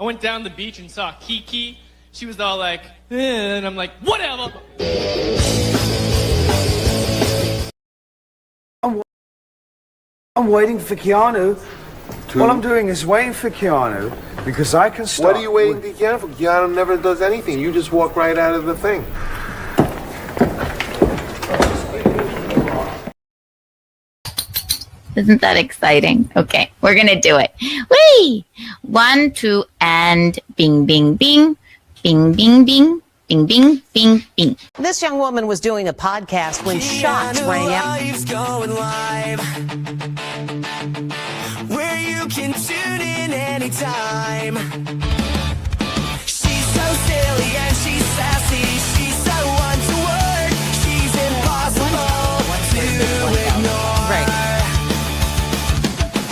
went down the beach and saw Kiki. She was all like, and I'm like, whatever. I'm waiting for Keanu. What I'm doing is waiting for Keanu because I can start. What are you waiting for Keanu for? Keanu never does anything. You just walk right out of the thing. Isn't that exciting? Okay, we're gonna do it. Whee! 1, 2, and bing, bing, bing, bing, bing, bing, bing, bing, bing, bing. This young woman was doing a podcast when shots rang out. Going live, where you can tune in anytime. She's so silly and she's sassy. She's so untoward. She's impossible to ignore.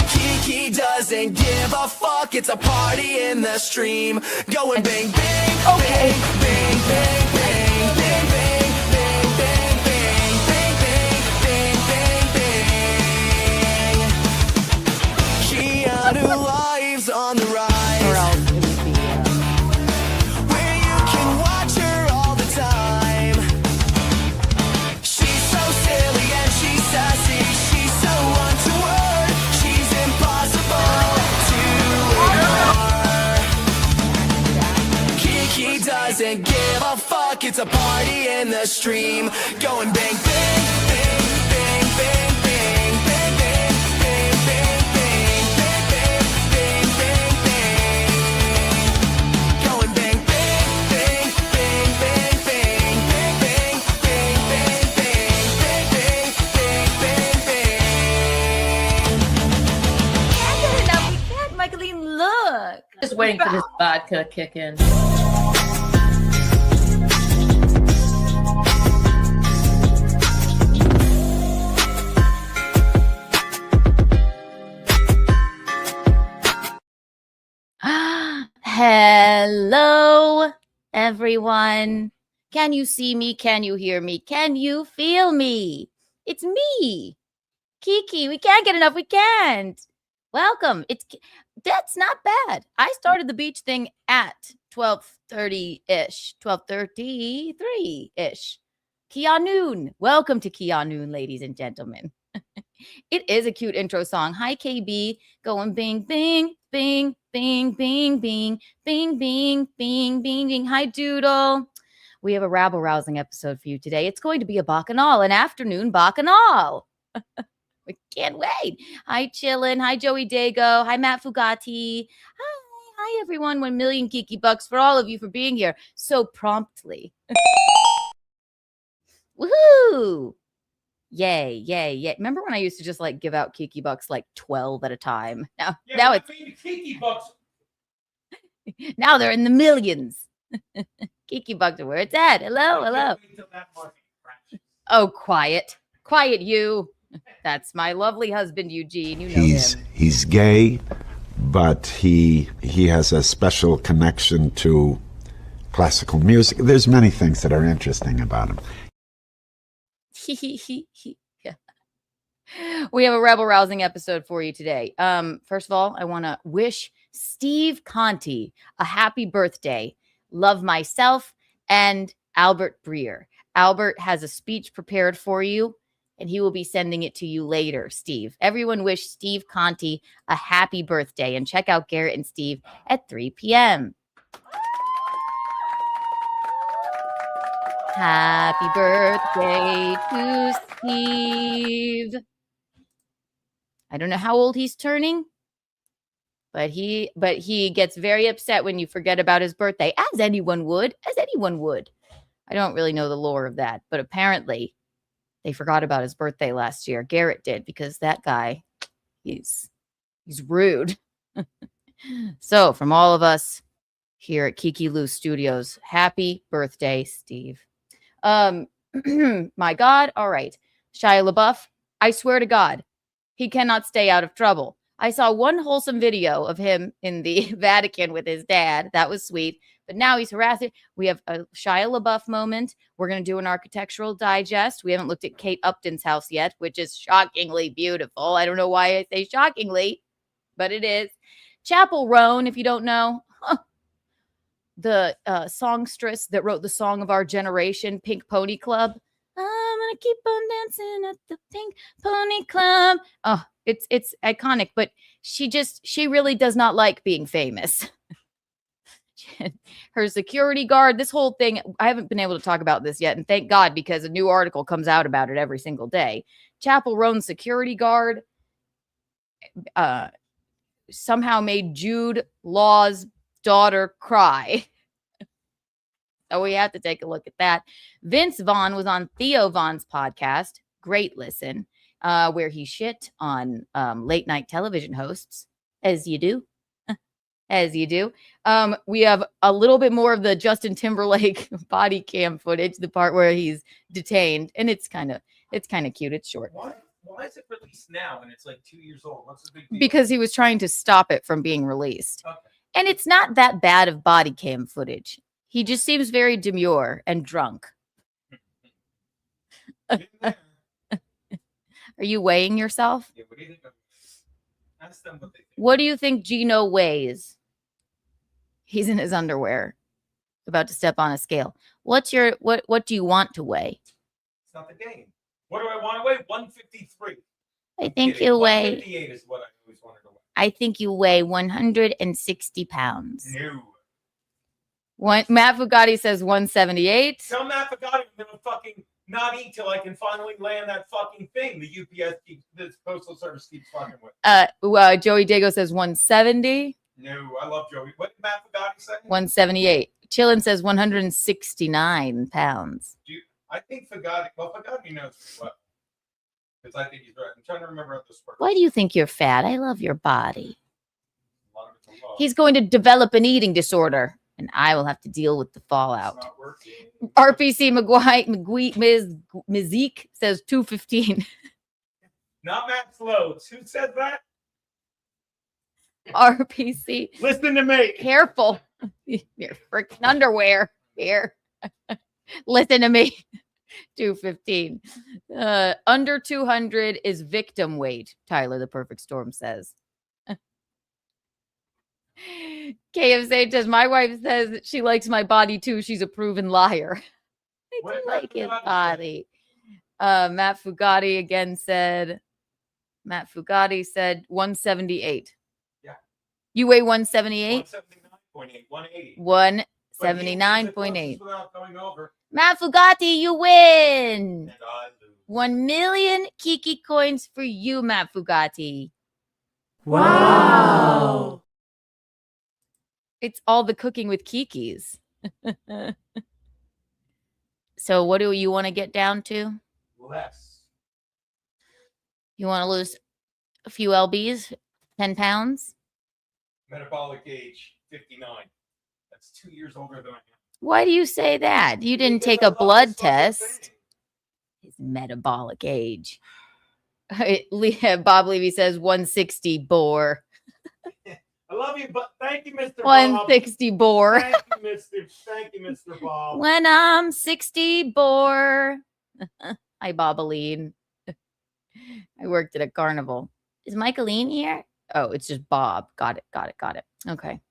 Kiki doesn't give a fuck. It's a party in the stream. Going bang, bang, bang, bang, bang, bang, bang, bang. Keanu lives on the rise, where you can watch her all the time. She's so silly and she's sassy. She's so untoward. She's impossible to ignore. Kiki doesn't give a fuck. It's a party in the stream. Going bang, bang, bang, bang, bang, bang, bang, bang, bang, bang. Look. Just waiting for this vodka to kick in. Hello, everyone. Can you see me? Can you hear me? Can you feel me? It's me, Kiki. We can't get enough. We can't. Welcome. That's not bad. I started the beach thing at 12:30-ish, 12:33-ish. KeaNOON. Welcome to KeaNOON, ladies and gentlemen. It is a cute intro song. Hi, KB. Going bing, bing, bing, bing, bing, bing, bing, bing, bing, bing, bing. Hi, Doodle. We have a rabble-rousing episode for you today. It's going to be a bacchanal, an afternoon bacchanal. We can't wait. Hi, Chillin. Hi, Joey Dago. Hi, Matt Fugati. Hi, everyone. 1 million Kiki bucks for all of you for being here so promptly. Woohoo! Yay, yay, yay. Remember when I used to just like give out Kiki bucks like 12 at a time? Now it's Kiki bucks. Now they're in the millions. Kiki bucks are where it's at. Hello. Oh, quiet. Quiet, you. That's my lovely husband, Eugene. You know him. He's gay, but he has a special connection to classical music. There's many things that are interesting about him. Yeah. We have a rebel-rousing episode for you today. First of all, I want to wish Steve Conti a happy birthday. Love myself and Albert Breer. Albert has a speech prepared for you, and he will be sending it to you later, Steve. Everyone wish Steve Conti a happy birthday, and check out Garrett and Steve at 3 p.m. Happy birthday to Steve. I don't know how old he's turning, but he gets very upset when you forget about his birthday, as anyone would. I don't really know the lore of that, but apparently they forgot about his birthday last year. Garrett did, because that guy, he's rude. So from all of us here at Kiki Lou Studios, happy birthday, Steve. My God. All right. Shia LaBeouf, I swear to God, he cannot stay out of trouble. I saw one wholesome video of him in the Vatican with his dad. That was sweet. But now he's harassing. We have a Shia LaBeouf moment. We're going to do an architectural digest. We haven't looked at Kate Upton's house yet, which is shockingly beautiful. I don't know why I say shockingly, but it is. Chappell Roan, if you don't know. the songstress that wrote the song of our generation, Pink Pony Club. I'm gonna keep on dancing at the Pink Pony Club. Oh, it's iconic, but she really does not like being famous. Her security guard, this whole thing, I haven't been able to talk about this yet, and thank God, because a new article comes out about it every single day. Chappell Roan security guard somehow made Jude Law's daughter cry. So we have to take a look at that. Vince Vaughn was on Theo Vaughn's podcast, great listen, where he shit on late night television hosts, as you do. As you do. We have a little bit more of the Justin Timberlake body cam footage, the part where he's detained, and it's kind of cute. It's short. Why is it released now when it's like 2 years old? What's the big deal? Because he was trying to stop it from being released. Okay. And it's not that bad of body cam footage. He just seems very demure and drunk. Are you weighing yourself? Yeah, what do you think of Ask them what they think. What do you think Gino weighs? He's in his underwear, about to step on a scale. What do you want to weigh? It's not the game. What do I want to weigh? 153. I think you weigh. 158 is what I always wanted to weigh. I think you weigh 160 pounds. No. Matt Fugatti says 178. Tell Matt Fugatti I'm gonna fucking not eat till I can finally land that fucking thing. The UPS keeps, this postal service keeps fucking with. Joey Dago says 170. No, I love Joey. What did Matt Fugatti say? 178. Chillin says 169 pounds. I think Fugatti knows me well. Because I think he's right. I'm trying to remember how this works. Why do you think you're fat? I love your body. A lot of it's a lot. He's going to develop an eating disorder, and I will have to deal with the fallout. It's not working. RPC Mizik says 215. Not Matt Sloats. Who said that? RPC. Listen to me. Careful. Your freaking underwear here. Listen to me. 215. Under 200 is victim weight, Tyler the Perfect Storm says. KFC says, my wife says that she likes my body too. She's a proven liar. I do like his body. Matt Fugatti again said, 178. Yeah. You weigh 178? 179.8. 180. 179.8. Without going over. Matt Fugatti, you win. And I lose. 1 million Kiki coins for you, Matt Fugatti. Wow. It's all the cooking with Kikis. So what do you want to get down to? Less. You want to lose a few lbs, 10 pounds? Metabolic age, 59. That's 2 years older than I am. Why do you say that? You didn't take a blood test. His metabolic age. Bob Levy says 160 bore. I love you, but thank you, Mr. 160 bore. Thank you, Mr. Bob. When I'm 60 bore. Hi, Bobaline. I worked at a carnival. Is Michaeline here? Oh, it's just Bob. Got it. Okay.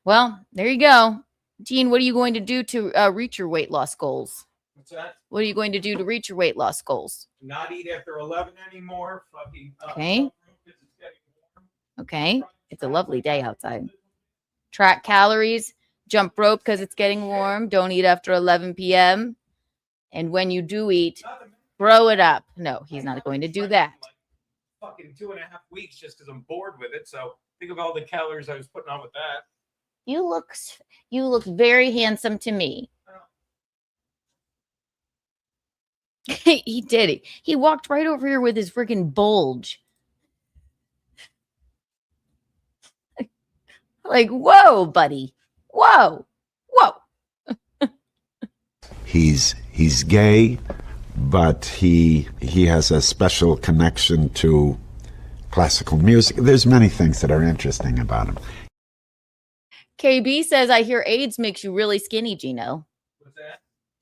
Well, there you go. Gene, what are you going to do to reach your weight loss goals? What's that? What are you going to do to reach your weight loss goals? Not eat after 11 anymore. Fucking. Okay. Okay. It's a lovely day outside. Track calories. Jump rope because it's getting warm. Don't eat after 11 p.m. And when you do eat, throw it up. No, he's not going to do that. Like fucking 2.5 weeks just because I'm bored with it. So think of all the calories I was putting on with that. You look very handsome to me. He did. He walked right over here with his freaking bulge. Like, whoa, buddy. Whoa. He's gay, but he has a special connection to classical music. There's many things that are interesting about him. KB says, I hear AIDS makes you really skinny, Gino. What's that?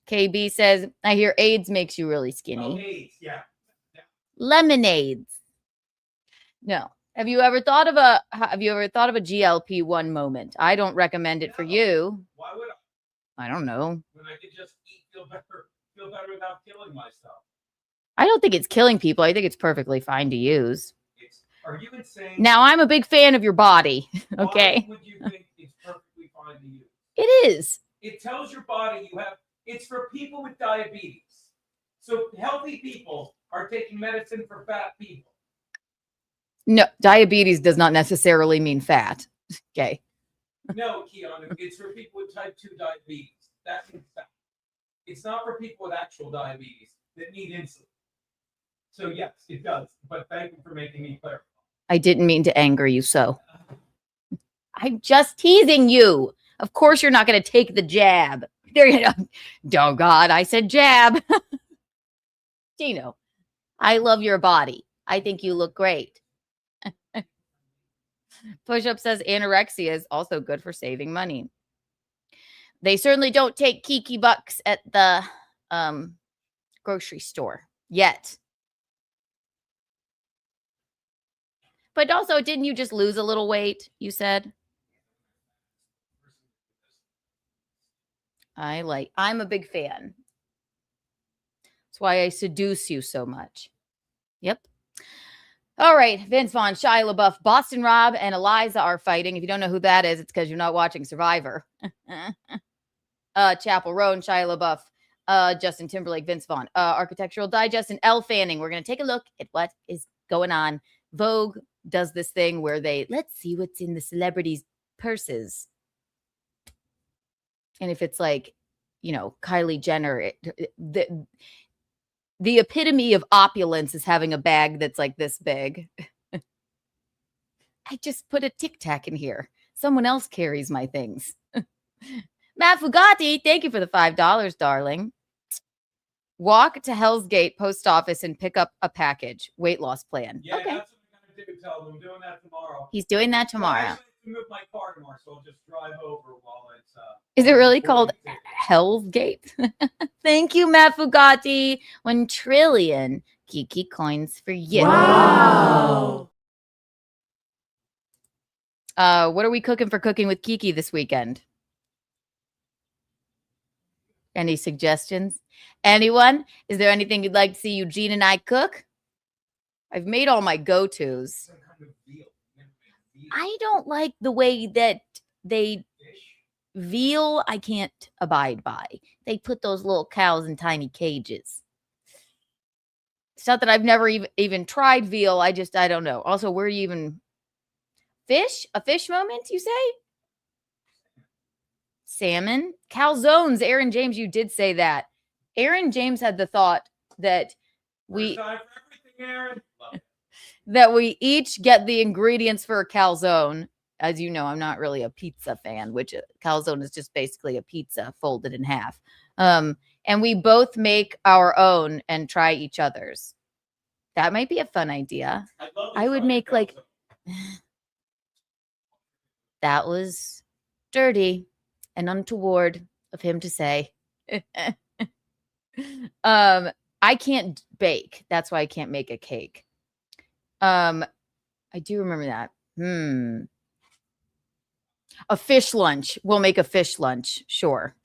KB says, I hear AIDS makes you really skinny. Oh, AIDS, yeah. Lemonades. No. Have you ever thought of a GLP-1 moment? I don't recommend it for you. Why would I don't know. When I could just eat, feel better without killing myself. I don't think it's killing people. I think it's perfectly fine to use. Are you insane? Now, I'm a big fan of your body. Okay. Why would you think it's perfectly fine to use? It is. It tells your body it's for people with diabetes. So healthy people are taking medicine for fat people. No, diabetes does not necessarily mean fat. Okay. No, Keanu, it's for people with type 2 diabetes. That means fat. It's not for people with actual diabetes that need insulin. So yes, it does. But thank you for making me clarify. I didn't mean to anger you so. I'm just teasing you. Of course you're not going to take the jab. There you go. Oh, God, I said jab. Gino, I love your body. I think you look great. Push-up says anorexia is also good for saving money. They certainly don't take Kiki bucks at the grocery store yet. But also, didn't you just lose a little weight, you said? I'm a big fan. That's why I seduce you so much. Yep. All right, Vince Vaughn, Shia LaBeouf, Boston Rob, and Eliza are fighting. If you don't know who that is, it's because you're not watching Survivor. Chappell Roan, Shia LaBeouf, Justin Timberlake, Vince Vaughn, Architectural Digest, and Elle Fanning. We're going to take a look at what is going on. Vogue does this thing where let's see what's in the celebrities' purses. And if it's like, Kylie Jenner, the epitome of opulence is having a bag that's like this big. I just put a Tic Tac in here. Someone else carries my things. Matt Fugati, thank you for the $5, darling. Walk to Hell's Gate post office and pick up a package. Weight loss plan. Yeah, okay. That's what I'm going to do. Tell them I'm doing that tomorrow. He's doing that tomorrow. I actually have to move my car tomorrow, so I'll just drive over while it's... Is it really called Hell's Gate? Thank you, Matt Fugati. 1 trillion Kiki coins for you. Wow. What are we cooking for Cooking with Kiki this weekend? Any suggestions? Anyone? Is there anything you'd like to see Eugene and I cook? I've made all my go-tos. I don't like the way that veal, I can't abide by. They put those little cows in tiny cages. It's not that I've never even tried veal. I don't know. Also, where do you even... Fish? A fish moment, you say? Salmon? Calzones. Aaron James, you did say that. Aaron James had the thought that we each get the ingredients for a calzone. As you know, I'm not really a pizza fan, which a calzone is just basically a pizza folded in half. And we both make our own and try each other's. That might be a fun idea. I would make like... That was dirty and untoward of him to say. I can't bake. That's why I can't make a cake. I do remember that. A fish lunch. We'll make a fish lunch. Sure.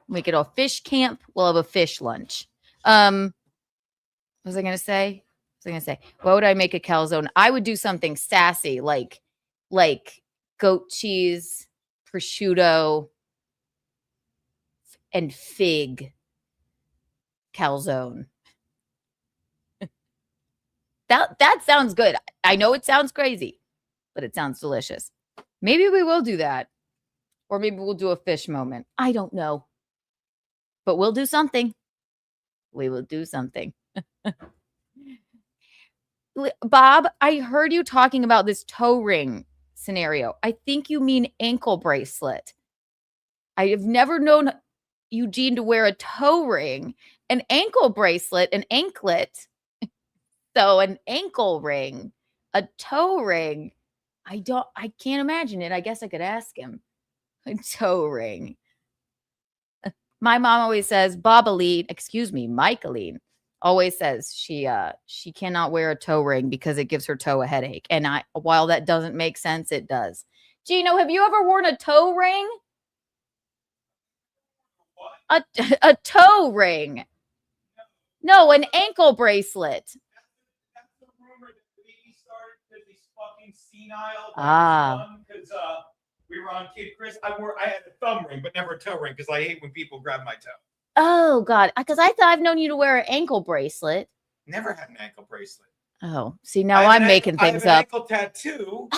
Make it a fish camp. We'll have a fish lunch. What was I going to say? What would I make a calzone? I would do something sassy, like goat cheese, prosciutto, and fig calzone. That sounds good. I know it sounds crazy, but it sounds delicious. Maybe we will do that. Or maybe we'll do a fish moment. I don't know. But we'll do something. We will do something. Bob, I heard you talking about this toe ring scenario. I think you mean ankle bracelet. I have never known Eugene to wear a toe ring, an ankle bracelet, an anklet. So an ankle ring, a toe ring. I can't imagine it. I guess I could ask him. A toe ring. My mom always says, Michaeline always says she cannot wear a toe ring because it gives her toe a headache. And while that doesn't make sense, it does. Gino, have you ever worn a toe ring? A toe ring. No, an ankle bracelet. That's the rumor that Weeeeeeee started because he's fucking senile. Because we were on Kid Chris. I had a thumb ring, but never a toe ring because I hate when people grab my toe. Oh God, because I thought I've known you to wear an ankle bracelet. Never had an ankle bracelet. Oh, see, now I'm making things I have an up. ankle tattoo,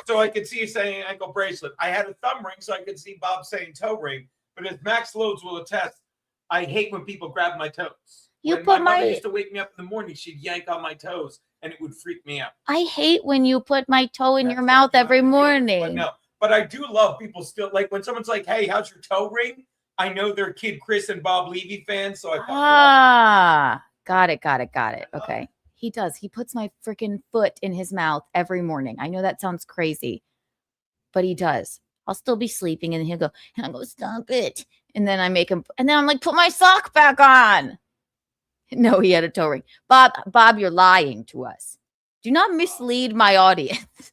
so I could see you saying ankle bracelet. I had a thumb ring, so I could see Bob saying toe ring. But as Max Loads will attest, I hate when people grab my toes. When my mother used to wake me up in the morning, she'd yank on my toes, and it would freak me out. I hate when you put my toe in your mouth every morning. But I do love people still, like when someone's like, hey, how's your toe ring? I know they're Kid Chris and Bob Levy fans, so I got it. Okay. He does. He puts my freaking foot in his mouth every morning. I know that sounds crazy, but he does. I'll still be sleeping and he'll go, and I go, stop it. And then I make him, and then I'm like, put my sock back on. No, he had a toe ring. Bob, you're lying to us. Do not mislead my audience.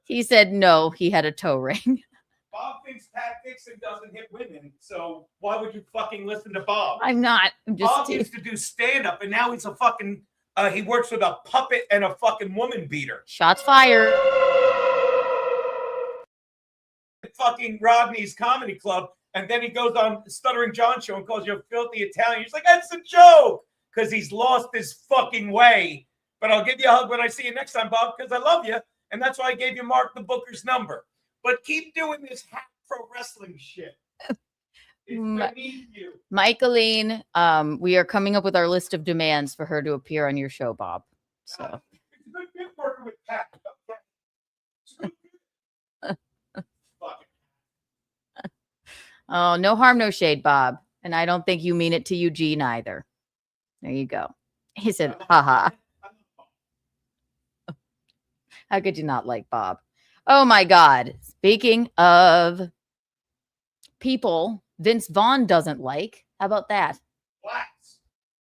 He said, no, he had a toe ring. Bob thinks Pat Dixon doesn't hit women, so why would you fucking listen to Bob? I'm not. I'm just Bob used to do stand-up, and now he's a fucking, he works with a puppet and a fucking woman beater. Shots fired. Fucking Rodney's Comedy Club, and then he goes on Stuttering John show and calls you a filthy Italian. He's like, that's a joke, because he's lost his fucking way. But I'll give you a hug when I see you next time, Bob, because I love you, and that's why I gave you Mark the Booker's number. But keep doing this hack pro wrestling shit. I need you. Michaeline, we are coming up with our list of demands for her to appear on your show, Bob. So It's a good working with Pat. oh, no harm, no shade, Bob. And I don't think you mean it to Eugene either. There you go. He said, haha. How could you not like Bob? Oh my God. Speaking of people Vince Vaughn doesn't like, how about that? Blacks.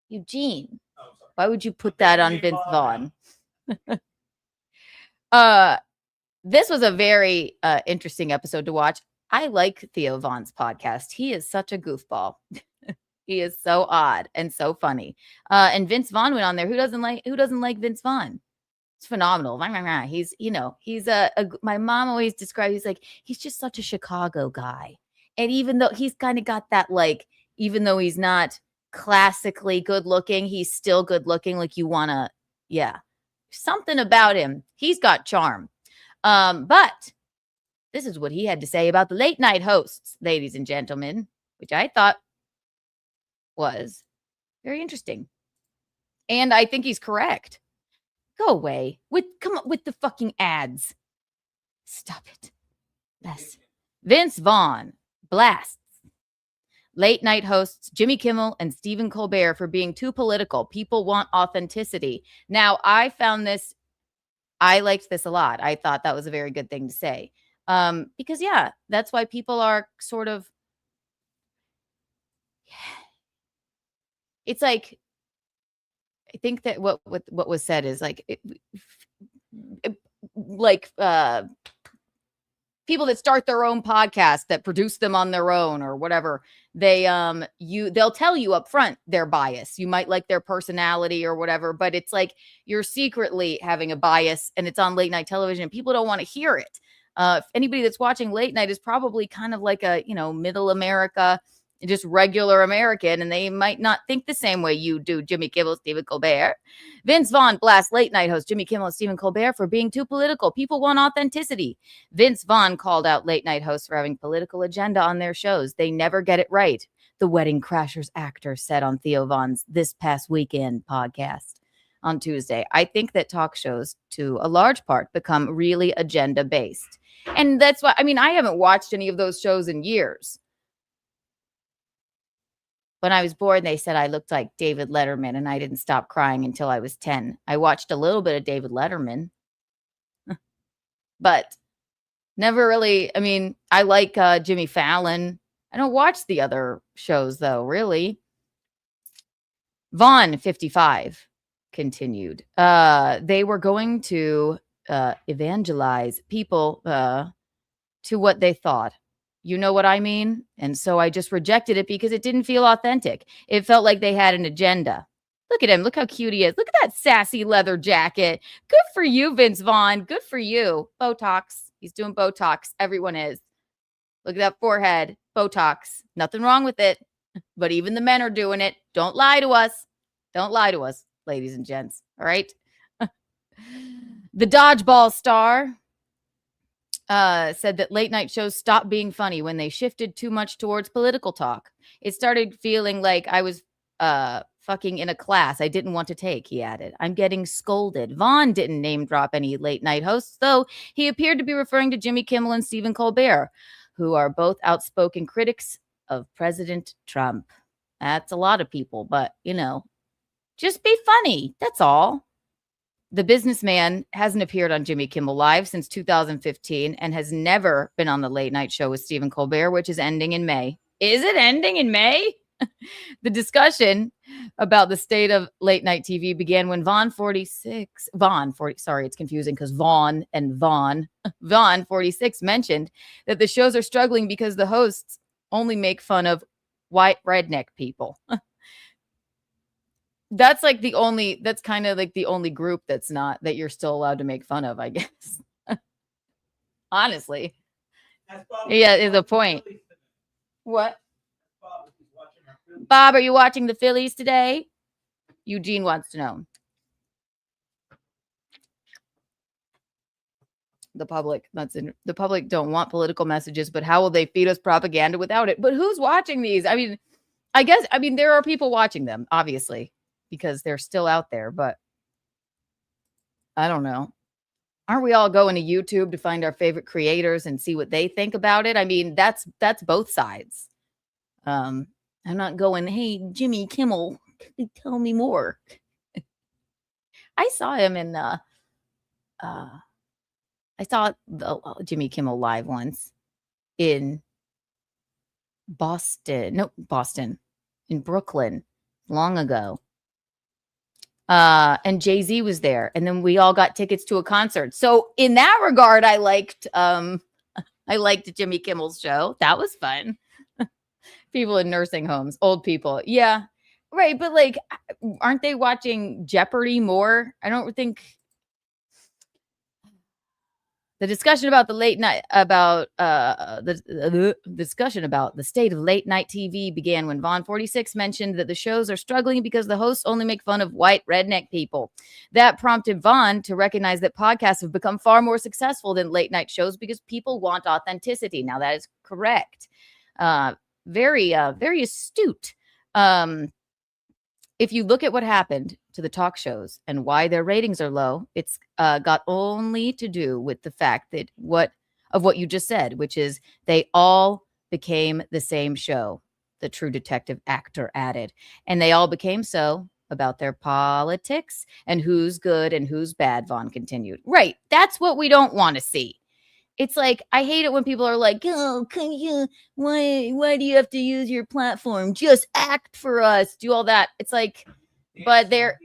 Eugene. Oh, sorry. Why would you put that on Vince Vaughn? This was a very interesting episode to watch. I like Theo Vaughn's podcast. He is such a goofball. He is so odd and so funny. And Vince Vaughn went on there. Who doesn't like Vince Vaughn? It's phenomenal. He's, he's my mom always describes, he's like, he's just such a Chicago guy. And even though he's kind of got that, like, even though he's not classically good looking, he's still good looking. Like you want to, something about him. He's got charm. But this is what he had to say about the late night hosts, ladies and gentlemen, which I thought was very interesting. And I think he's correct. Go away. Come up with the fucking ads. Stop it. Yes. Vince Vaughn blasts late night hosts Jimmy Kimmel and Stephen Colbert for being too political. People want authenticity. Now, I liked this a lot. I thought that was a very good thing to say. Because that's why people are sort of, it's like, I think that what was said is like, people that start their own podcast that produce them on their own or whatever, they'll tell you up front their bias. You might like their personality or whatever, but it's like you're secretly having a bias and it's on late night television and people don't want to hear it. If anybody that's watching late night is probably kind of like a, middle America, just regular American, and they might not think the same way you do. Jimmy Kimmel, Stephen Colbert. Vince Vaughn blasts late night host Jimmy Kimmel and Stephen Colbert for being too political. People want authenticity. Vince Vaughn called out late night hosts for having political agenda on their shows. They never get it right. The Wedding Crashers actor said on Theo Vaughn's This Past Weekend podcast on Tuesday. I think that talk shows, to a large part, become really agenda based. And that's why, I haven't watched any of those shows in years. When I was born, they said I looked like David Letterman, and I didn't stop crying until I was 10. I watched a little bit of David Letterman, but never really. I like Jimmy Fallon. I don't watch the other shows, though, really. Vaughn, 55, continued. They were going to evangelize people to what they thought. You know what I mean? And so I just rejected it because it didn't feel authentic. It felt like they had an agenda. Look at him. Look how cute he is. Look at that sassy leather jacket. Good for you, Vince Vaughn. Good for you. Botox. He's doing Botox. Everyone is. Look at that forehead. Botox. Nothing wrong with it. But even the men are doing it. Don't lie to us. Don't lie to us, ladies and gents. All right? The dodgeball star said that late night shows stopped being funny when they shifted too much towards political talk. It started feeling like I was fucking in a class I didn't want to take, he added. I'm getting scolded. Vaughn didn't name drop any late night hosts, though he appeared to be referring to Jimmy Kimmel and Stephen Colbert, who are both outspoken critics of President Trump. That's a lot of people, but, you know, just be funny. That's all. The businessman hasn't appeared on Jimmy Kimmel Live since 2015 and has never been on the late night show with Stephen Colbert, which is ending in May. Is it ending in May? The discussion about the state of late night TV began when Vaughn 46 mentioned that the shows are struggling because the hosts only make fun of white redneck people. That's kind of like the only group that you're still allowed to make fun of, I guess. Honestly. Yeah, is a point. What? Bob, are you watching the Phillies today? Eugene wants to know. The public don't want political messages, but how will they feed us propaganda without it? But who's watching these? I mean, there are people watching them, obviously, because they're still out there, but I don't know. Aren't we all going to YouTube to find our favorite creators and see what they think about it? I mean, that's both sides. I'm not going, hey, Jimmy Kimmel, tell me more. I saw him in I saw the Jimmy Kimmel Live once in Boston, in Brooklyn long ago. And Jay-Z was there, and then we all got tickets to a concert. So in that regard, I liked Jimmy Kimmel's show. That was fun. People in nursing homes, old people. Yeah, right. But like, aren't they watching Jeopardy more? I don't think the discussion about the late night, about the discussion about the state of late night TV began when Vaughn 46 mentioned that the shows are struggling because the hosts only make fun of white redneck people. That prompted Vaughn to recognize that podcasts have become far more successful than late night shows because people want authenticity. Now that is correct. Very astute. If you look at what happened to the talk shows and why their ratings are low, it's got only to do with the fact that what you just said, which is they all became the same show, the True Detective actor added. And they all became so about their politics and who's good and who's bad, Vaughn continued. Right. That's what we don't want to see. It's like, I hate it when people are like, oh, why do you have to use your platform? Just act for us. Do all that. It's like, but there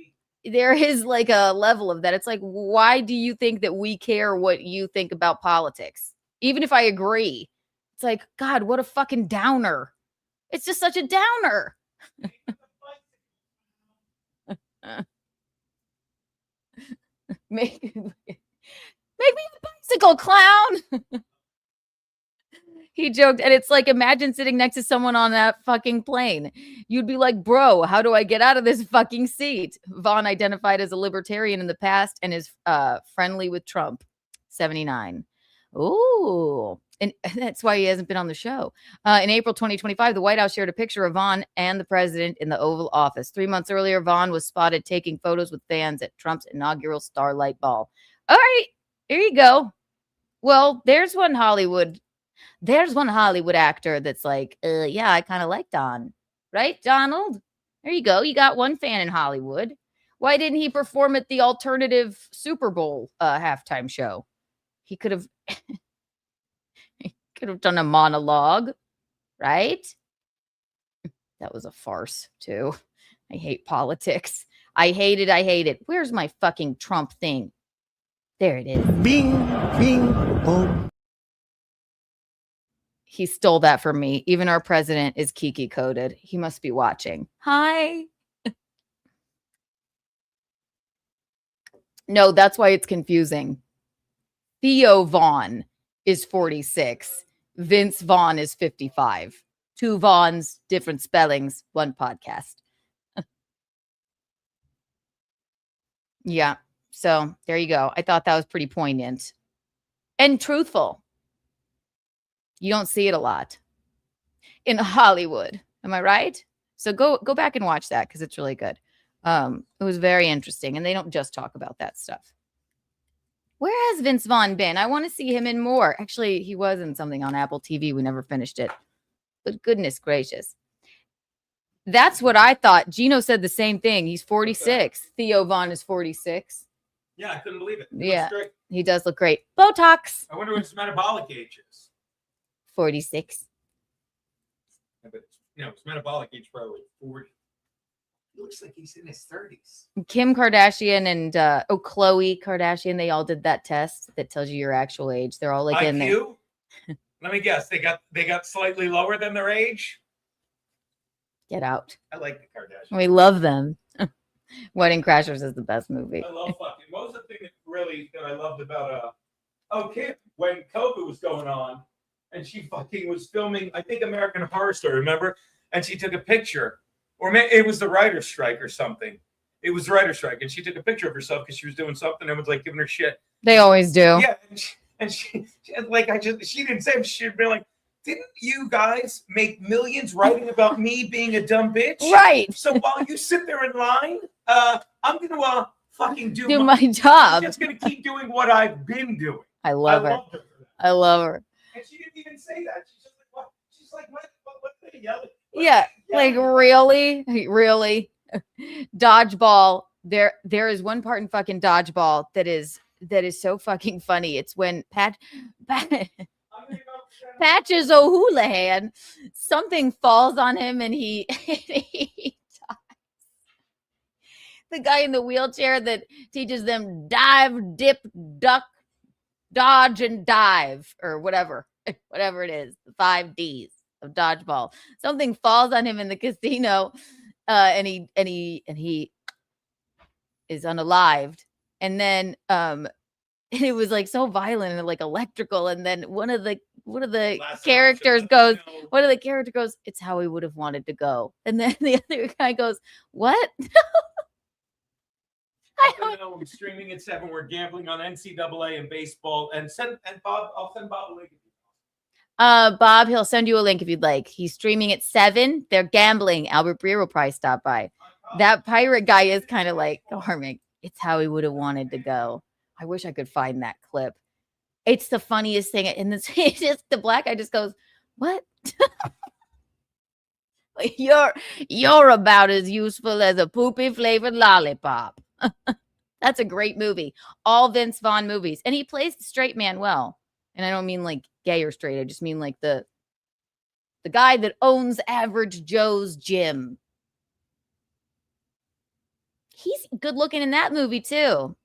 is like a level of that. It's like, why do you think that we care what you think about politics? Even if I agree. It's like, God, what a fucking downer. It's just such a downer. Make me a bicycle, clown. He joked. And it's like, imagine sitting next to someone on that fucking plane. You'd be like, bro, how do I get out of this fucking seat? Vaughn identified as a libertarian in the past and is friendly with Trump. 79. Ooh. And that's why he hasn't been on the show. In April 2025, the White House shared a picture of Vaughn and the president in the Oval Office. 3 months earlier, Vaughn was spotted taking photos with fans at Trump's inaugural Starlight Ball. All right. Here you go. Well, there's one Hollywood actor that's like, yeah, I kind of like Don. Right, Donald? There you go. You got one fan in Hollywood. Why didn't he perform at the alternative Super Bowl halftime show? He could have done a monologue, right? That was a farce, too. I hate politics. I hate it. Where's my fucking Trump thing? There it is. Bing, bing, boom. He stole that from me. Even our president is Kiki coded. He must be watching. Hi. No, that's why it's confusing. Theo Vaughn is 46. Vince Vaughn is 55. Two Vaughns, different spellings, one podcast. Yeah. So there you go. I thought that was pretty poignant and truthful. You don't see it a lot in Hollywood. Am I right? So go back and watch that because it's really good. It was very interesting. And they don't just talk about that stuff. Where has Vince Vaughn been? I want to see him in more. Actually, he was in something on Apple TV. We never finished it. But goodness gracious. That's what I thought. Gino said the same thing. He's 46. Theo Vaughn is 46. Yeah, I couldn't believe it. Yeah, he does look great. Botox. I wonder what his metabolic age is. 46. Yeah, but his metabolic age probably 40. He looks like he's in his 30s. Kim Kardashian and Khloe Kardashian, they all did that test that tells you your actual age. They're all like in there. Let me guess. They got slightly lower than their age. Get out. I like the Kardashians. We love them. Wedding Crashers is the best movie. I love fucking. What was the thing that I loved about Kim when COVID was going on, and she fucking was filming, I think, American Horror Story, remember? And she took a picture, or it was the writer's strike or something. It was the writer's strike, and she took a picture of herself because she was doing something and was like giving her shit. They always do. Yeah, and she didn't say it, she'd be like, didn't you guys make millions writing about me being a dumb bitch? Right. So while you sit there in line, I'm gonna fucking do my job. I'm just gonna keep doing what I've been doing. I love her. I love her. And she didn't even say that. She's just like, what? She's like, what are they yelling? Yeah, like really. Dodgeball. There is one part in fucking Dodgeball that is so fucking funny. It's when Patches O'Houlihan, something falls on him and he dies. The guy in the wheelchair that teaches them dive, dip, duck, dodge, and dive, or whatever it is, the 5 Ds of Dodgeball. Something falls on him in the casino, and he is unalived. And then it was like so violent and like electrical. And then one of the characters goes, it's how he would have wanted to go. And then the other guy goes, what? I don't know. I'm streaming at 7. We're gambling on NCAA and baseball. And Bob, I'll send Bob a link. Bob, he'll send you a link if you'd like. He's streaming at 7. They're gambling. Albert Breer will probably stop by. That pirate guy is kind of like alarming. It's how he would have wanted to go. I wish I could find that clip. It's the funniest thing. And it's just the black guy just goes, what? You're about as useful as a poopy flavored lollipop. That's a great movie. All Vince Vaughn movies. And he plays the straight man well. And I don't mean like gay or straight. I just mean like the guy that owns Average Joe's gym. He's good looking in that movie too.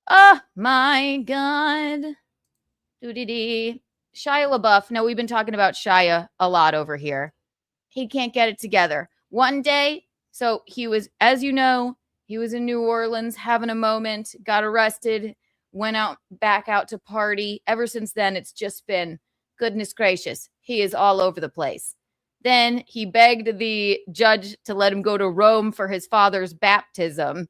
Oh my God. Shia LaBeouf. No, we've been talking about Shia a lot over here. He can't get it together. One day, so he was, as you know, he was in New Orleans having a moment, got arrested, went back out to party. Ever since then, it's just been, goodness gracious, he is all over the place. Then he begged the judge to let him go to Rome for his father's baptism.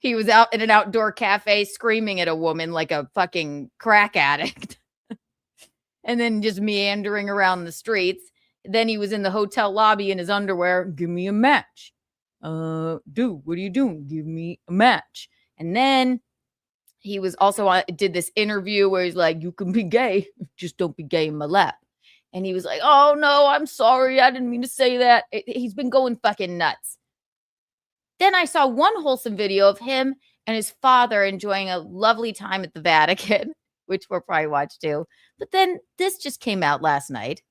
He was out in an outdoor cafe screaming at a woman like a fucking crack addict. And then just meandering around the streets. Then he was in the hotel lobby in his underwear. Give me a match. Dude, what are you doing? Give me a match. And then he was also did this interview where he's like, you can be gay, just don't be gay in my lap. And he was like, oh no, I'm sorry. I didn't mean to say that. He's been going fucking nuts. Then I saw one wholesome video of him and his father enjoying a lovely time at the Vatican, which we'll probably watch too. But then this just came out last night.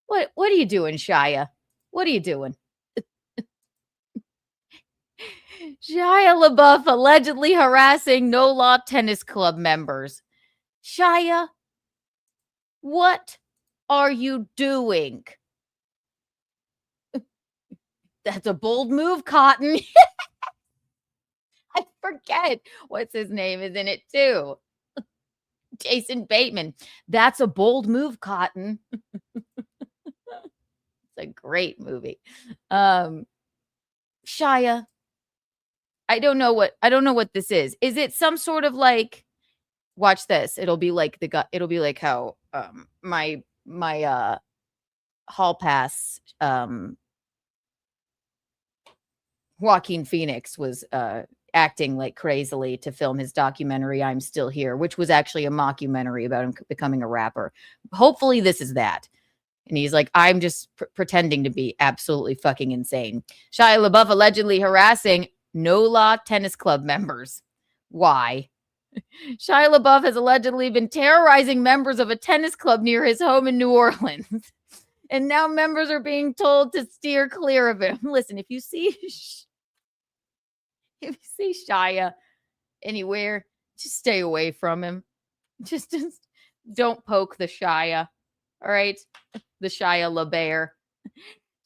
What are you doing, Shia? What are you doing? Shia LaBeouf allegedly harassing No Law Tennis Club members. Shia, what are you doing? That's a bold move, Cotton. I forget what's his name is in it too. Jason Bateman. That's a bold move, Cotton. It's a great movie. Shia, I don't know what this is. Is it some sort of like, watch this. It'll be like how my hall pass Joaquin Phoenix was acting like crazily to film his documentary I'm Still Here, which was actually a mockumentary about him becoming a rapper. Hopefully this is that. And he's like, I'm just pretending to be absolutely fucking insane. Shia LaBeouf allegedly harassing No Law Tennis Club members. Why? Shia LaBeouf has allegedly been terrorizing members of a tennis club near his home in New Orleans. And now members are being told to steer clear of him. Listen, if you see Shia anywhere, just stay away from him. Just don't poke the Shia. All right? The Shia LaBeouf.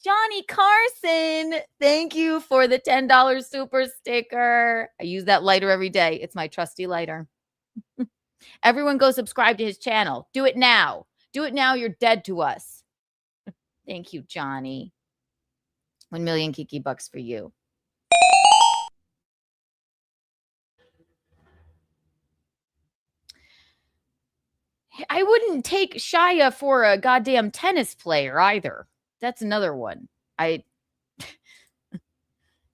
Johnny Carson, thank you for the $10 super sticker. I use that lighter every day. It's my trusty lighter. Everyone go subscribe to his channel. Do it now. Do it now. You're dead to us. Thank you, Johnny. 1 million Kiki bucks for you. I wouldn't take Shia for a goddamn tennis player either. That's another one.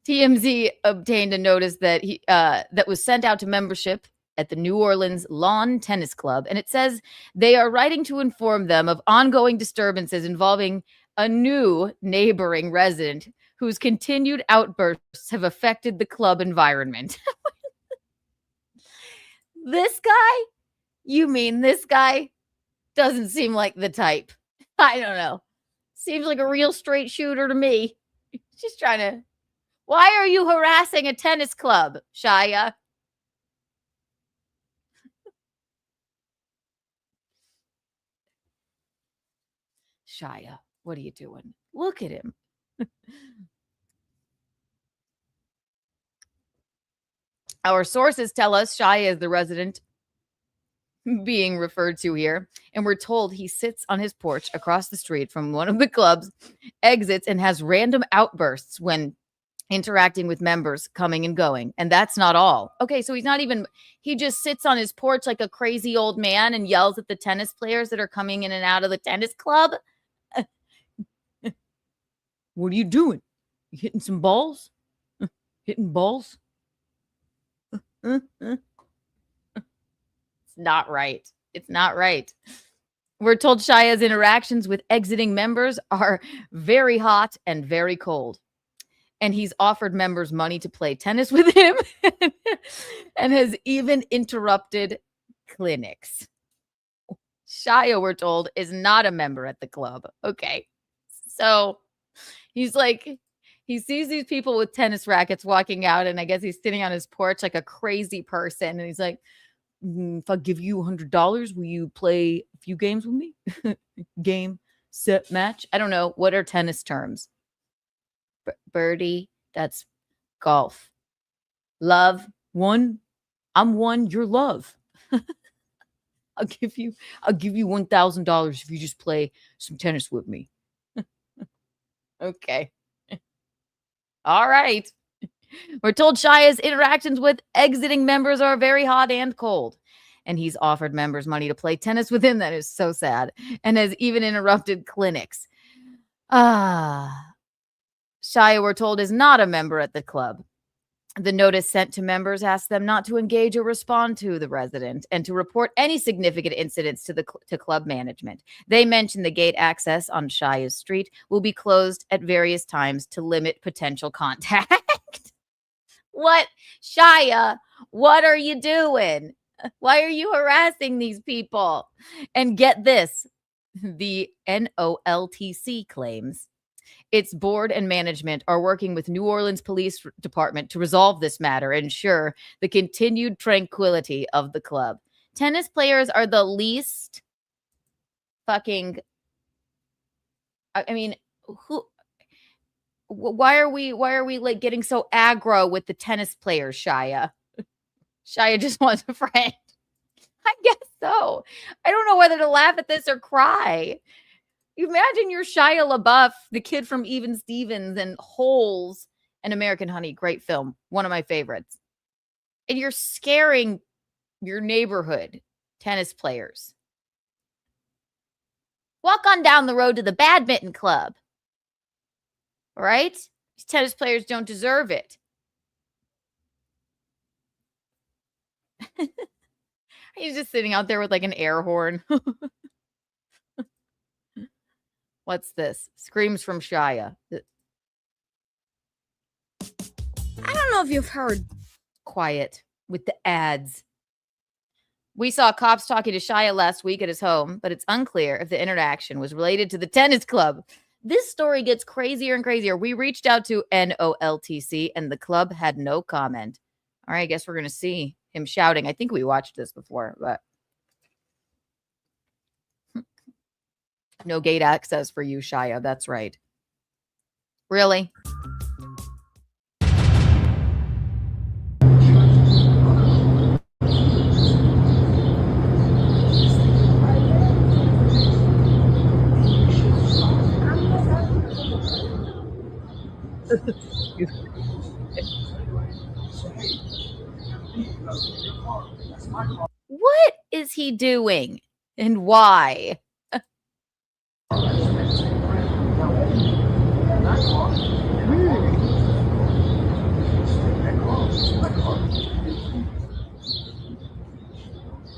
TMZ obtained a notice that that was sent out to membership at the New Orleans Lawn Tennis Club, and it says they are writing to inform them of ongoing disturbances involving a new neighboring resident whose continued outbursts have affected the club environment. This guy? You mean this guy doesn't seem like the type? I don't know. Seems like a real straight shooter to me. Just trying to... Why are you harassing a tennis club, Shia? Shia, what are you doing? Look at him. Our sources tell us Shia is the resident being referred to here, and we're told he sits on his porch across the street from one of the club's exits and has random outbursts when interacting with members coming and going. And that's not all. Okay, so he just sits on his porch like a crazy old man and yells at the tennis players that are coming in and out of the tennis club. What are you doing? You hitting some balls? Hitting balls? It's not right. It's not right. We're told Shia's interactions with exiting members are very hot and very cold. And he's offered members money to play tennis with him and has even interrupted clinics. Shia, we're told, is not a member at the club. Okay. So he's like, he sees these people with tennis rackets walking out, and I guess he's sitting on his porch like a crazy person. And he's like, if I give you $100, will you play a few games with me? Game, set, match. I don't know. What are tennis terms? Birdie, that's golf. Love, one. I'm one, you're love. I'll give you $1,000 if you just play some tennis with me. Okay. All right. We're told Shia's interactions with exiting members are very hot and cold. And he's offered members money to play tennis with him. That is so sad. And has even interrupted clinics. Shia, we're told, is not a member at the club. The notice sent to members asks them not to engage or respond to the resident and to report any significant incidents to club management. They mention the gate access on Shia's street will be closed at various times to limit potential contact. What? Shia, what are you doing? Why are you harassing these people? And get this, the NOLTC claims its board and management are working with New Orleans Police Department to resolve this matter and ensure the continued tranquility of the club. Tennis players are the least fucking... I mean, who... Why are we like getting so aggro with the tennis players, Shia? Shia just wants a friend. I guess so. I don't know whether to laugh at this or cry. You imagine you're Shia LaBeouf, the kid from Even Stevens and Holes and American Honey. Great film. One of my favorites. And you're scaring your neighborhood tennis players. Walk on down the road to the badminton club. All right? These tennis players don't deserve it. He's just sitting out there with like an air horn. What's this? Screams from Shia. I don't know if you've heard. Quiet with the ads. We saw cops talking to Shia last week at his home, but it's unclear if the interaction was related to the tennis club. This story gets crazier and crazier. We reached out to NOLTC and the club had no comment. All right, I guess we're going to see him shouting. I think we watched this before, but no gate access for you, Shia. That's right. Really? What is he doing and why?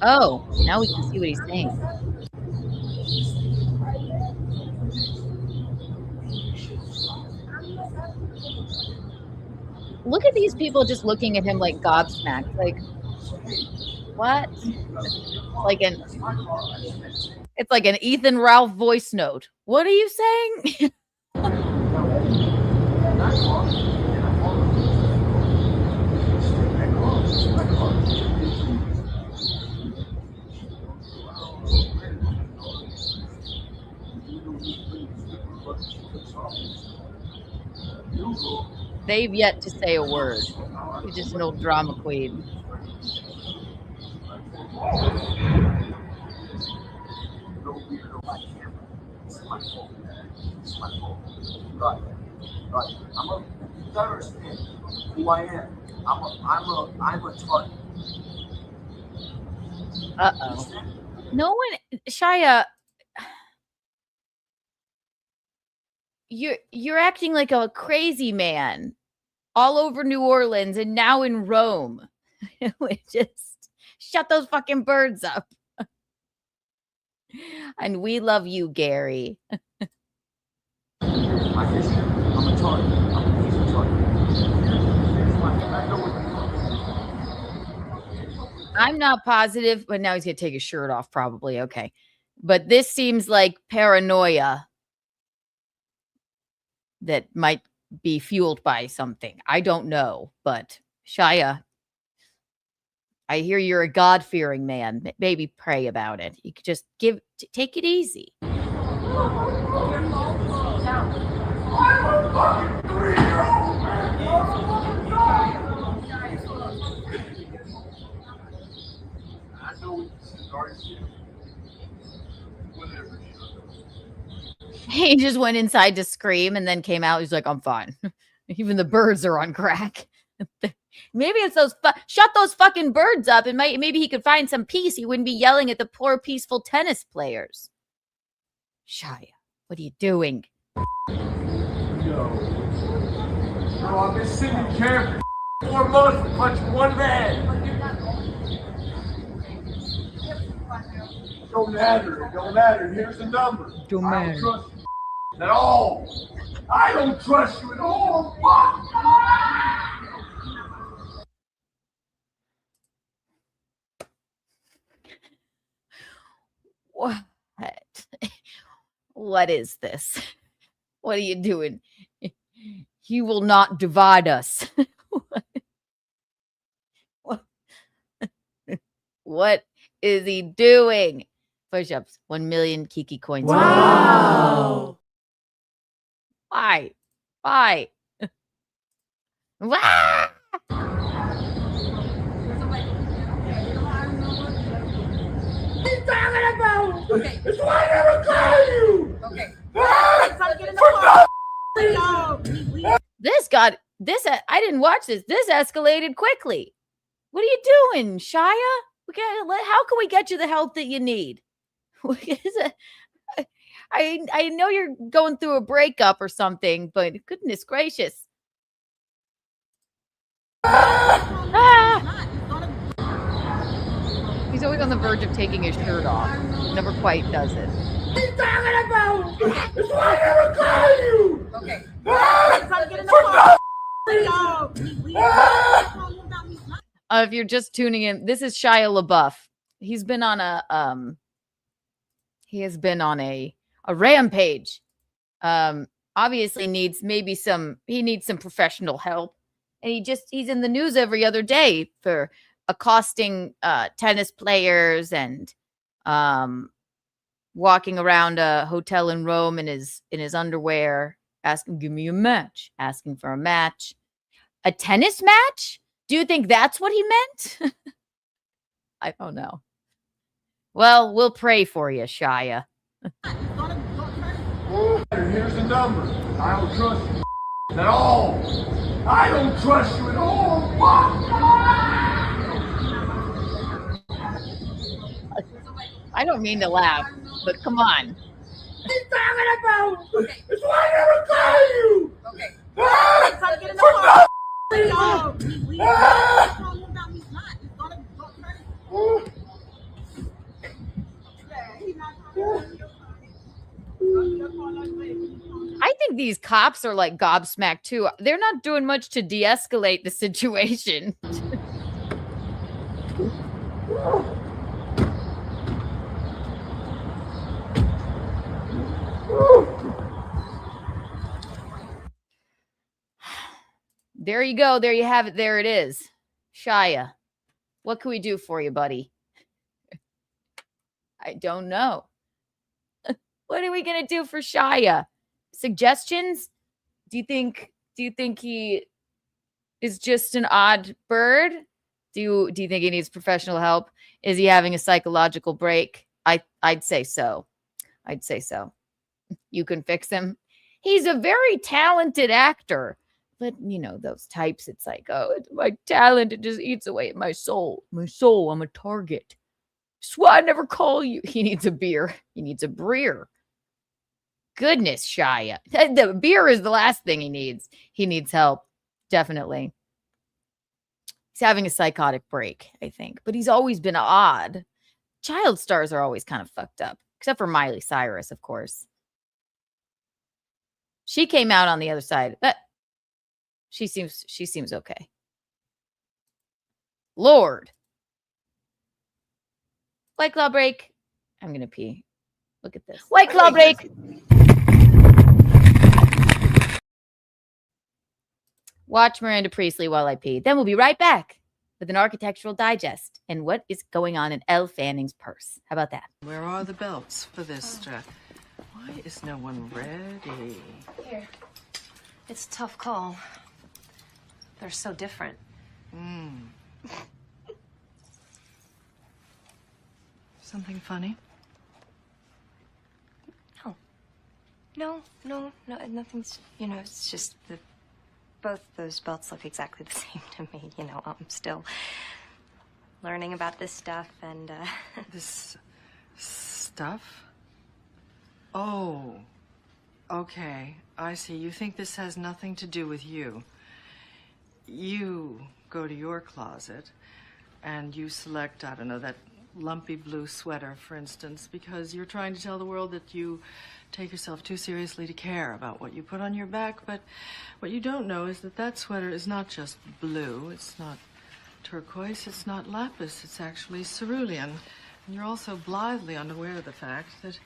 Oh, now we can see what he's saying. Look at these people just looking at him like gobsmacked. Like, what? It's like an Ethan Ralph voice note. What are you saying? They've yet to say a word. He's just an old drama queen. Who I am. I'm a target. Uh-oh. No one, Shia, you're acting like a crazy man all over New Orleans and now in Rome. Just shut those fucking birds up. And we love you, Gary. I'm a target. He's a target. I'm not positive, but now he's going to take his shirt off probably. Okay. But this seems like paranoia that might be fueled by something. I don't know, but Shia, I hear you're a God-fearing man. Maybe pray about it. You could just take it easy. He just went inside to scream and then came out. He's like, I'm fine. Even the birds are on crack. Maybe it's those, shut those fucking birds up and maybe he could find some peace. He wouldn't be yelling at the poor, peaceful tennis players. Shia, what are you doing? No, I've been sitting here for 4 months to punch one man. Don't matter. It don't matter. Here's the number. Don't I matter. don't trust you at all. I don't trust you at all. What? What is this? What are you doing? He will not divide us. What is he doing? Push-ups. 1 million Kiki coins. Wow. Why? Why? Why? It's why I never call you. This I didn't watch this. This escalated quickly. What are you doing, Shia? How can we get you the help that you need? I know you're going through a breakup or something, but goodness gracious. He's always on the verge of taking his shirt off. Never quite does it. What are you talking about? It's why I never call you. Okay. If you're just tuning in, this is Shia LaBeouf. He's been on a rampage. Obviously needs some professional help. And he's in the news every other day for accosting tennis players and walking around a hotel in Rome in his underwear, asking, give me a match, asking for a match. A tennis match? Do you think that's what he meant? I don't know. Well, we'll pray for you, Shia. Here's the number. I don't trust you at all. I don't trust you at all. I don't mean to laugh, but come on. What are you talking about? It's why I never call you. Okay. I think these cops are like gobsmacked too. They're not doing much to de-escalate the situation. There you go. There you have it. There it is. Shia, what can we do for you, buddy? I don't know. What are we going to do for Shia? Suggestions? Do you think he is just an odd bird? Do you think he needs professional help? Is he having a psychological break? I'd say so. I'd say so. You can fix him. He's a very talented actor. But, you know, those types, it's like, oh, it's my talent. It just eats away at my soul. My soul, I'm a target. Swear I never call you. He needs a beer. He needs a breer. Goodness, Shia. The beer is the last thing he needs. He needs help. Definitely. He's having a psychotic break, I think. But he's always been odd. Child stars are always kind of fucked up. Except for Miley Cyrus, of course. She came out on the other side. But she seems okay. Lord. White Claw break. I'm going to pee. Look at this. White Claw break. Watch Miranda Priestley while I pee. Then we'll be right back with an architectural digest and what is going on in Elle Fanning's purse. How about that? Where are the belts for this dress? Why is no one ready? Here. It's a tough call. They're so different. Something funny? No, nothing's, it's just that both those belts look exactly the same to me. I'm still learning about this stuff and, This stuff? Oh, okay. I see. You think this has nothing to do with you. You go to your closet and you select, I don't know, that lumpy blue sweater, for instance, because you're trying to tell the world that you take yourself too seriously to care about what you put on your back. But what you don't know is that that sweater is not just blue. It's not turquoise. It's not lapis. It's actually cerulean. And you're also blithely unaware of the fact that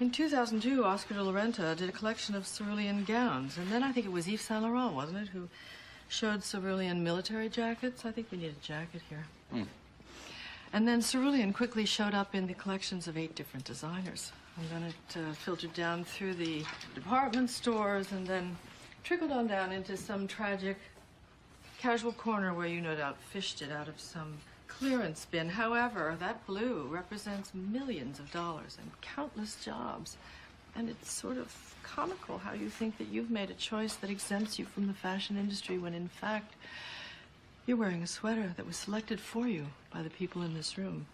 In 2002, Oscar de la Renta did a collection of cerulean gowns. And then I think it was Yves Saint Laurent, wasn't it, who showed cerulean military jackets? I think we need a jacket here. And then cerulean quickly showed up in the collections of 8 different designers. And then it filtered down through the department stores and then trickled on down into some tragic casual corner where you no doubt fished it out of some clearance bin. However, that blue represents millions of dollars and countless jobs. And it's sort of comical how you think that you've made a choice that exempts you from the fashion industry when in fact you're wearing a sweater that was selected for you by the people in this room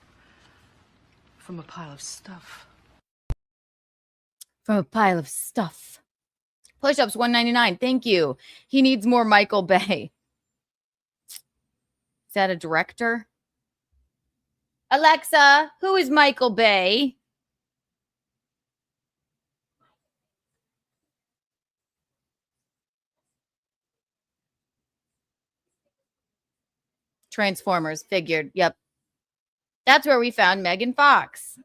from a pile of stuff. From a pile of stuff. Push-ups, $1.99. Thank you. He needs more Michael Bay. Is that a director? Alexa, who is Michael Bay? Transformers, figured. Yep. That's where we found Megan Fox.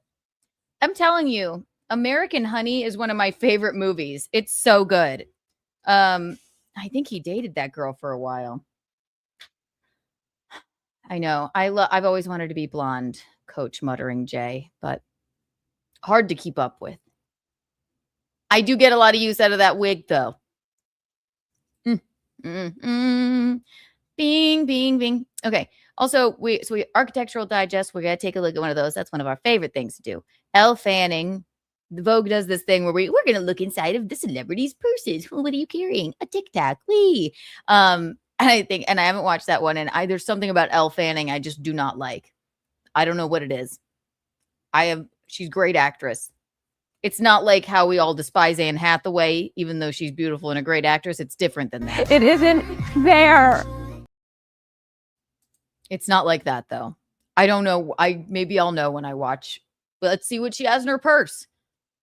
I'm telling you, American Honey is one of my favorite movies. It's so good. I think he dated that girl for a while. I know. I've always wanted to be blonde, Coach muttering Jay, but hard to keep up with. I do get a lot of use out of that wig, though. Bing, bing, bing. Okay. Also, we Architectural Digest. We're gonna take a look at one of those. That's one of our favorite things to do. Elle Fanning. The Vogue does this thing where we're gonna look inside of the celebrities' purses. What are you carrying? A Tic Tac. Wee. I think, and I haven't watched that one, and there's something about Elle Fanning I just do not like. I don't know what it is. She's a great actress. It's not like how we all despise Anne Hathaway, even though she's beautiful and a great actress. It's different than that. It isn't fair. It's not like that, though. I don't know. Maybe I'll know when I watch. But let's see what she has in her purse,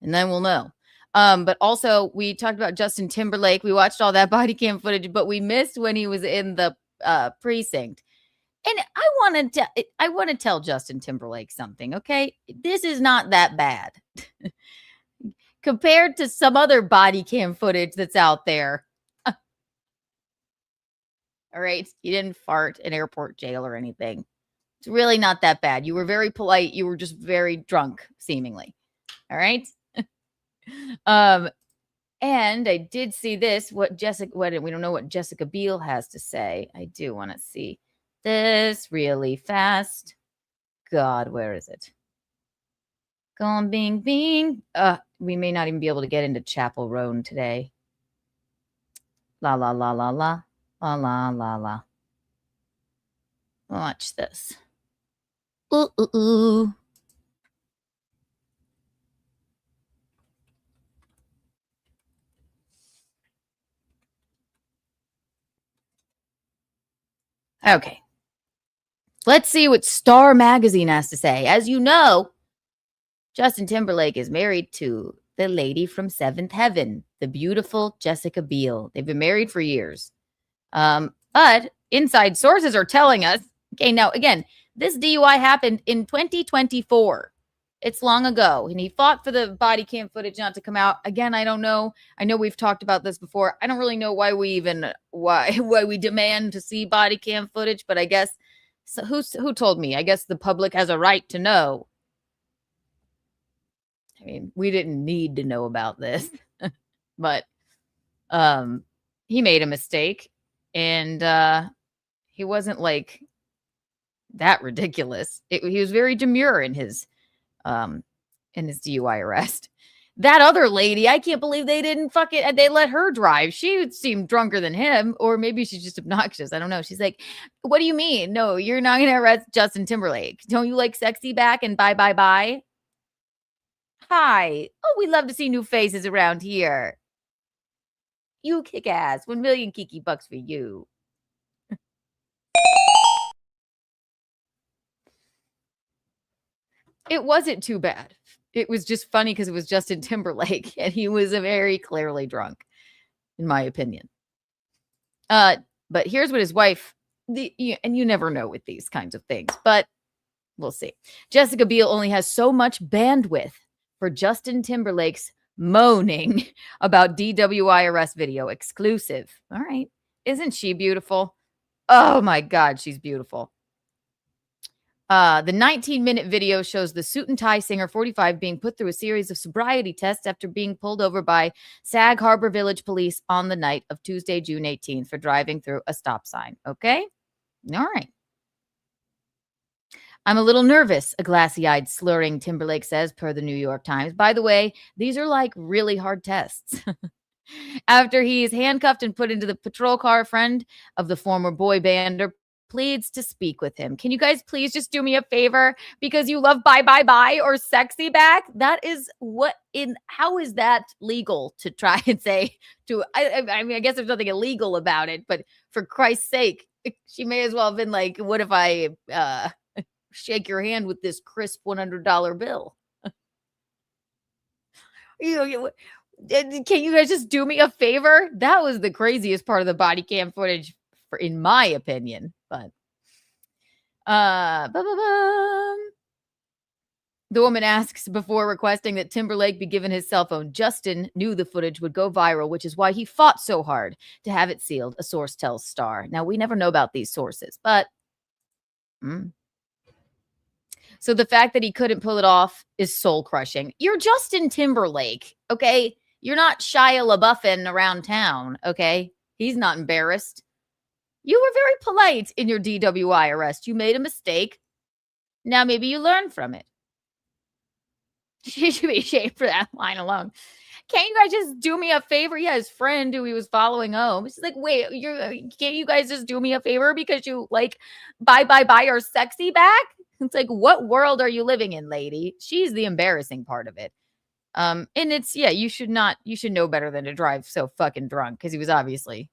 and then we'll know. But also, we talked about Justin Timberlake. We watched all that body cam footage, but we missed when he was in the precinct. And I want to tell Justin Timberlake something, okay? This is not that bad. Compared to some other body cam footage that's out there. All right? You didn't fart in airport jail or anything. It's really not that bad. You were very polite. You were just very drunk, seemingly. All right? And I did see this. We don't know what Jessica Biel has to say. I do want to see this really fast. God, where is it? Going bing bing. We may not even be able to get into Chappell Roan today. La la la la la la la la la. Watch this. Ooh ooh ooh. Okay. Let's see what Star Magazine has to say. As you know, Justin Timberlake is married to the lady from Seventh Heaven, the beautiful Jessica Biel. They've been married for years. But inside sources are telling us, okay, now again, this DUI happened in 2024. It's long ago, and he fought for the body cam footage not to come out. Again, I don't know. I know we've talked about this before. I don't really know why we demand to see body cam footage, but I guess who told me? I guess the public has a right to know. I mean, we didn't need to know about this, but he made a mistake, and he wasn't like that ridiculous. He was very demure in his DUI arrest. That other lady, I can't believe they let her drive. She seemed drunker than him, or maybe she's just obnoxious. I don't know. She's like, what do you mean? No, you're not going to arrest Justin Timberlake. Don't you like sexy back and bye, bye, bye? Hi. Oh, we love to see new faces around here. You kick ass. 1 million Kiki bucks for you. It wasn't too bad. It was just funny because it was Justin Timberlake, and he was very clearly drunk, in my opinion. But here's what his wife, and you never know with these kinds of things, but we'll see. Jessica Biel only has so much bandwidth for Justin Timberlake's moaning about DWI arrest video. Exclusive. All right. Isn't she beautiful? Oh my God, she's beautiful. The 19-minute video shows the suit and tie singer, 45, being put through a series of sobriety tests after being pulled over by Sag Harbor Village police on the night of Tuesday, June 18th for driving through a stop sign. Okay? All right. I'm a little nervous, a glassy-eyed, slurring Timberlake says, per the New York Times. By the way, these are like really hard tests. After he is handcuffed and put into the patrol car, a friend of the former boy bander pleads to speak with him. Can you guys please just do me a favor? Because you love Bye Bye Bye or Sexy Back? That is how is that legal to try and say to, I mean, I guess there's nothing illegal about it, but for Christ's sake, she may as well have been like, what if I shake your hand with this crisp $100 bill? Can you guys just do me a favor? That was the craziest part of the body cam footage, in my opinion. But the woman asks before requesting that Timberlake be given his cell phone. Justin knew the footage would go viral, which is why he fought so hard to have it sealed, a source tells Star. Now, we never know about these sources, but so the fact that he couldn't pull it off is soul crushing. You're Justin Timberlake, okay? You're not Shia LaBeouf around town, okay? He's not embarrassed. You were very polite in your DWI arrest. You made a mistake. Now maybe you learn from it. She should be ashamed for that line alone. Can't you guys just do me a favor? Yeah, his friend who he was following home. She's like, wait, can't you guys just do me a favor because you like Bye Bye Bye or Sexy Back? It's like, what world are you living in, lady? She's the embarrassing part of it. And it's, yeah, you should know better than to drive so fucking drunk, because he was obviously,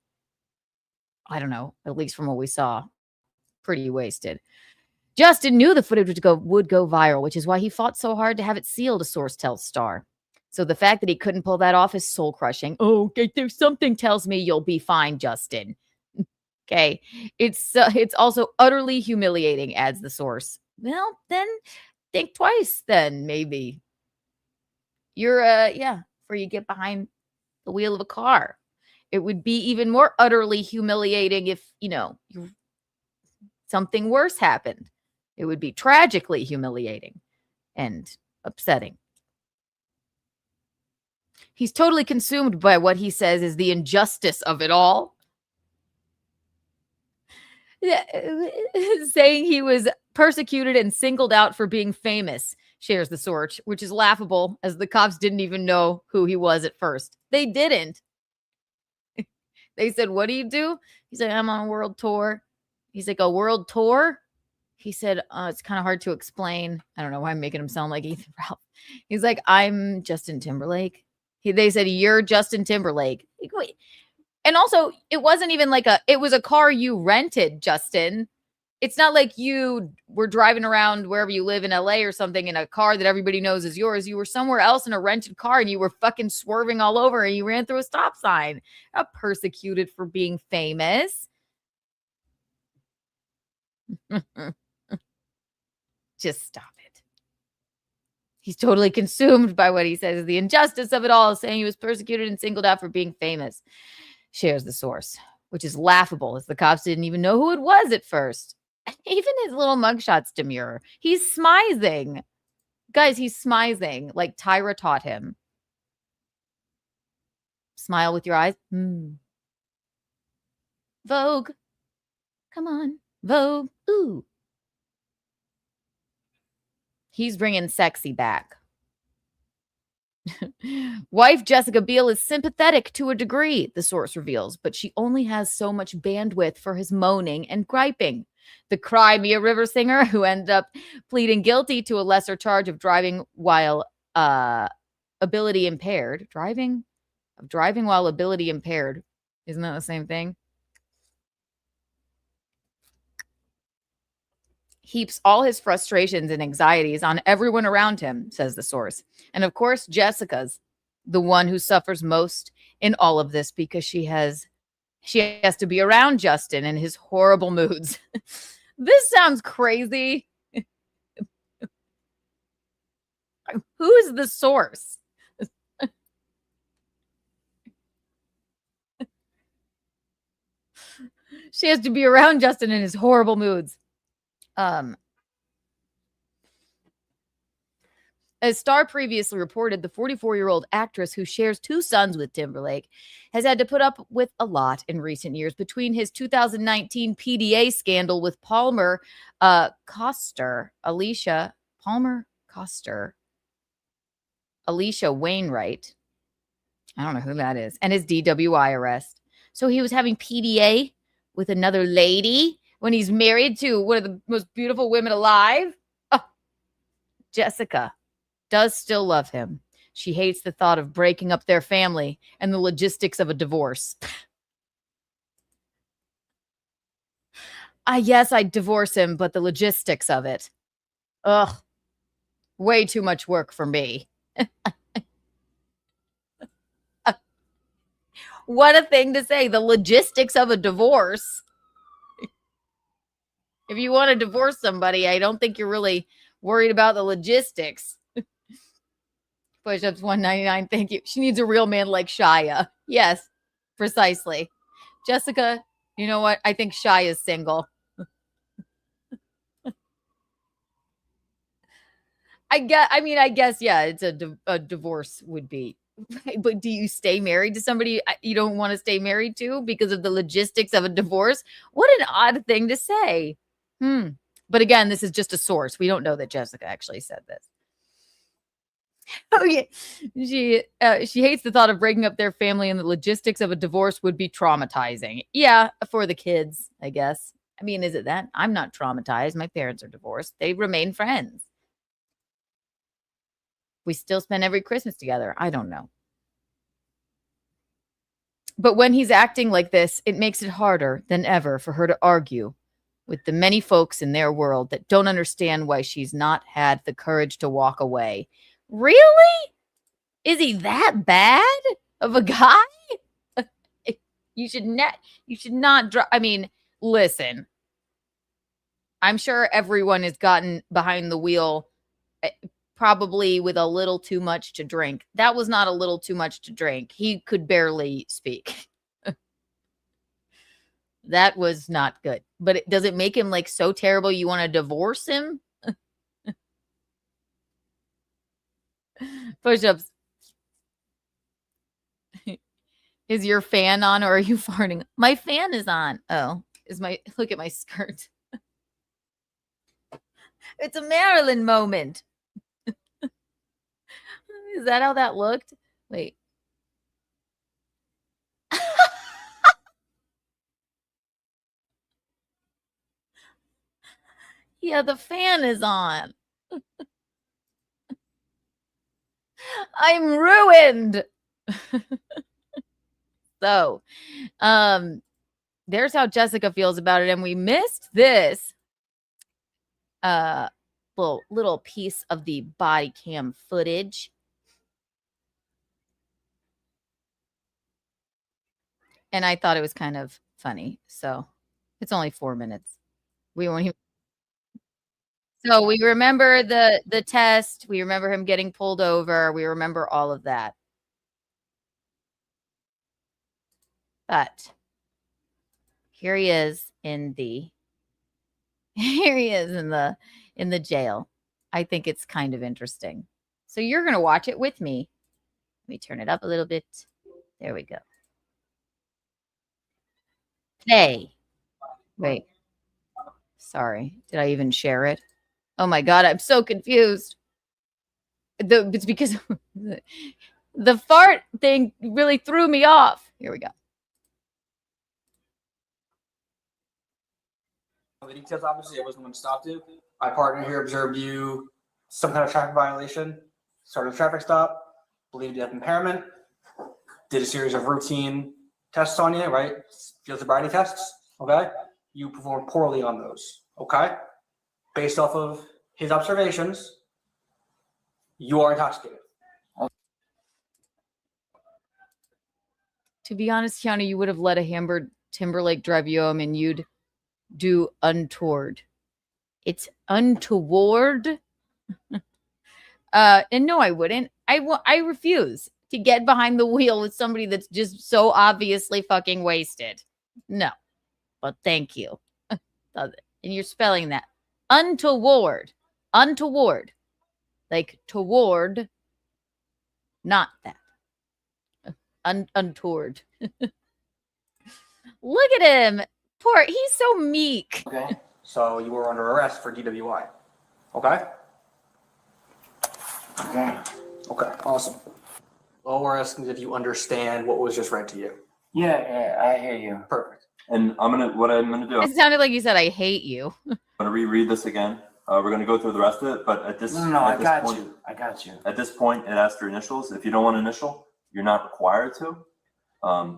I don't know, at least from what we saw, pretty wasted. Justin knew the footage would go viral, which is why he fought so hard to have it sealed, a source tells Star. So the fact that he couldn't pull that off is soul crushing. Oh, okay, there's something tells me you'll be fine, Justin. Okay. It's also utterly humiliating, adds the source. Well, then think twice then, maybe. You're, before you get behind the wheel of a car. It would be even more utterly humiliating if, something worse happened. It would be tragically humiliating and upsetting. He's totally consumed by what he says is the injustice of it all. Saying he was persecuted and singled out for being famous, shares the source, which is laughable, as the cops didn't even know who he was at first. They didn't. They said, what do you do? He's like, I'm on a world tour. He's like, a world tour? He said, it's kind of hard to explain. I don't know why I'm making him sound like Ethan Ralph. He's like, I'm Justin Timberlake. They said, you're Justin Timberlake. And also, it wasn't even like it was a car you rented, Justin. It's not like you were driving around wherever you live in LA or something in a car that everybody knows is yours. You were somewhere else in a rented car and you were fucking swerving all over and you ran through a stop sign. Not persecuted for being famous. Just stop it. He's totally consumed by what he says is the injustice of it all, saying he was persecuted and singled out for being famous, shares the source, which is laughable, as the cops didn't even know who it was at first. Even his little mugshot's demure. He's smizing. Guys, he's smizing like Tyra taught him. Smile with your eyes. Vogue. Come on. Vogue. Ooh. He's bringing sexy back. Wife Jessica Biel is sympathetic to a degree, the source reveals, but she only has so much bandwidth for his moaning and griping. The Cry Me a River singer, who ended up pleading guilty to a lesser charge of driving while ability impaired. Driving while ability impaired. Isn't that the same thing? Heaps all his frustrations and anxieties on everyone around him, says the source. And of course, Jessica's the one who suffers most in all of this, because she has to be around Justin and his horrible moods. This sounds crazy. Who's the source? She has to be around Justin in his horrible moods. As Star previously reported, the 44-year-old actress who shares 2 sons with Timberlake has had to put up with a lot in recent years between his 2019 PDA scandal with Palmer Alicia Wainwright. I don't know who that is. And his DWI arrest. So he was having PDA with another lady when he's married to one of the most beautiful women alive. Oh, Jessica does still love him. She hates the thought of breaking up their family and the logistics of a divorce. Yes, I'd divorce him, but the logistics of it. Ugh. Way too much work for me. What a thing to say. The logistics of a divorce. If you want to divorce somebody, I don't think you're really worried about the logistics. Push-ups $1.99. Thank you. She needs a real man like Shia. Yes, precisely. Jessica, you know what? I think Shia is single. I guess, yeah, it's a divorce would be. But do you stay married to somebody you don't want to stay married to because of the logistics of a divorce? What an odd thing to say. But again, this is just a source. We don't know that Jessica actually said this. Oh yeah, she hates the thought of breaking up their family, and the logistics of a divorce would be traumatizing. Yeah, for the kids, I guess. I mean, is it that? I'm not traumatized. My parents are divorced. They remain friends. We still spend every Christmas together. I don't know. But when he's acting like this, it makes it harder than ever for her to argue with the many folks in their world that don't understand why she's not had the courage to walk away. Really? Is he that bad of a guy? You should not drop. I mean, listen. I'm sure everyone has gotten behind the wheel probably with a little too much to drink. That was not a little too much to drink. He could barely speak. That was not good. But does it make him like so terrible you want to divorce him? Push-ups. Is your fan on or are you farting? My fan is on. Oh, look at my skirt. It's a Marilyn moment. Is that how that looked? Wait. Yeah, the fan is on. I'm ruined. So, there's how Jessica feels about it. And we missed this little piece of the body cam footage. And I thought it was kind of funny. So it's only 4 minutes. We won't even. So we remember the test. We remember him getting pulled over. We remember all of that. But here he is in the jail. I think it's kind of interesting. So you're going to watch it with me. Let me turn it up a little bit. There we go. Hey. Wait. Sorry. Did I even share it? Oh my God, I'm so confused. It's because the fart thing really threw me off. Here we go. The details, obviously, I wasn't going to stop you. My partner here observed you some kind of traffic violation, started a traffic stop, believed you have impairment, did a series of routine tests on you, right? Field sobriety tests, okay? You performed poorly on those, okay? Based off of his observations, you are intoxicated. To be honest, Keanu, you would have let a hammered Timberlake drive you home and you'd do untoward. It's untoward. And no, I wouldn't. I refuse to get behind the wheel with somebody that's just so obviously fucking wasted. No, but thank you. And you're spelling that untoward, like toward, not that. Untoward. Look at him. Poor, he's so meek. Okay. So you were under arrest for DWI. Okay? Okay. Okay, awesome. All we're asking is if you understand what was just read to you. Yeah, I hear you. Perfect. And what I'm gonna do, It sounded like you said, I hate you. I'm gonna reread this again. We're gonna go through the rest of it, but at this I got point, you. I got you. At this point, it asks for initials. If you don't want to initial, you're not required to.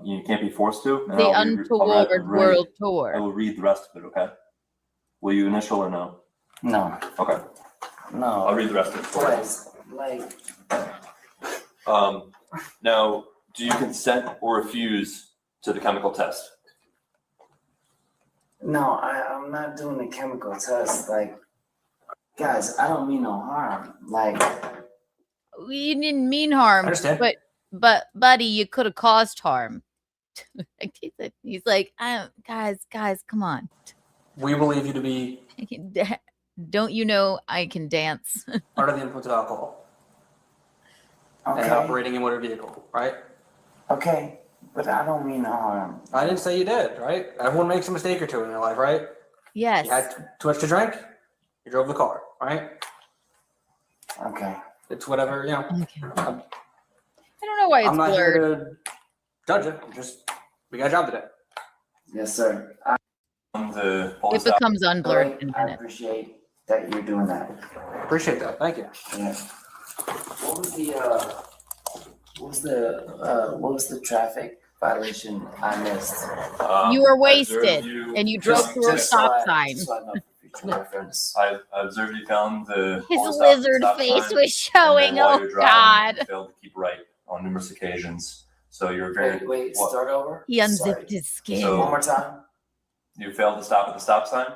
You can't be forced to. And The I'll Untoward World Tour. I will read the rest of it. Okay. Will you initial or no? No. Okay. No. I'll read the rest of it for you. Guys, like, Now, do you consent or refuse to the chemical test? no, I'm not doing the chemical test. Like, guys, I don't mean no harm. Like, You didn't mean harm, I understand. but buddy, you could have caused harm. He's like, guys, come on. We believe you to be Don't you know I can dance? under the influence of alcohol and okay, operating a motor vehicle, right? okay, but I don't mean no harm. I didn't say you did, right? Everyone makes a mistake or two in their life, right? Yes. You had too much to drink, you drove the car, right? Okay. It's whatever, you know. Okay. I don't know why it's I'm not blurred. here to judge it. We got a job today. Yes, sir. It becomes unblurred in a I minute. appreciate that you're doing that. Appreciate that. Thank you. Yeah. What was the traffic violation I missed? You were wasted and you drove through a stop sign. So I know for future reference. I observed you found the His full stop at the lizard stop face sign, was showing. and then while Oh you're driving, God. you failed to keep right on numerous occasions. So you're very. Wait, start over? He unzipped his skin. So- One more time. You failed to stop at the stop sign,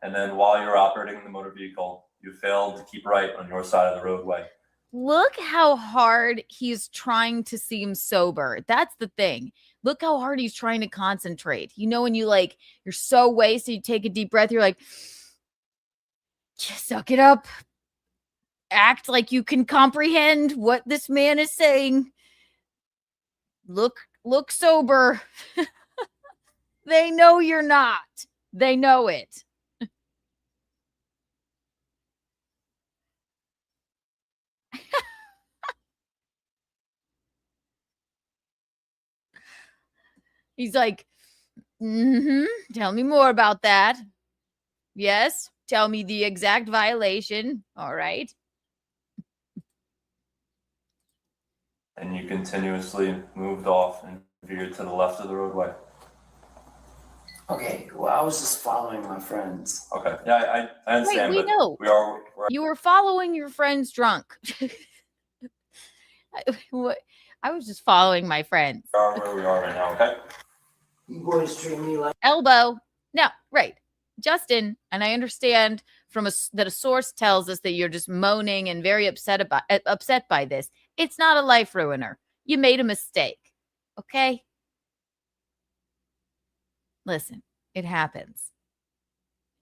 and then while you're operating the motor vehicle, you failed to keep right on your side of the roadway. Look how hard he's trying to seem sober. That's the thing. Look how hard he's trying to concentrate. You know, when you're so wasted, you take a deep breath, you're like, just suck it up. Act like you can comprehend what this man is saying. Look sober. They know you're not. They know it. He's like, tell me more about that. Yes, tell me the exact violation. All right. And you continuously moved off and veered to the left of the roadway. Okay, well, I was just following my friends. Okay. Yeah, I understand. Wait, we but know. We're You were following your friends drunk. I was just following my friends. where we are right now, okay? You boys treat me like Elbow. No, right. Justin, and I understand that a source tells us that you're just moaning and very upset by this. It's not a life ruiner. You made a mistake. Okay? Listen, it happens.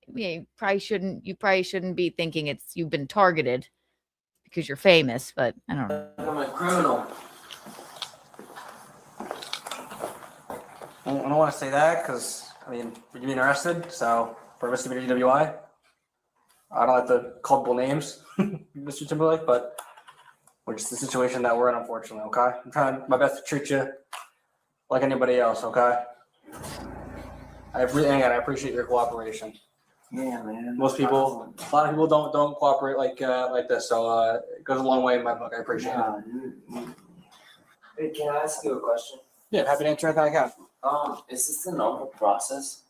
You probably shouldn't be thinking you've been targeted because you're famous, but I don't know. I'm a criminal. I don't want to say that because, you're being arrested, so for misdemeanor DWI. I don't like the culpable names, Mr. Timberlake, but we're just the situation that we're in, unfortunately, okay? I'm trying my best to treat you like anybody else, okay? I appreciate your cooperation. Yeah, man. A lot of people don't cooperate like this, so it goes a long way in my book. I appreciate it. Hey, can I ask you a question? Yeah, happy to answer anything I can. Is this the normal process?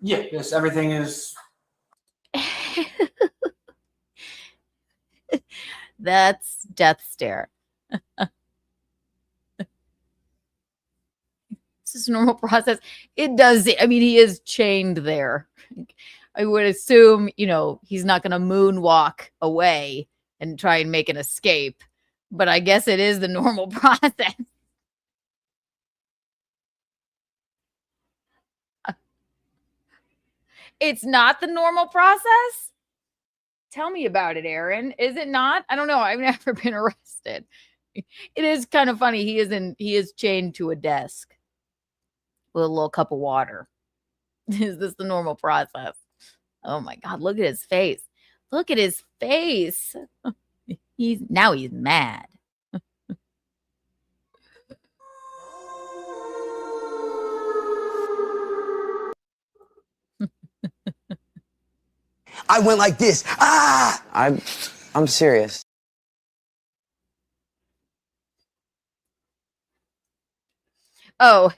Yeah, yes, everything is. That's death stare. This is a normal process. It does. He is chained there. I would assume, he's not going to moonwalk away and try and make an escape. But I guess it is the normal process. It's not the normal process? Tell me about it, Aaron. Is it not? I don't know. I've never been arrested. It is kind of funny. He is chained to a desk with a little cup of water. Is this the normal process? Oh my God, look at his face. Look at his face. He's mad. I went like this. Ah! I'm serious. Oh,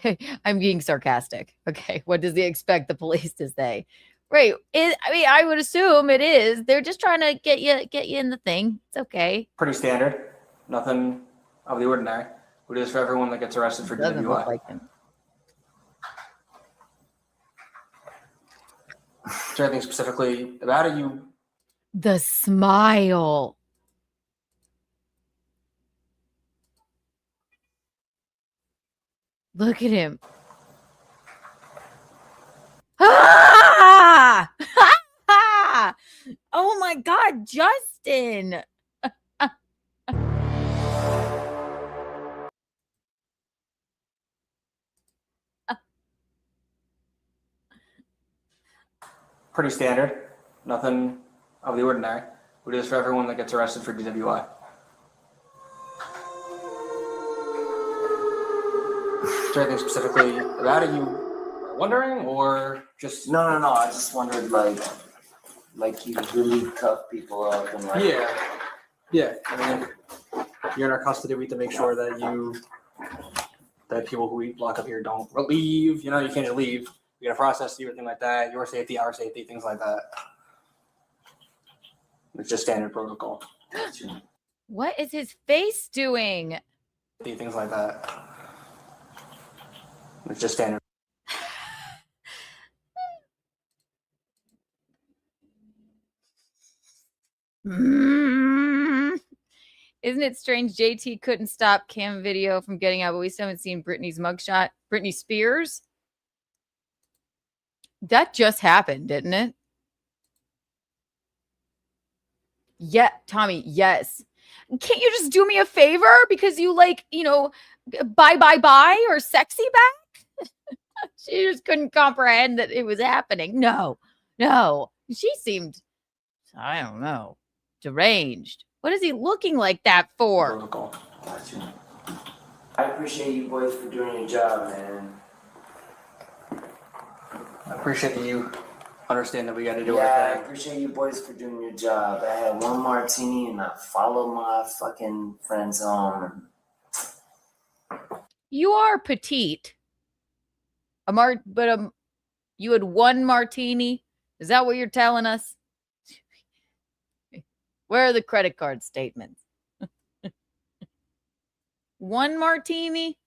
I'm being sarcastic. Okay, what does he expect the police to say? Right. I would assume it is. They're just trying to get you in the thing. It's okay. Pretty standard. Nothing of the ordinary. We do this for everyone that gets arrested for Doesn't DWI. look like him. Is there anything specifically about it you... The smile. Look at him. Ah! Oh my God, Justin. Pretty standard. Nothing of the ordinary. We do this for everyone that gets arrested for DWI. Is there anything specifically about it you are wondering, or just... No. I just wondered, like you really cuff people up and like. Yeah. I mean, you're in our custody. We have to make sure that people who we lock up here don't leave. You can't just leave. We got to process you, everything like that. Your safety, our safety, things like that. It's just standard protocol. What is his face doing? Things like that. It's just standard. Isn't it strange JT couldn't stop cam video from getting out, but we still haven't seen Britney's mugshot? Britney Spears? That just happened, didn't it? Yeah, Tommy, yes. Can't you just do me a favor because you bye or sexy back? She just couldn't comprehend that it was happening. No. She seemed, I don't know, deranged. What is he looking like that for? Protocol. I appreciate you boys for doing your job, man. I appreciate that you understand that we got to do I our thing. appreciate you boys for doing your job. I had one martini and I followed my fucking friends home. You are petite. You had one martini. Is that what you're telling us? Where are the credit card statements? One martini?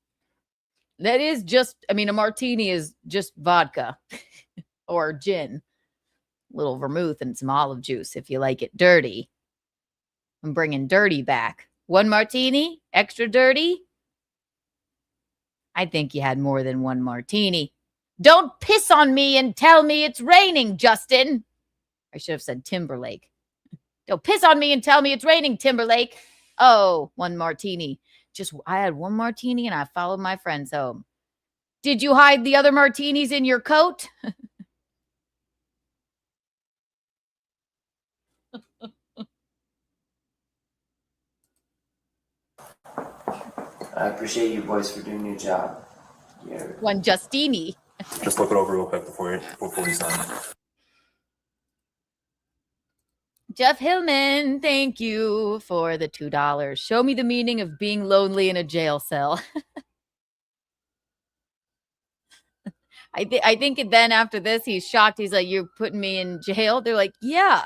That is just, a martini is just vodka or gin, a little vermouth and some olive juice if you like it dirty. I'm bringing dirty back. One martini, extra dirty. I think you had more than one martini. Don't piss on me and tell me it's raining, Justin. I should have said Timberlake. Don't piss on me and tell me it's raining, Timberlake. Oh, one martini. I had one martini and I followed my friends home. Did you hide the other martinis in your coat? I appreciate you boys for doing your job. One Justini. Just look it over real quick before you sign. Jeff Hillman, thank you for the $2. Show me the meaning of being lonely in a jail cell. I think then after this, he's shocked. He's like, you're putting me in jail? They're like, yeah.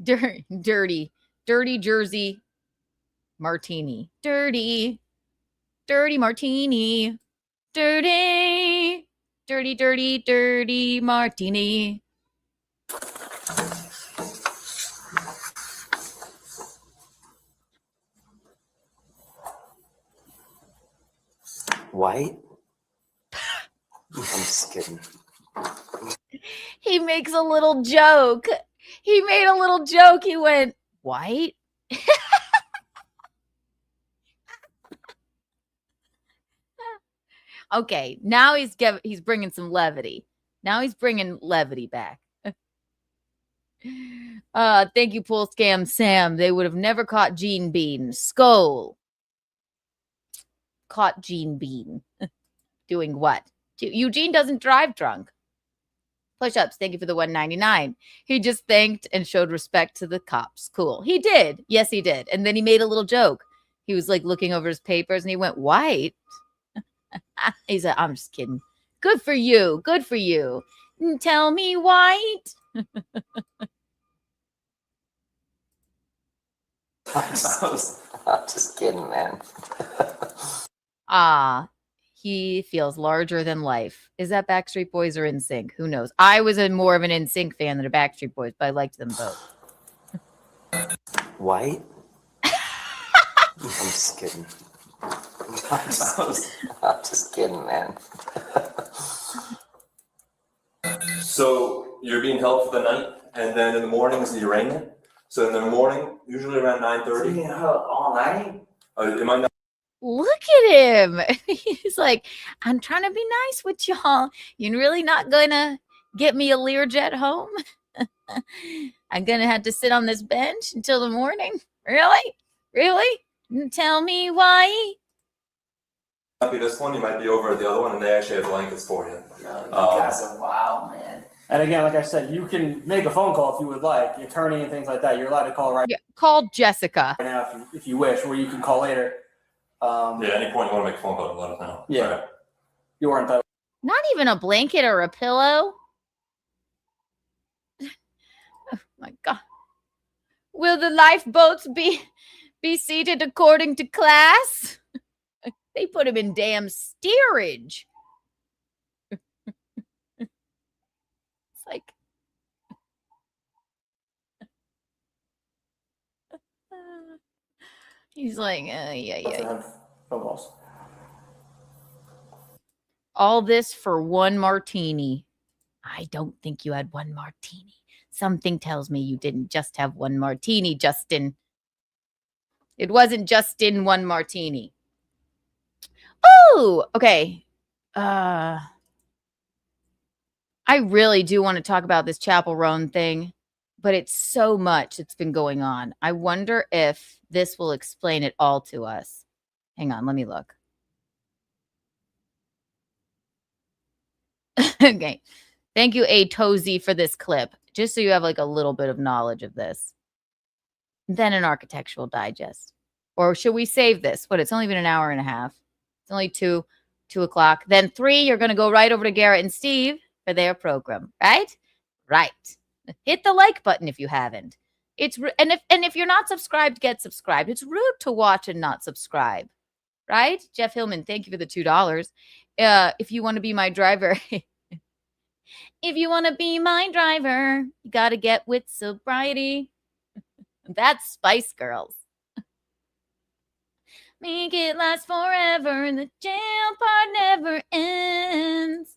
Dirty Jersey martini. Dirty martini. Dirty dirty, dirty, dirty martini. White? I'm just kidding. He makes a little joke. He made a little joke. He went, white? Okay, now he's bringing some levity. Now he's bringing levity back. Thank you, Pool Scam Sam. They would have never caught Gene Bean. Skull. Caught Gene Bean. Doing what? Eugene doesn't drive drunk. Push-ups. Thank you for the $1.99. He just thanked and showed respect to the cops. Cool. He did. Yes, he did. And then he made a little joke. He was like looking over his papers and he went, white? He said, I'm just kidding. Good for you. Good for you. Tell me white. I'm just kidding, man. He feels larger than life. Is that Backstreet Boys or NSYNC? Who knows? I was more of an NSYNC fan than a Backstreet Boys, but I liked them both. White? I'm just kidding. I'm just kidding, man. So you're being held for the night, and then in the morning is the arraignment. So in the morning, usually around 9:30. Being held all night? It might not. Look at him. He's like, I'm trying to be nice with y'all. You're really not going to get me a Learjet home? I'm going to have to sit on this bench until the morning? Really? Really? Tell me why. Might be this one. You might be over at the other one, and they actually have blankets for you. You guys are wild, man. And again, like I said, you can make a phone call if you would like, the attorney and things like that. You're allowed to call right Call Jessica now if you wish, or you can call later. Yeah, at any point you want to make a phone call, let us know. Yeah. Right. You weren't that. Not even a blanket or a pillow. Oh my God. Will the lifeboats be seated according to class? They put him in damn steerage. It's like he's like, yeah. Phone calls. All this for one martini. I don't think you had one martini. Something tells me you didn't just have one martini, Justin. It wasn't Justin one martini. Oh, okay. I really do want to talk about this Chappell Roan thing, but it's so much that's been going on. I wonder if this will explain it all to us. Hang on, let me look. Okay. Thank you, A. Tozy, for this clip, just so you have like a little bit of knowledge of this. Then an architectural digest. Or should we save this? What, it's only been an hour and a half. It's only 2 o'clock. Then 3, you're going to go right over to Garrett and Steve for their program, right? Right. Hit the like button if you haven't. And if you're not subscribed, get subscribed. It's rude to watch and not subscribe, right? Jeff Hillman, thank you for the $2. If you want to be my driver, if you want to be my driver, you got to get with sobriety. That's Spice Girls. Make it last forever and the jail part never ends.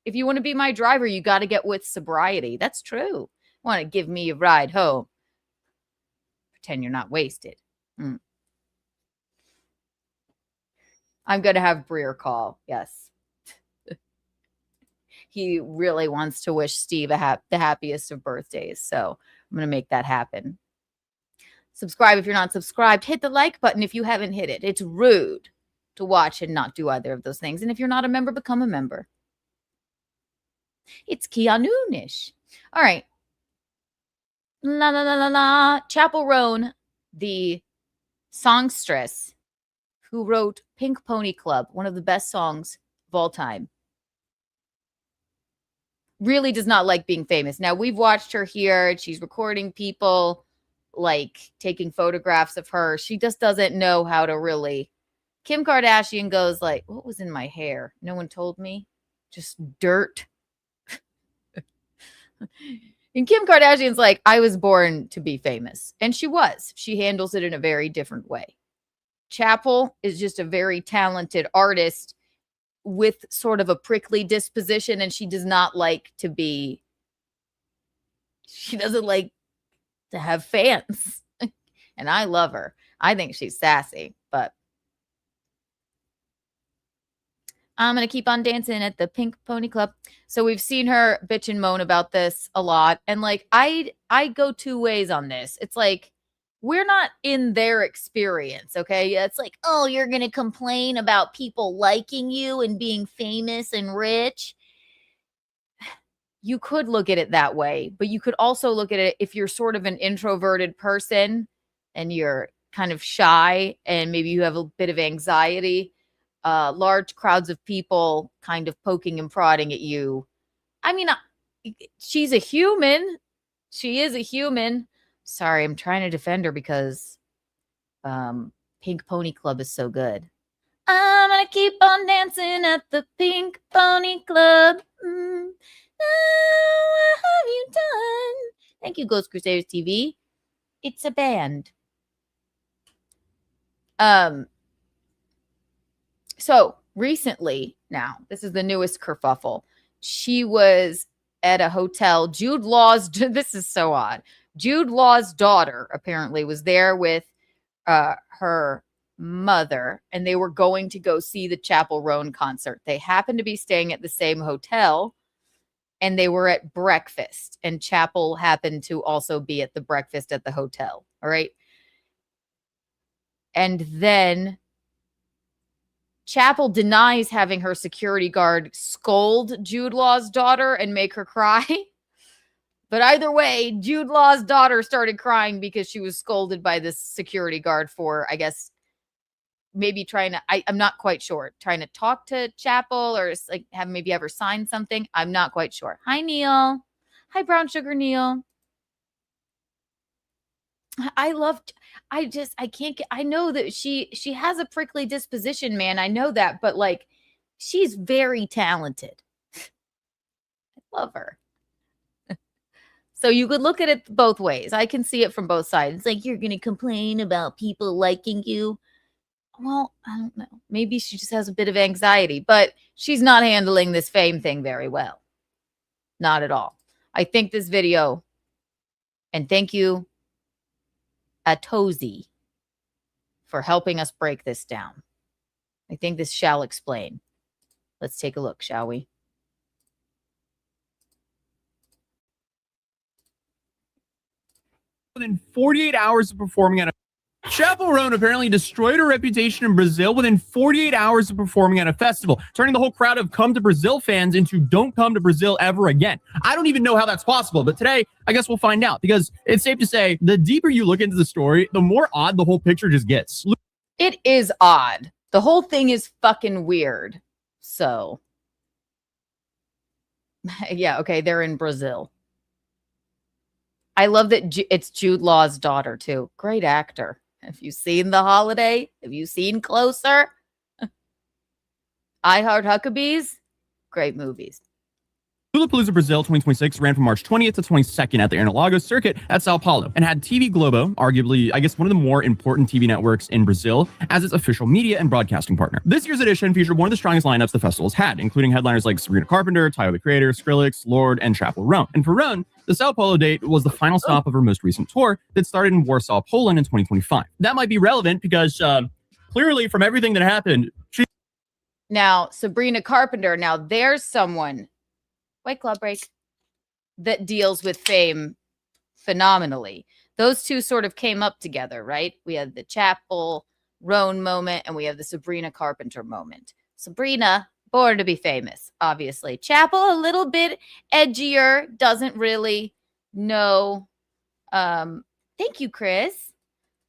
If you want to be my driver, you got to get with sobriety. That's true. Want to give me a ride home. Pretend you're not wasted. I'm going to have Breer call. Yes. He really wants to wish Steve the happiest of birthdays. So I'm going to make that happen. Subscribe if you're not subscribed. Hit the like button if you haven't hit it. It's rude to watch and not do either of those things. And if you're not a member, become a member. It's KeaNOON-ish. All right. La la la la la. Chappell Roan, the songstress who wrote Pink Pony Club, one of the best songs of all time, really does not like being famous. Now, we've watched her here. She's recording people, like taking photographs of her. She just doesn't know how to really. Kim Kardashian goes like, what was in my hair? No one told me. Just dirt. And Kim Kardashian's like, I was born to be famous. And she was. She handles it in a very different way. Chappell is just a very talented artist with sort of a prickly disposition, and she does not like to be, she doesn't like to have fans. And I love her. I think she's sassy, but I'm going to keep on dancing at the Pink Pony Club. So we've seen her bitch and moan about this a lot. And like, I go two ways on this. It's like, we're not in their experience, okay? It's like, oh, you're going to complain about people liking you and being famous and rich. You could look at it that way, but you could also look at it if you're sort of an introverted person and you're kind of shy and maybe you have a bit of anxiety. Large crowds of people kind of poking and prodding at you. I mean, she's a human. She is a human. Sorry, I'm trying to defend her because Pink Pony Club is so good. I'm going to keep on dancing at the Pink Pony Club. Now what have you done? Thank you, Ghost Crusaders TV. It's a band. So recently, now, this is the newest kerfuffle. She was at a hotel. Jude Law's, this is so odd. Jude Law's daughter apparently was there with her mother, and they were going to go see the Chappell Roan concert. They happened to be staying at the same hotel, and they were at breakfast, and Chappell happened to also be at the breakfast at the hotel. All right. And then Chappell denies having her security guard scold Jude Law's daughter and make her cry. But either way, Jude Law's daughter started crying because she was scolded by this security guard for, I guess, maybe trying to, I'm not quite sure, trying to talk to Chappell or like maybe ever sign something. I'm not quite sure. Hi, Neil. Hi, Brown Sugar Neil. I can't get, I know that she has a prickly disposition, man. I know that, but like, she's very talented. I love her. So you could look at it both ways. I can see it from both sides. It's like, you're going to complain about people liking you. Well, I don't know. Maybe she just has a bit of anxiety, but she's not handling this fame thing very well. Not at all. I think this video, and thank you, Atozi, for helping us break this down. I think this shall explain. Let's take a look, shall we? Within 48 hours of performing at a Chappell Roan apparently destroyed her reputation in Brazil within 48 hours of performing at a festival, turning the whole crowd of Come to Brazil fans into don't come to Brazil ever again. I don't even know how that's possible, but today I guess we'll find out, because it's safe to say the deeper you look into the story, the more odd the whole picture just gets. It is odd. The whole thing is fucking weird. So, yeah, okay, they're in Brazil. I love that it's Jude Law's daughter, too. Great actor. Have you seen The Holiday? Have you seen Closer? I Heart Huckabees? Great movies. Lollapalooza Brazil 2026 ran from March 20th to 22nd at the Interlagos circuit at Sao Paulo and had TV Globo, arguably, I guess, one of the more important TV networks in Brazil, as its official media and broadcasting partner. This year's edition featured one of the strongest lineups the festival's had, including headliners like Sabrina Carpenter, Tyler the Creator, Skrillex, Lorde, and Chappell Roan. And for Roan, the Sao Paulo date was the final stop of her most recent tour that started in Warsaw, Poland in 2025. That might be relevant because clearly from everything that happened, Now, Sabrina Carpenter, now there's someone, White Club break, that deals with fame phenomenally. Those two sort of came up together, right? We had the Chappell Roan moment and we have the Sabrina Carpenter moment. Sabrina, born to be famous, obviously. Chappell, a little bit edgier, doesn't really know. Thank you, Chris.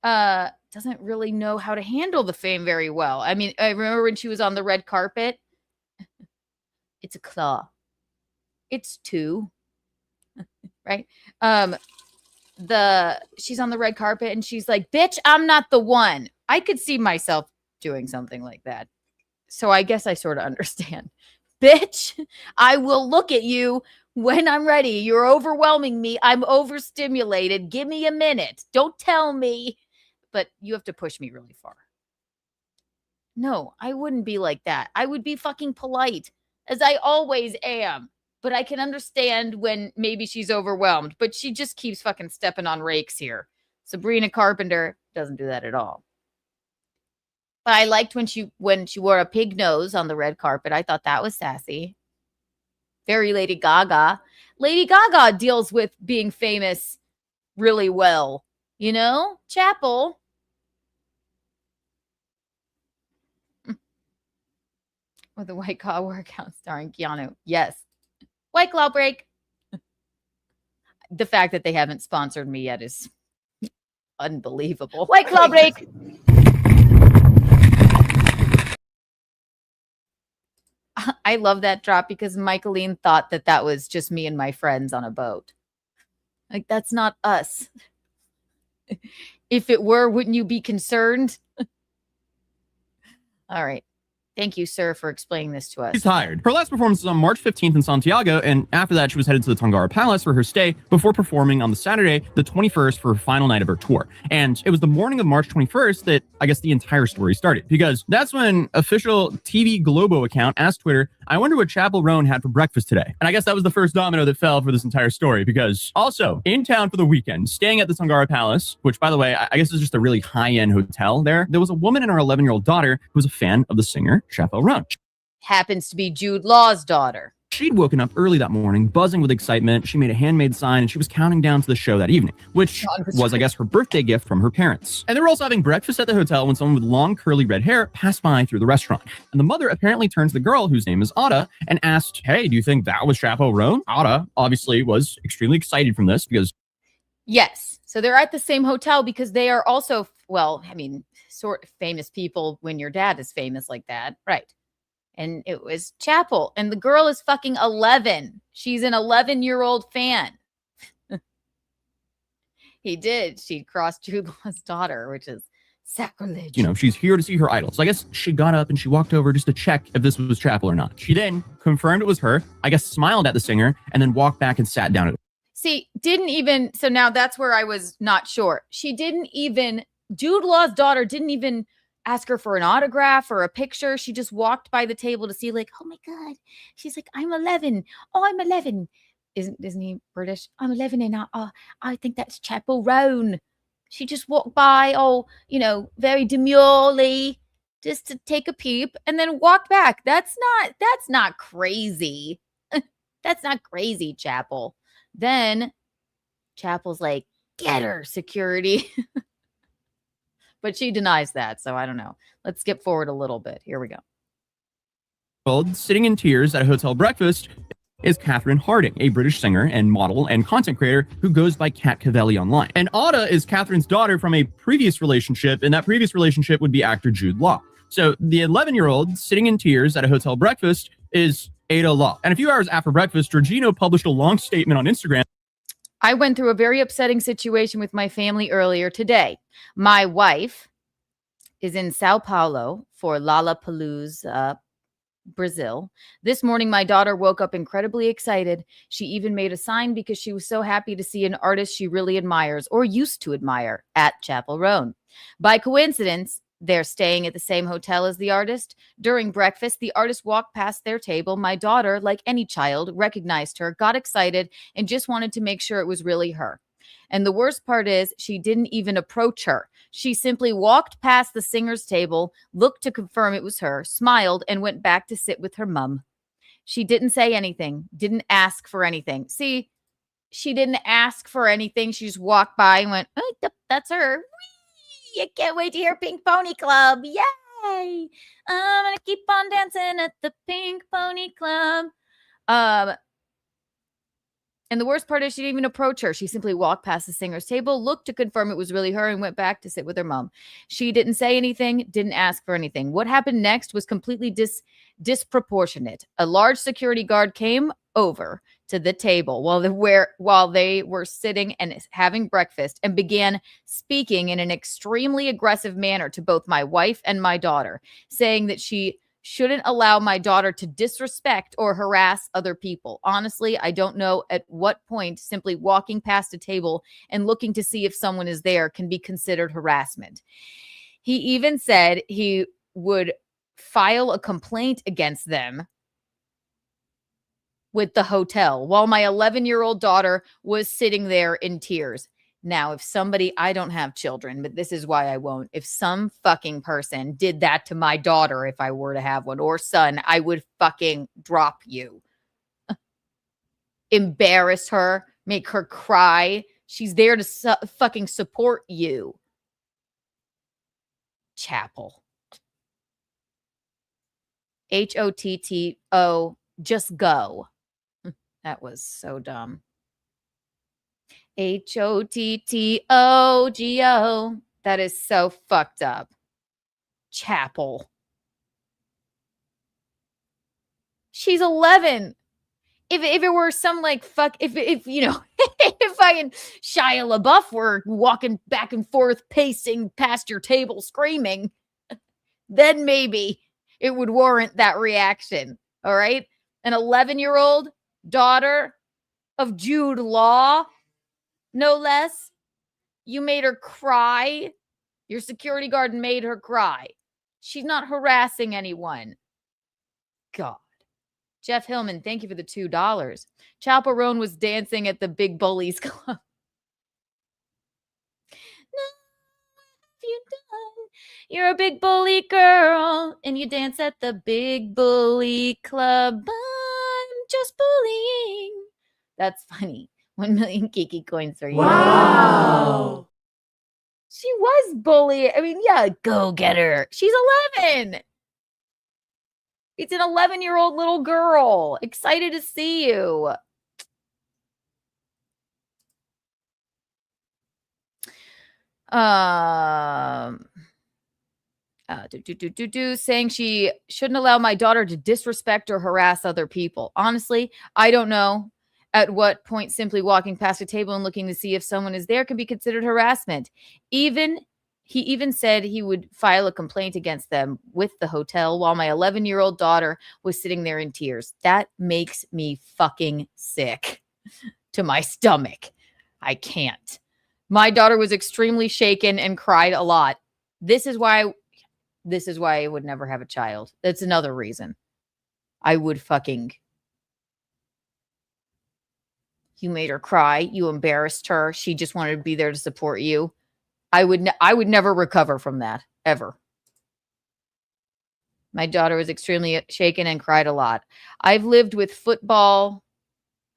Doesn't really know how to handle the fame very well. I mean, I remember when she was on the red carpet. It's a claw. It's two. Right? She's on the red carpet and she's like, bitch, I'm not the one. I could see myself doing something like that. So I guess I sort of understand. bitch. I will look at you when I'm ready. You're overwhelming me. I'm overstimulated. Give me a minute. Don't tell me. But you have to push me really far. No, I wouldn't be like that. I would be fucking polite, as I always am. But I can understand when maybe she's overwhelmed. But she just keeps fucking stepping on rakes here. Sabrina Carpenter doesn't do that at all. But I liked when she wore a pig nose on the red carpet. I thought that was sassy. Very Lady Gaga. Lady Gaga deals with being famous really well. You know? Chappell. With the White Claw workout starring Keanu. Yes. White Claw break. The fact that they haven't sponsored me yet is unbelievable. White Claw break. I love that drop because Michaeline thought that that was just me and my friends on a boat. Like, that's not us. If it were, wouldn't you be concerned? All right. Thank you, sir, for explaining this to us. She's tired. Her last performance was on March 15th in Santiago, and after that, she was headed to the Tongara Palace for her stay before performing on the Saturday, the 21st, for her final night of her tour. And it was the morning of March 21st that I guess the entire story started, because that's when official TV Globo account asked Twitter, I wonder what Chappell Roan had for breakfast today. And I guess that was the first domino that fell for this entire story, because also in town for the weekend, staying at the Tongara Palace, which, by the way, I guess is just a really high-end hotel there was a woman and her 11-year-old daughter who was a fan of the singer Chappell Roan. Happens to be Jude Law's daughter. She'd woken up early that morning, buzzing with excitement. She made a handmade sign, and she was counting down to the show that evening, which was, I guess, her birthday gift from her parents. And they were also having breakfast at the hotel when someone with long, curly red hair passed by through the restaurant. And the mother apparently turned to the girl, whose name is Ada, and asked, hey, do you think that was Chappell Roan? Ada obviously was extremely excited from this because... Yes. So they're at the same hotel because they are also, well, I mean, sort of famous people when your dad is famous like that. Right. And it was Chappell. And the girl is fucking 11. She's an 11-year-old fan. He did. She crossed Jude Law's daughter, which is sacrilege. You know, she's here to see her idol. So I guess she got up and she walked over just to check if this was Chappell or not. She then confirmed it was her, I guess smiled at the singer, and then walked back and sat down at her. See, didn't even, so now that's where I was not sure. She didn't even, Jude Law's daughter didn't even ask her for an autograph or a picture. She just walked by the table to see, like, oh my God. She's like, I'm 11. Oh, I'm 11. Isn't he British? I'm 11 and I think that's Chappell Roan. She just walked by, you know, very demurely, just to take a peep and then walked back. That's not crazy. That's not crazy, Chappell. Then Chappell's like, get her, security. But she denies that, so I don't know. Let's skip forward a little bit. Here we go. Sitting in tears at a hotel breakfast is Catherine Harding, a British singer and model and content creator who goes by Kat Cavelli online. And Ada is Catherine's daughter from a previous relationship, and that previous relationship would be actor Jude Law. So the 11-year-old sitting in tears at a hotel breakfast is Ada Law. And a few hours after breakfast, Gino published a long statement on Instagram. I went through a very upsetting situation with my family earlier today. My wife is in Sao Paulo for Lollapalooza, Brazil. This morning, my daughter woke up incredibly excited. She even made a sign because she was so happy to see an artist she really admires or used to admire at Chappell Roan. By coincidence, they're staying at the same hotel as the artist. During breakfast, the artist walked past their table. My daughter, like any child, recognized her, got excited, and just wanted to make sure it was really her. And the worst part is she didn't even approach her. She simply walked past the singer's table, looked to confirm it was her, smiled, and went back to sit with her mom. She didn't say anything, didn't ask for anything. See, she didn't ask for anything. She just walked by and went, oh, that's her. I can't wait to hear Pink Pony Club. Yay! I'm going to keep on dancing at the Pink Pony Club. And the worst part is she didn't even approach her. She simply walked past the singer's table, looked to confirm it was really her, and went back to sit with her mom. She didn't say anything, didn't ask for anything. What happened next was completely disproportionate. A large security guard came over to the table while they were sitting and having breakfast and began speaking in an extremely aggressive manner to both my wife and my daughter, saying that she shouldn't allow my daughter to disrespect or harass other people. Honestly, I don't know at what point simply walking past a table and looking to see if someone is there can be considered harassment. He even said he would file a complaint against them with the hotel while my 11-year-old daughter was sitting there in tears. Now, if somebody, I don't have children, but this is why I won't. If some fucking person did that to my daughter, if I were to have one, or son, I would fucking drop you. Embarrass her, make her cry. She's there to fucking support you. Chappell. HOTTO, just go. That was so dumb. HOTTOGO. That is so fucked up. Chappell. She's 11. If it were some like fuck, if you know, if fucking Shia LaBeouf were walking back and forth, pacing past your table, screaming, then maybe it would warrant that reaction. All right, an 11-year-old daughter of Jude Law, no less. You made her cry. Your security guard made her cry. She's not harassing anyone. God. Jeff Hillman, thank you for the $2. Chappell Roan was dancing at the Big Bullies Club. No, have you done? You're a big bully girl, and you dance at the Big Bully Club. I'm just bullying. That's funny. 1 million Kiki coins for you. Wow. She was bully. I mean, yeah, go get her. She's 11. It's an 11-year-old little girl. Excited to see you. Saying she shouldn't allow my daughter to disrespect or harass other people. Honestly, I don't know at what point simply walking past a table and looking to see if someone is there can be considered harassment. He even said he would file a complaint against them with the hotel while my 11-year-old daughter was sitting there in tears. That makes me fucking sick to my stomach. I can't. My daughter was extremely shaken and cried a lot. This is why I would never have a child. That's another reason. I would fucking... You made her cry. You embarrassed her. She just wanted to be there to support you. I would never recover from that, ever. My daughter was extremely shaken and cried a lot. I've lived with football,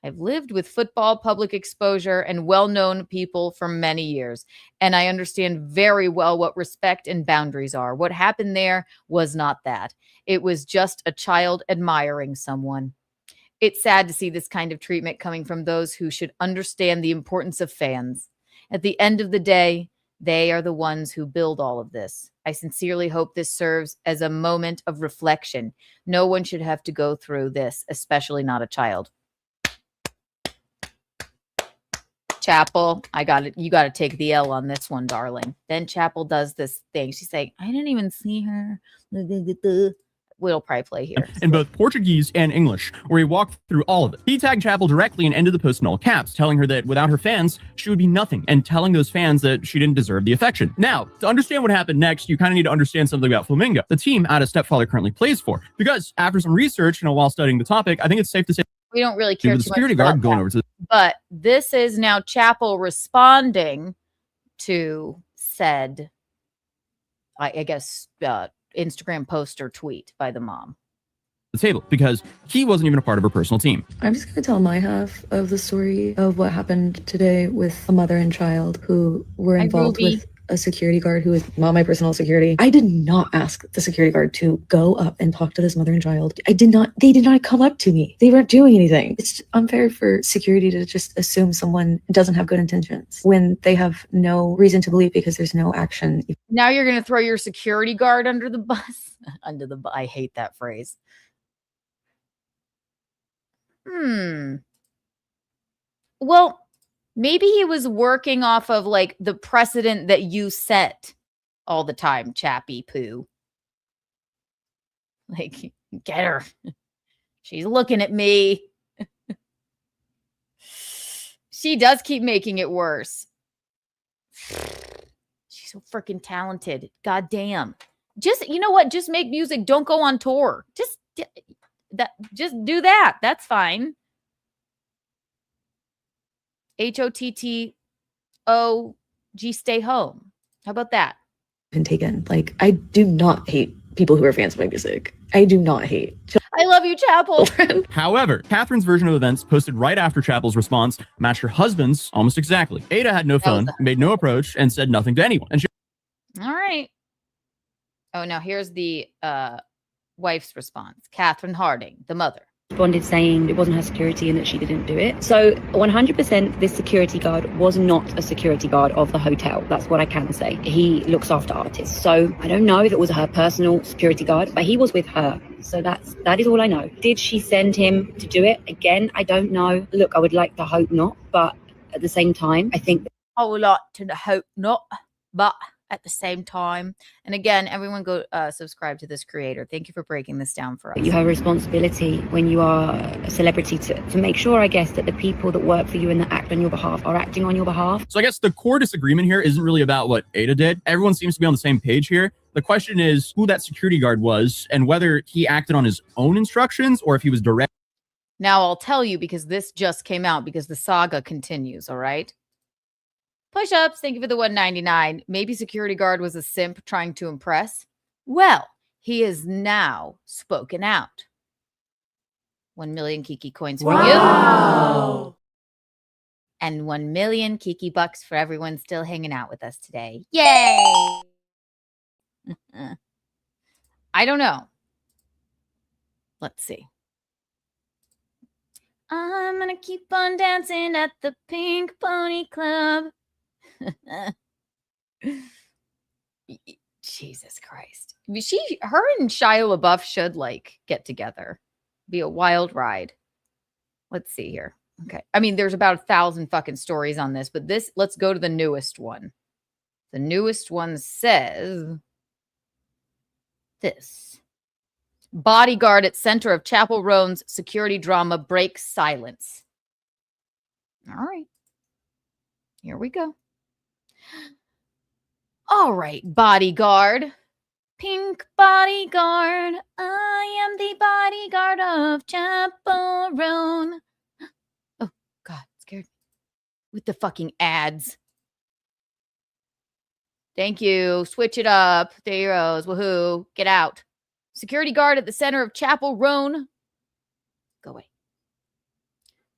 public exposure, and well-known people for many years, and I understand very well what respect and boundaries are. What happened there was not that. It was just a child admiring someone. It's sad to see this kind of treatment coming from those who should understand the importance of fans. At the end of the day, they are the ones who build all of this. I sincerely hope this serves as a moment of reflection. No one should have to go through this, especially not a child. Chappell, I got it. You got to take the L on this one, darling. Then Chappell does this thing. She's like, I didn't even see her. We'll probably play here. In both Portuguese and English, where he walked through all of it. He tagged Chappell directly and ended the post in all caps, telling her that without her fans, she would be nothing, and telling those fans that she didn't deserve the affection. Now, to understand what happened next, you kind of need to understand something about Flamingo, the team Ada's stepfather currently plays for. Because after some research, while studying the topic, I think it's safe to say we don't really care the security guard going over to but this is now Chappell responding to said, I guess, Instagram post or tweet by the mom. The table, because he wasn't even a part of her personal team. I'm just going to tell my half of the story of what happened today with a mother and child who were involved with a security guard who is not my personal security. I did not ask the security guard to go up and talk to this mother and child. They did not come up to me. They weren't doing anything. It's unfair for security to just assume someone doesn't have good intentions when they have no reason to believe because there's no action. Now you're going to throw your security guard under the bus? I hate that phrase. Well, maybe he was working off of like the precedent that you set all the time, Chappy Poo. Like, get her. She's looking at me. She does keep making it worse. She's so freaking talented. God damn. Just, you know what? Just make music. Don't go on tour. Just do that. That's fine. HOTTOG, stay home. How about that? Been taken. Like, I do not hate people who are fans of my music. I do not hate. I love you, Chappell. However, Catherine's version of events, posted right after Chappell's response, matched her husband's almost exactly. Ada had no phone, made no approach, and said nothing to anyone. And she All right. Oh, now here's the wife's response. Catherine Harding, the mother. Responded saying it wasn't her security and that she didn't do it. So 100% this security guard was not a security guard of the hotel. That's what I can say. He looks after artists. So I don't know if it was her personal security guard, but he was with her. So that is all I know. Did she send him to do it? Again, I don't know. Look, I would like to hope not, but at the same time, I think I would like to hope not, but at the same time. And again, everyone go subscribe to this creator. Thank you for breaking this down for us. you have a responsibility when you are a celebrity to make sure, I guess, that the people that work for you and that act on your behalf are acting on your behalf. So I guess the core disagreement here isn't really about what Ada did. Everyone seems to be on the same page here. The question is who that security guard was and whether he acted on his own instructions or if he was direct. Now I'll tell you because this just came out because the saga continues, all right? Push-ups, thank you for the $1.99. Maybe security guard was a simp trying to impress. Well, he is now spoken out. 1 million Kiki coins for you. And 1 million Kiki bucks for everyone still hanging out with us today. Yay! I don't know. Let's see. I'm gonna keep on dancing at the Pink Pony Club. Jesus Christ. Her and Shia LaBeouf should like get together. Be a wild ride. Let's see here. Okay. I mean, there's about 1,000 fucking stories on this, but let's go to the newest one. The newest one says this. Bodyguard at center of Chappell Roan's security drama breaks silence. All right. Here we go. All right, bodyguard. Pink bodyguard. I am the bodyguard of Chappell Roan. Oh, God, scared me. With the fucking ads. Thank you. Switch it up. There you go. Woohoo. Get out. Security guard at the center of Chappell Roan. Go away.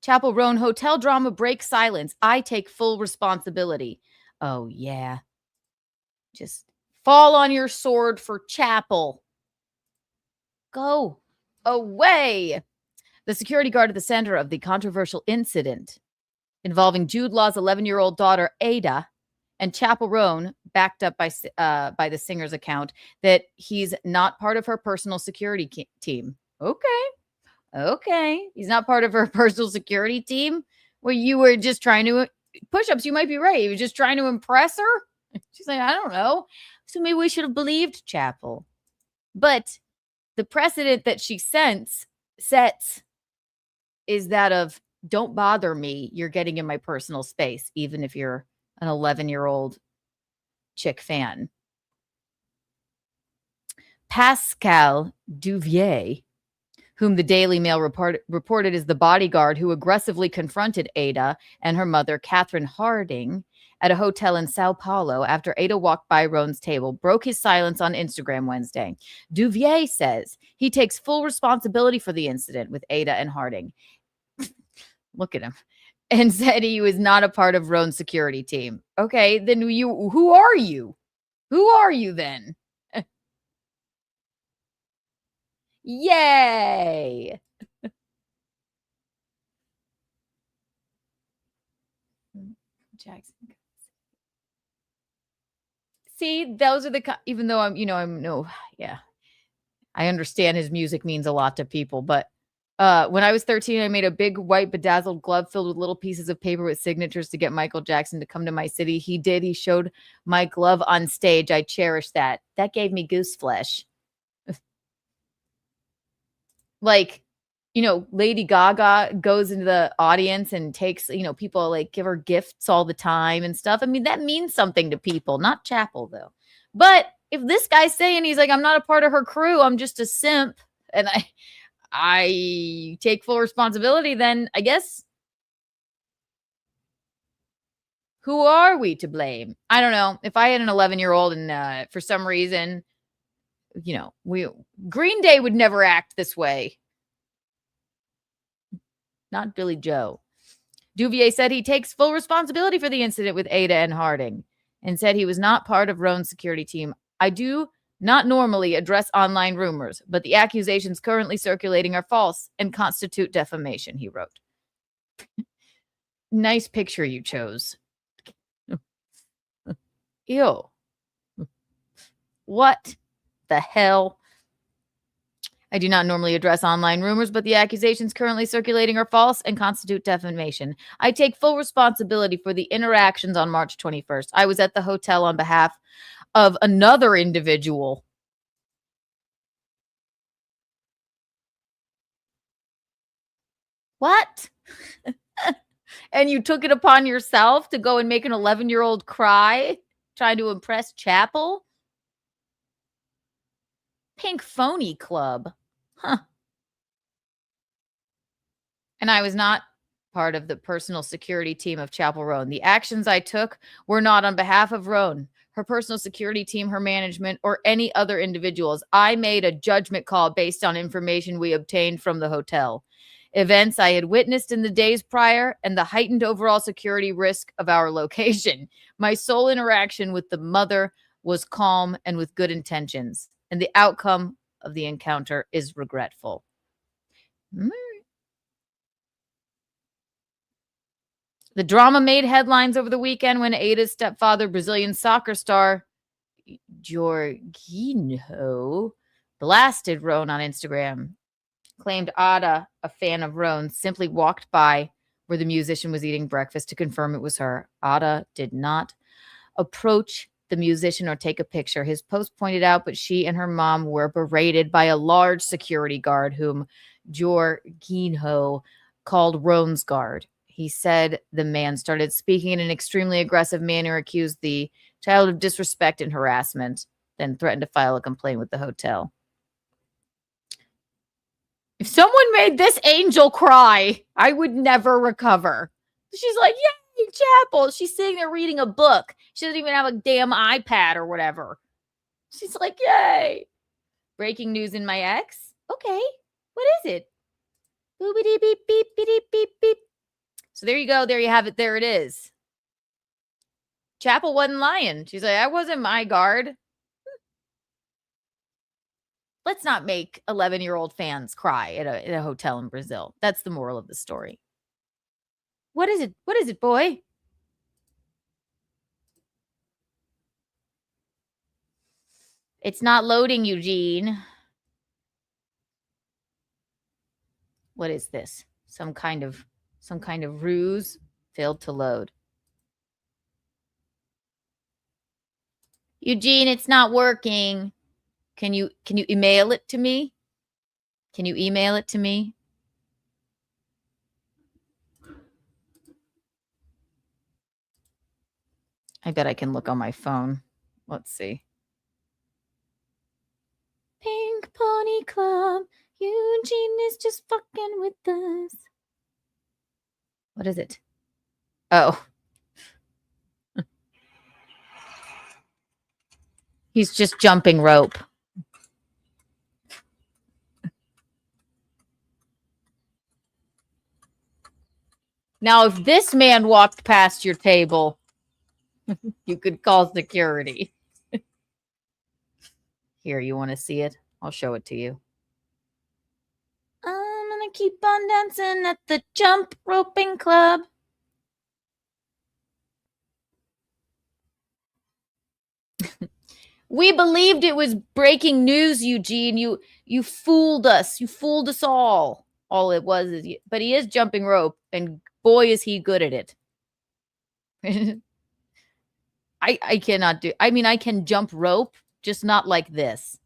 Chappell Roan hotel drama breaks silence. I take full responsibility. Oh, yeah. Just fall on your sword for Chappell. Go away. The security guard at the center of the controversial incident involving Jude Law's 11-year-old daughter, Ada, and Chappell Roan, backed up by the singer's account, that he's not part of her personal security team. Okay. He's not part of her personal security team? Well, you were just trying to... Push-ups, you might be right. You were just trying to impress her? She's like, I don't know. So maybe we should have believed Chappell. But the precedent that she sets is that of, don't bother me. You're getting in my personal space, even if you're an 11-year-old chick fan. Pascal Duvier, whom the Daily Mail reported as the bodyguard who aggressively confronted Ada and her mother, Catherine Harding, at a hotel in Sao Paulo after Ada walked by Roan's table, broke his silence on Instagram Wednesday. Duvier says he takes full responsibility for the incident with Ada and Harding. Look at him. And said he was not a part of Roan's security team. Okay, then who are you? Who are you then? Yay! Jackson. See, those are the, even though I understand his music means a lot to people, but when I was 13, I made a big white bedazzled glove filled with little pieces of paper with signatures to get Michael Jackson to come to my city. He did. He showed my glove on stage. I cherish that. That gave me goose flesh. like, you know, Lady Gaga goes into the audience and takes, you know, people like give her gifts all the time and stuff. I mean, that means something to people, not Chappell though. But if this guy's saying he's like, I'm not a part of her crew, I'm just a simp, and I take full responsibility, then I guess who are we to blame? I don't know. If I had an 11-year-old and for some reason, you know, Green Day would never act this way. Not Billy Joe. Duvier said he takes full responsibility for the incident with Ada and Harding and said he was not part of Roan's security team. I do not normally address online rumors, but the accusations currently circulating are false and constitute defamation, he wrote. Nice picture you chose. Ew. What the hell? I do not normally address online rumors, but the accusations currently circulating are false and constitute defamation. I take full responsibility for the interactions on March 21st. I was at the hotel on behalf of another individual. What? And you took it upon yourself to go and make an 11-year-old cry, trying to impress Chappell? Pink Phony Club. Huh. And I was not part of the personal security team of Chappell Roan. The actions I took were not on behalf of Roan, her personal security team, her management, or any other individuals. I made a judgment call based on information we obtained from the hotel, events I had witnessed in the days prior, and the heightened overall security risk of our location. My sole interaction with the mother was calm and with good intentions, and the outcome of the encounter is regretful. The drama made headlines over the weekend when Ada's stepfather, Brazilian soccer star Jorginho, blasted Roan on Instagram. Claimed Ada, a fan of Roan, simply walked by where the musician was eating breakfast to confirm it was her. Ada did not approach the musician or take a picture. His post pointed out, but she and her mom were berated by a large security guard whom Jorginho called Roan's guard. He said the man started speaking in an extremely aggressive manner, accused the child of disrespect and harassment, then threatened to file a complaint with the hotel. If someone made this angel cry, I would never recover. She's like, yay, Chappell. She's sitting there reading a book. She doesn't even have a damn iPad or whatever. She's like, yay. Breaking news in my ex. Okay, what is it? Boobity beep beep beep beep beep. So there you go. There you have it. There it is. Chappell wasn't lying. She's like, I wasn't my guard. Let's not make 11-year-old fans cry at a hotel in Brazil. That's the moral of the story. What is it? What is it, boy? It's not loading, Eugene. What is this? Some kind of ruse. Failed to load. Eugene, it's not working. Can you email it to me? Can you email it to me? I bet I can look on my phone. Let's see. Pink Pony Club. Eugene is just fucking with us. What is it? Oh. He's just jumping rope. Now, if this man walked past your table, you could call security. Here, you want to see it? I'll show it to you. I'm gonna keep on dancing at the jump roping club. We believed it was breaking news, Eugene. You fooled us. You fooled us all. All it was is, but he is jumping rope, and boy, is he good at it. I cannot do. I mean, I can jump rope, just not like this.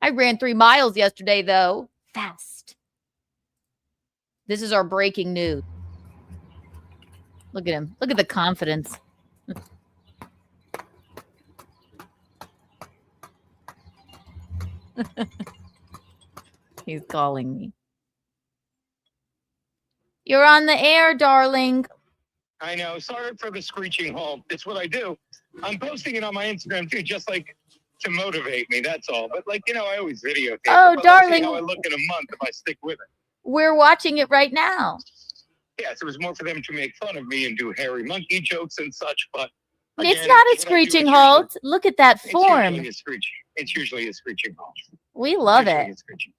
I ran 3 miles yesterday, though. Fast. This is our breaking news. Look at him. Look at the confidence. He's calling me. You're on the air, darling. I know. Sorry for the screeching halt. It's what I do. I'm posting it on my Instagram too, just like to motivate me. That's all. But like, you know, I always videotape. Oh, it, darling. See how I look in a month if I stick with it. We're watching it right now. Yes, it was more for them to make fun of me and do hairy monkey jokes and such. But It's again, not a what I do screeching is halt. Look at that It's form. usually a screeching halt. We love Usually it. a screeching.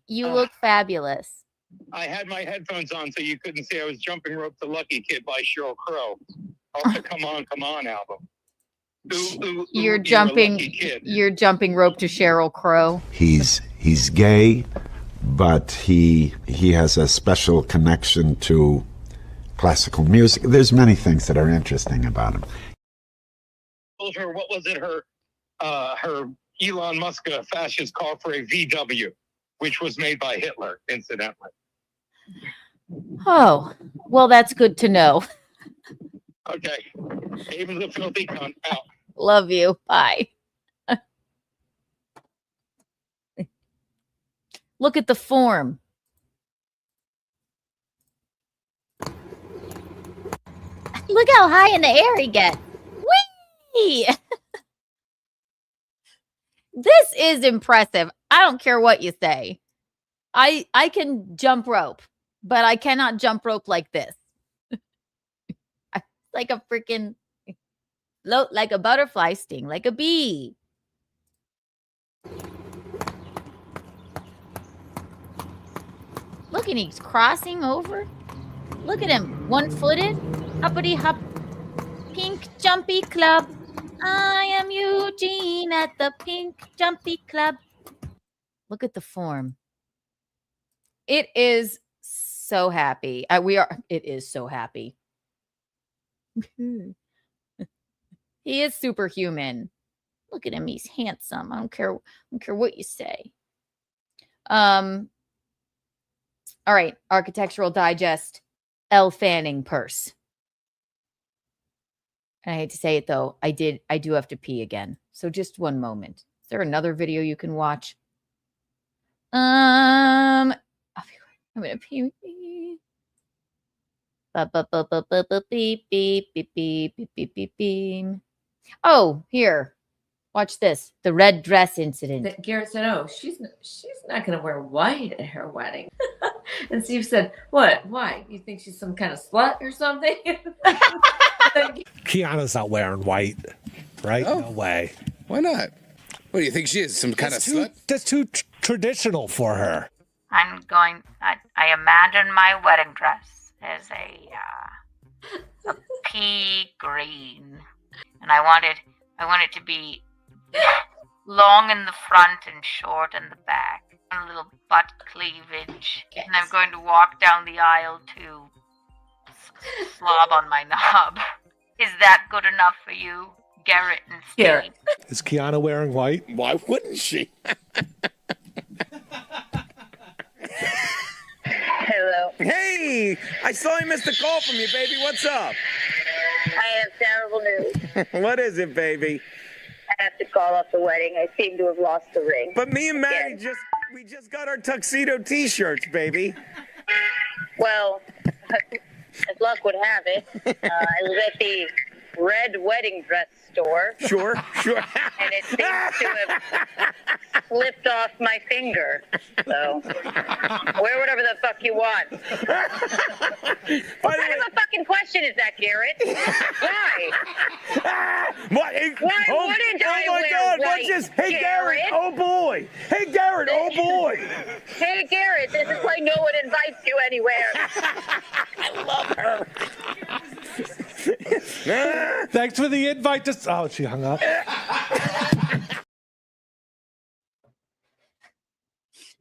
You look fabulous. I had my headphones on so you couldn't see I was jumping rope to Lucky Kid by Sheryl Crow off the Come On album. You're jumping rope to Sheryl Crow. He's gay, but he has a special connection to classical music. There's many things that are interesting about him. Told her, what was it? Her Elon Musk fascist call for a VW, which was made by Hitler, incidentally. Oh, well, that's good to know. Okay. Even the filthy cunt out. Love you. Bye. Look at the form. Look how high in the air he gets. Whee! This is impressive. I don't care what you say. I can jump rope, but I cannot jump rope like this. Like a freaking float, like a butterfly, sting like a bee. Look, and he's crossing over. Look at him, one-footed, uppity hop, pink jumpy club. I am Eugene at the pink jumpy club. Look at the form. It is so happy. It is so happy. He is superhuman. Look at him. He's handsome. I don't care what you say. All right. Architectural Digest. Elle Fanning purse. I hate to say it though. I do have to pee again. So just one moment. Is there another video you can watch? I'm gonna pee. Beep, beep, beep, beep, beep, beep, beep, beep. Oh, here. Watch this. The red dress incident. That Garrett said, "Oh, she's not going to wear white at her wedding." And Steve said, "What? Why? You think she's some kind of slut or something?" Keanu's not wearing white, right? Oh. No way. Why not? What do you think she is? Some kind of slut? That's too traditional for her. I imagine my wedding dress as a pea green, and I want it to be long in the front and short in the back, and a little butt cleavage. Yes. And I'm going to walk down the aisle to slob on my knob. Is that good enough for you, Garrett and Steve? Garrett. Is Keanu wearing white? Why wouldn't she? Hello. Hey, I saw you missed a call from you, baby. What's up? I have terrible news. What is it, baby? I have to call off the wedding. I seem to have lost the ring. But me and Maddie we just got our tuxedo t-shirts, baby. Well, as luck would have it, I was at the red wedding dress store. Sure. And it seems to have slipped off my finger. So, wear whatever the fuck you want. What kind of a fucking question is that, Garrett? Why? Why wouldn't I my wear God, white, what's this? Hey, Garrett, oh boy. Hey, Garrett, oh boy. Hey, Garrett, this is why no one invites you anywhere. I love her. Thanks for the invite to... Oh, she hung up.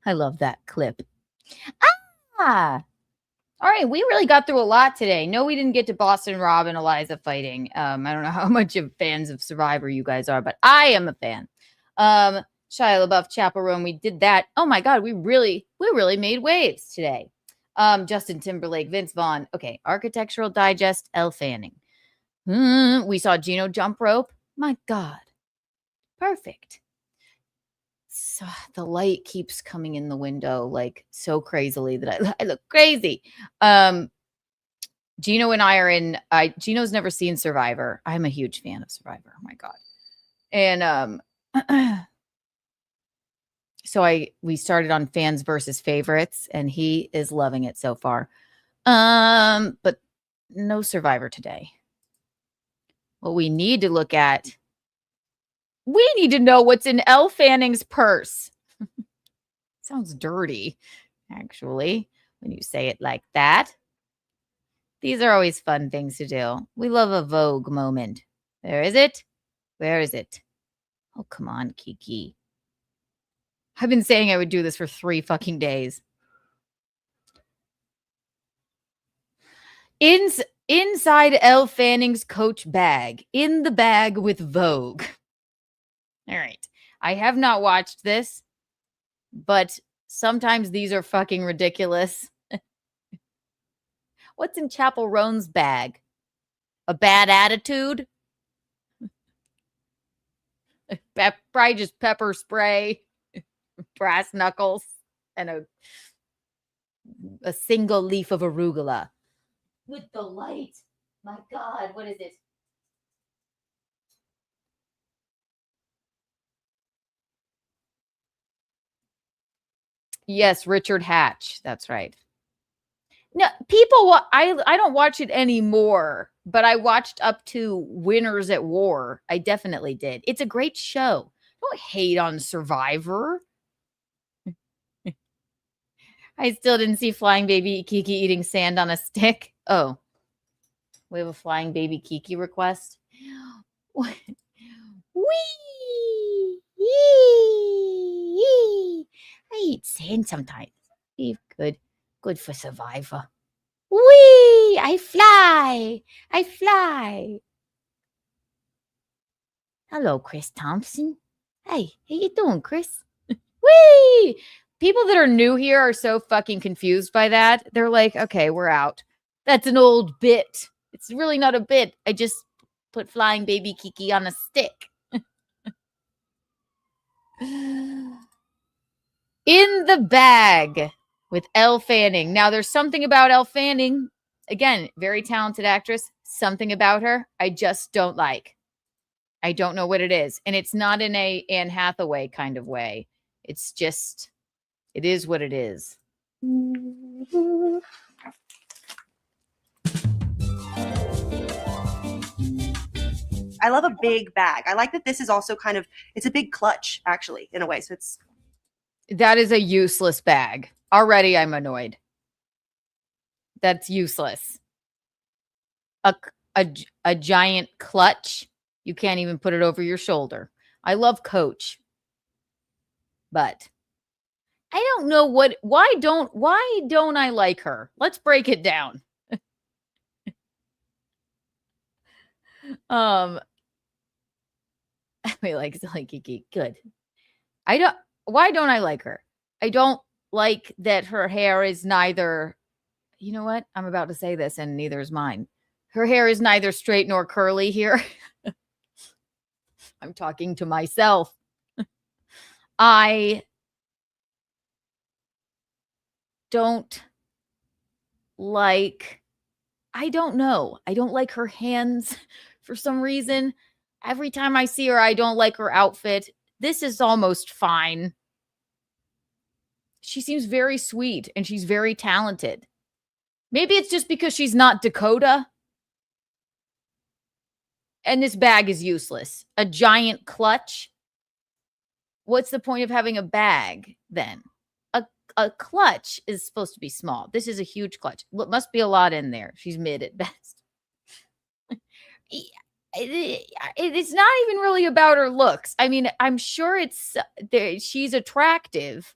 I love that clip. All right, we really got through a lot today. No, we didn't get to Boston Rob and Eliza fighting. I don't know how much of fans of Survivor you guys are, but I am a fan. Shia LaBeouf, Chappell Roan, we did that. Oh my God, we really made waves today. Justin Timberlake, Vince Vaughn. Okay, Architectural Digest, Elle Fanning. We saw Gino jump rope. My God. Perfect. So the light keeps coming in the window like so crazily that I look crazy. Gino and I are in, Gino's never seen Survivor. I'm a huge fan of Survivor. Oh my God. And so we started on fans versus favorites, and he is loving it so far. But no Survivor today. What we need to look at, we need to know what's in Elle Fanning's purse. Sounds dirty, actually, when you say it like that. These are always fun things to do. We love a Vogue moment. Where is it? Where is it? Oh, come on, Kiki. I've been saying I would do this for 3 fucking days. Inside Elle Fanning's Coach bag. In the bag with Vogue. All right. I have not watched this, but sometimes these are fucking ridiculous. What's in Chappell Roan's bag? A bad attitude? Probably just pepper spray, brass knuckles, and a single leaf of arugula. With the light. My God, what is it? Yes, Richard Hatch. That's right. No, people, I don't watch it anymore, but I watched up to Winners at War. I definitely did. It's a great show. Don't hate on Survivor. I still didn't see Flying Baby Kiki eating sand on a stick. Oh, we have a Flying Baby Kiki request. Wee! I eat sand sometimes. Be good for Survivor. Wee! I fly. Hello, Chris Thompson. Hey, how you doing, Chris? Wee! People that are new here are so fucking confused by that. They're like, okay, we're out. That's an old bit. It's really not a bit. I just put Flying Baby Kiki on a stick. In the bag with Elle Fanning. Now, there's something about Elle Fanning. Again, very talented actress. Something about her I just don't like. I don't know what it is. And it's not in a Anne Hathaway kind of way. It's just, it is what it is. I love a big bag. I like that this is also kind of, it's a big clutch, actually, in a way. So it's. That is a useless bag. Already I'm annoyed. That's useless. A giant clutch. You can't even put it over your shoulder. I love Coach. But I don't know why don't I like her? Let's break it down. We like Silly Kiki. Good. Why don't I like her? I don't like that her hair is neither, you know what? I'm about to say this and neither is mine. Her hair is neither straight nor curly here. I'm talking to myself. I don't like, I don't know. I don't like her hands for some reason. Every time I see her, I don't like her outfit. This is almost fine. She seems very sweet and she's very talented. Maybe it's just because she's not Dakota. And this bag is useless. A giant clutch. What's the point of having a bag then? A clutch is supposed to be small. This is a huge clutch. Look, must be a lot in there. She's mid at best. It's not even really about her looks. I mean, I'm sure she's attractive.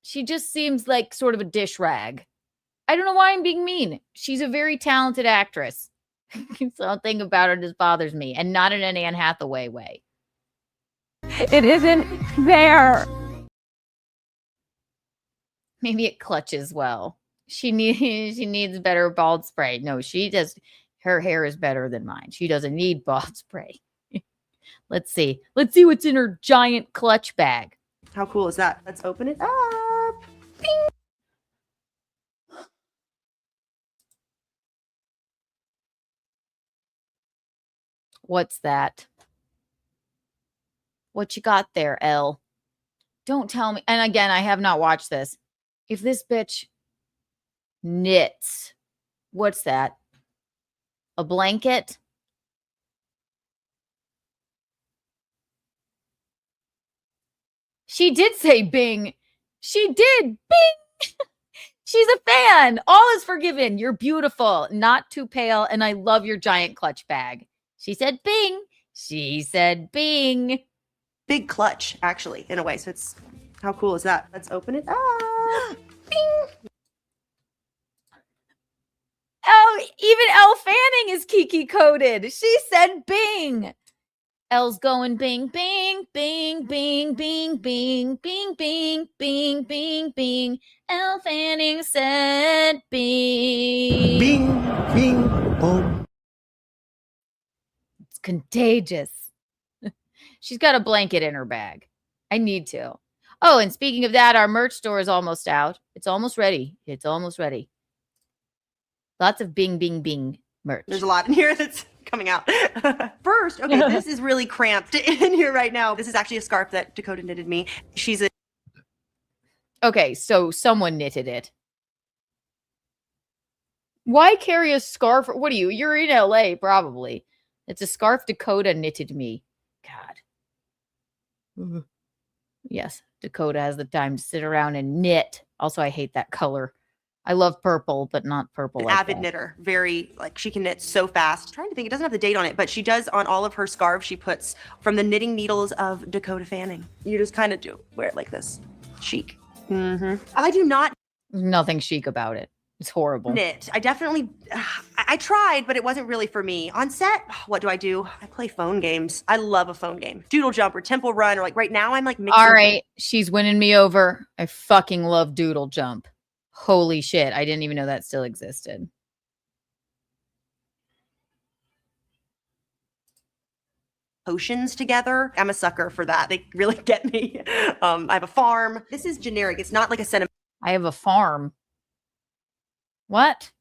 She just seems like sort of a dish rag. I don't know why I'm being mean. She's a very talented actress. Something about her just bothers me, and not in an Anne Hathaway way. It isn't there. Maybe it clutches well. She needs better bald spray. No, she does. Her hair is better than mine. She doesn't need bald spray. Let's see. Let's see what's in her giant clutch bag. How cool is that? Let's open it up. Bing. What's that? What you got there, Elle? Don't tell me. And again, I have not watched this. If this bitch knits, what's that? A blanket? She did say Bing. She did. Bing. She's a fan. All is forgiven. You're beautiful, not too pale, and I love your giant clutch bag. She said Bing. She said Bing. Big clutch, actually, in a way. So it's, how cool is that? Let's open it up. Bing. Oh, even Elle Fanning is Kiki coded. She said Bing. Elle's going bing, bing, bing, bing, bing, bing, bing, bing, bing, bing, bing. Elle Fanning said bing. Bing, bing, boom. It's contagious. She's got a blanket in her bag. I need to. Oh, and speaking of that, our merch store is almost out. It's almost ready. It's almost ready. Lots of bing, bing, bing merch. There's a lot in here that's coming out. First, okay, this is really cramped in here right now. This is actually a scarf that Dakota knitted me. She's a... Okay, so someone knitted it. Why carry a scarf? What are you? You're in LA, probably. It's a scarf Dakota knitted me. God. Yes, Dakota has the time to sit around and knit. Also, I hate that color. I love purple, but not purple. An like avid that. knitter. Very, like, she can knit so fast. I'm trying to think, it doesn't have the date on it, but she does on all of her scarves, she puts from the knitting needles of Dakota Fanning. You just kind of do wear it like this. Chic. I do not Nothing chic about it. It's horrible. knit. I definitely, I tried, but it wasn't really for me. On set, what do? I play phone games. I love a phone game. Doodle Jump or Temple Run, or like right now I'm like mixing. All right, she's winning me over. I fucking love Doodle Jump. Holy shit, I didn't even know that still existed. Potions together. I'm a sucker for that. They really get me. I have a farm. This is generic. It's not like a sentiment. I have a farm. What?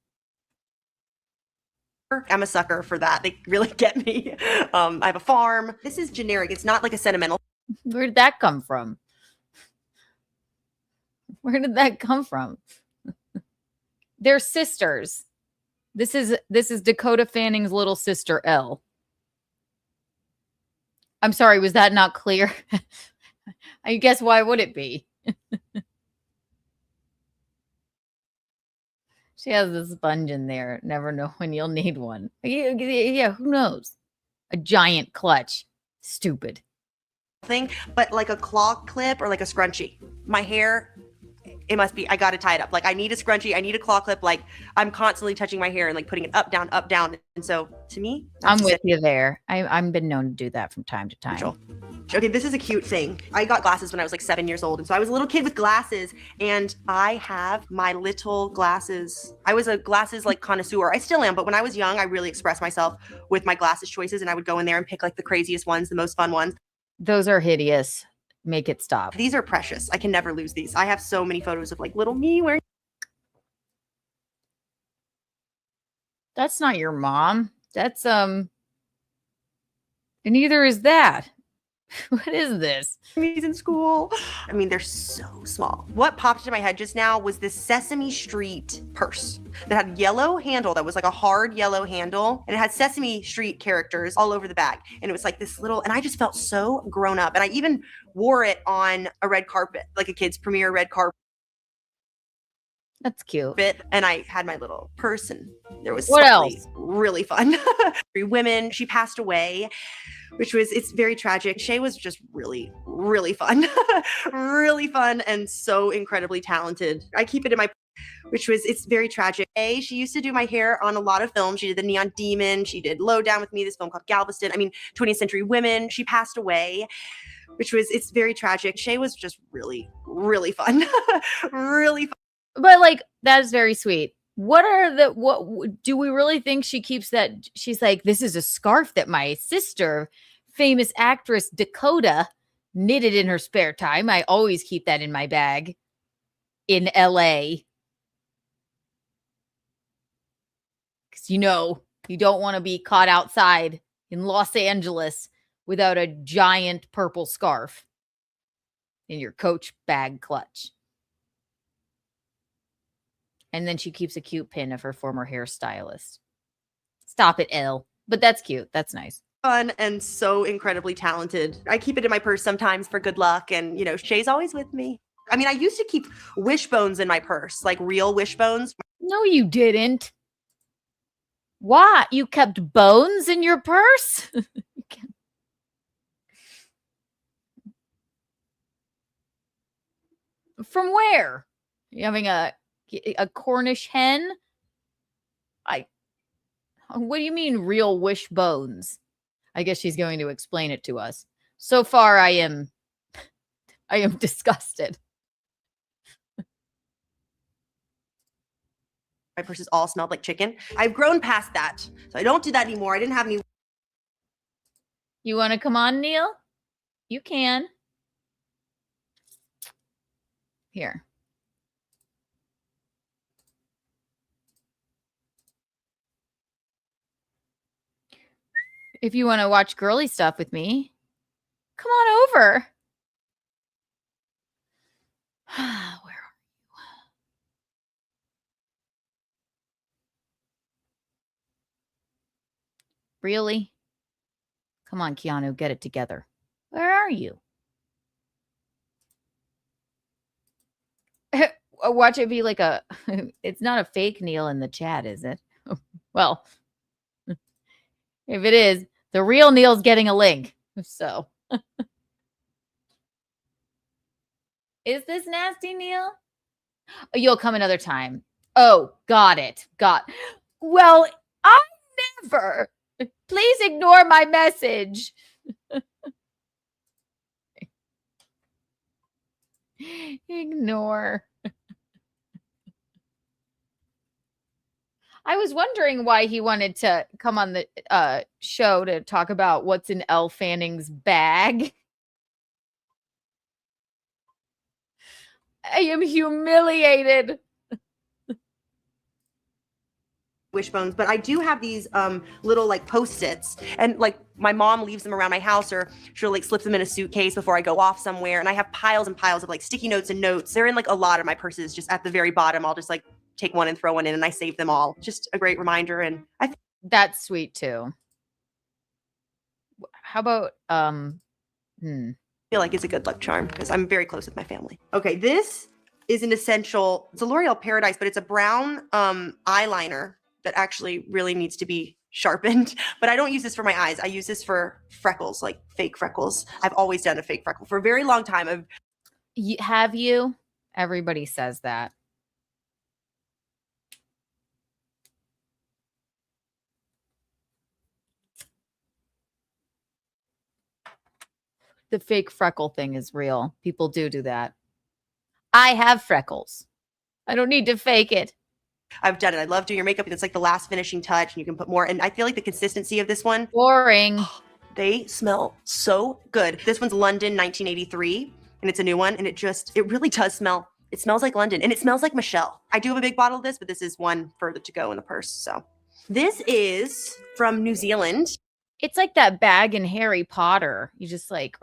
I'm a sucker for that. They really get me. I have a farm. This is generic. It's not like a sentimental. Where did that come from? Where did that come from? They're sisters. This is Dakota Fanning's little sister, Elle. I'm sorry, was that not clear? I guess why would it be? She has the sponge in there. Never know when you'll need one. Yeah, who knows? A giant clutch. Stupid. Thing, but like a claw clip or like a scrunchie. My hair, it must be, I gotta tie it up. Like I need a scrunchie, I need a claw clip. Like I'm constantly touching my hair and like putting it up, down, up, down. And so to me, I'm with you there. I've been known to do that from time to time. Okay, this is a cute thing. I got glasses when I was like 7 years old. And so I was a little kid with glasses and I have my little glasses. I was a glasses like connoisseur. I still am, but when I was young, I really expressed myself with my glasses choices and I would go in there and pick like the craziest ones, the most fun ones. Those are hideous. Make it stop. These are precious. I can never lose these. I have so many photos of like little me wearing. That's not your mom. That's and neither is that. What is this? He's in school. I mean, they're so small. What popped into my head just now was this Sesame Street purse that had yellow handle that was like a hard yellow handle, and it had Sesame Street characters all over the bag. And it was like this little, and I just felt so grown up. And I even wore it on a red carpet, like a kid's premiere red carpet. That's cute. And I had my little purse, and there was what something else? Really fun. 3 women. She passed away, which was, it's very tragic. Shay was just really, really fun. Really fun and so incredibly talented. I keep it in my, which was, it's very tragic. She used to do my hair on a lot of films. She did The Neon Demon. She did Low Down with Me, this film called Galveston. I mean, 20th Century Women. She passed away, which was, it's very tragic. Shay was just really, really fun. Really fun. But like, that is very sweet. What do we really think she keeps that? She's like, this is a scarf that my sister, famous actress Dakota, knitted in her spare time. I always keep that in my bag in LA. Because you don't want to be caught outside in Los Angeles without a giant purple scarf in your Coach bag clutch. And then she keeps a cute pin of her former hairstylist. Stop it, Elle. But that's cute. That's nice. Fun and so incredibly talented. I keep it in my purse sometimes for good luck. And, Shay's always with me. I mean, I used to keep wishbones in my purse, like real wishbones. No, you didn't. Why? You kept bones in your purse? From where? You having a Cornish hen? What do you mean real wishbones? I guess she's going to explain it to us. So far, I am disgusted. My purses all smelled like chicken. I've grown past that, so I don't do that anymore. I didn't have any. You want to come on, Neil? You can. Here. If you want to watch girly stuff with me, come on over. Where are you? Really? Come on, Keanu, get it together. Where are you? Watch it be like a... It's not a fake Neil in the chat, is it? Well, if it is, the real Neil's getting a link. So... Is this nasty, Neil? Oh, you'll come another time. Oh, got it. Well, I never. Please ignore my message. Ignore. I was wondering why he wanted to come on the show to talk about what's in Elle Fanning's bag. I am humiliated. Wishbones, but I do have these little like Post-its, and like my mom leaves them around my house, or she'll like slip them in a suitcase before I go off somewhere, and I have piles and piles of like sticky notes and notes. They're in like a lot of my purses. Just at the very bottom, I'll just like take one and throw one in, and I save them all. Just a great reminder, and That's sweet too. How about feel like it's a good luck charm because I'm very close with my family. Okay, this is an essential. It's a L'Oreal Paradise, but it's a brown eyeliner that actually really needs to be sharpened. But I don't use this for my eyes. I use this for freckles, like fake freckles. I've always done a fake freckle for a very long time. Have you? Everybody says that. The fake freckle thing is real. People do that. I have freckles. I don't need to fake it. I've done it. I love doing your makeup. It's like the last finishing touch, and you can put more. And I feel like the consistency of this one. Boring. They smell so good. This one's London 1983, and it's a new one. And it really does smell. It smells like London, and it smells like Michelle. I do have a big bottle of this, but this is one further to go in the purse. So this is from New Zealand. It's like that bag in Harry Potter. You just like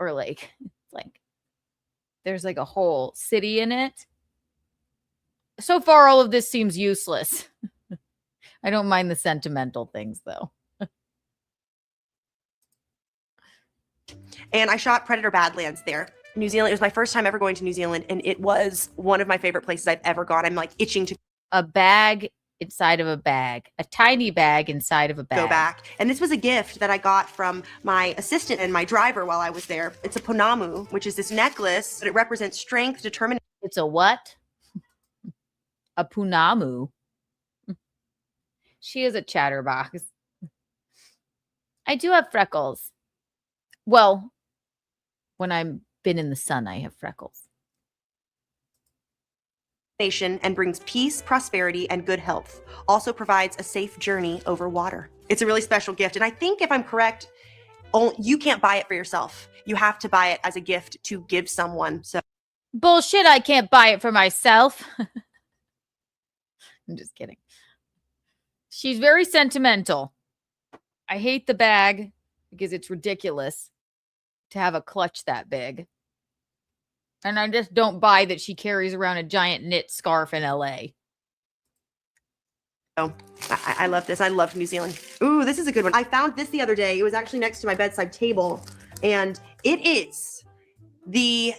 there's like a whole city in it. So far, all of this seems useless. I don't mind the sentimental things, though. And I shot Predator Badlands there. New Zealand. It was my first time ever going to New Zealand, and it was one of my favorite places I've ever gone. I'm like itching to a bag inside of a bag, a tiny bag inside of a bag. Go back. And this was a gift that I got from my assistant and my driver while I was there. It's a punamu, which is this necklace, but it represents strength, determination. It's a what? A punamu. She is a chatterbox. I do have freckles. Well, When I've been in the sun, I have freckles. Nation and brings peace, prosperity, and good health. Also provides a safe journey over water. It's a really special gift. And I think if I'm correct, you can't buy it for yourself. You have to buy it as a gift to give someone. So Bullshit, I can't buy it for myself. I'm just kidding. She's very sentimental. I hate the bag because it's ridiculous to have a clutch that big. And I just don't buy that she carries around a giant knit scarf in LA. Oh, I love this. I love New Zealand. Ooh, this is a good one. I found this the other day. It was actually next to my bedside table. And it is the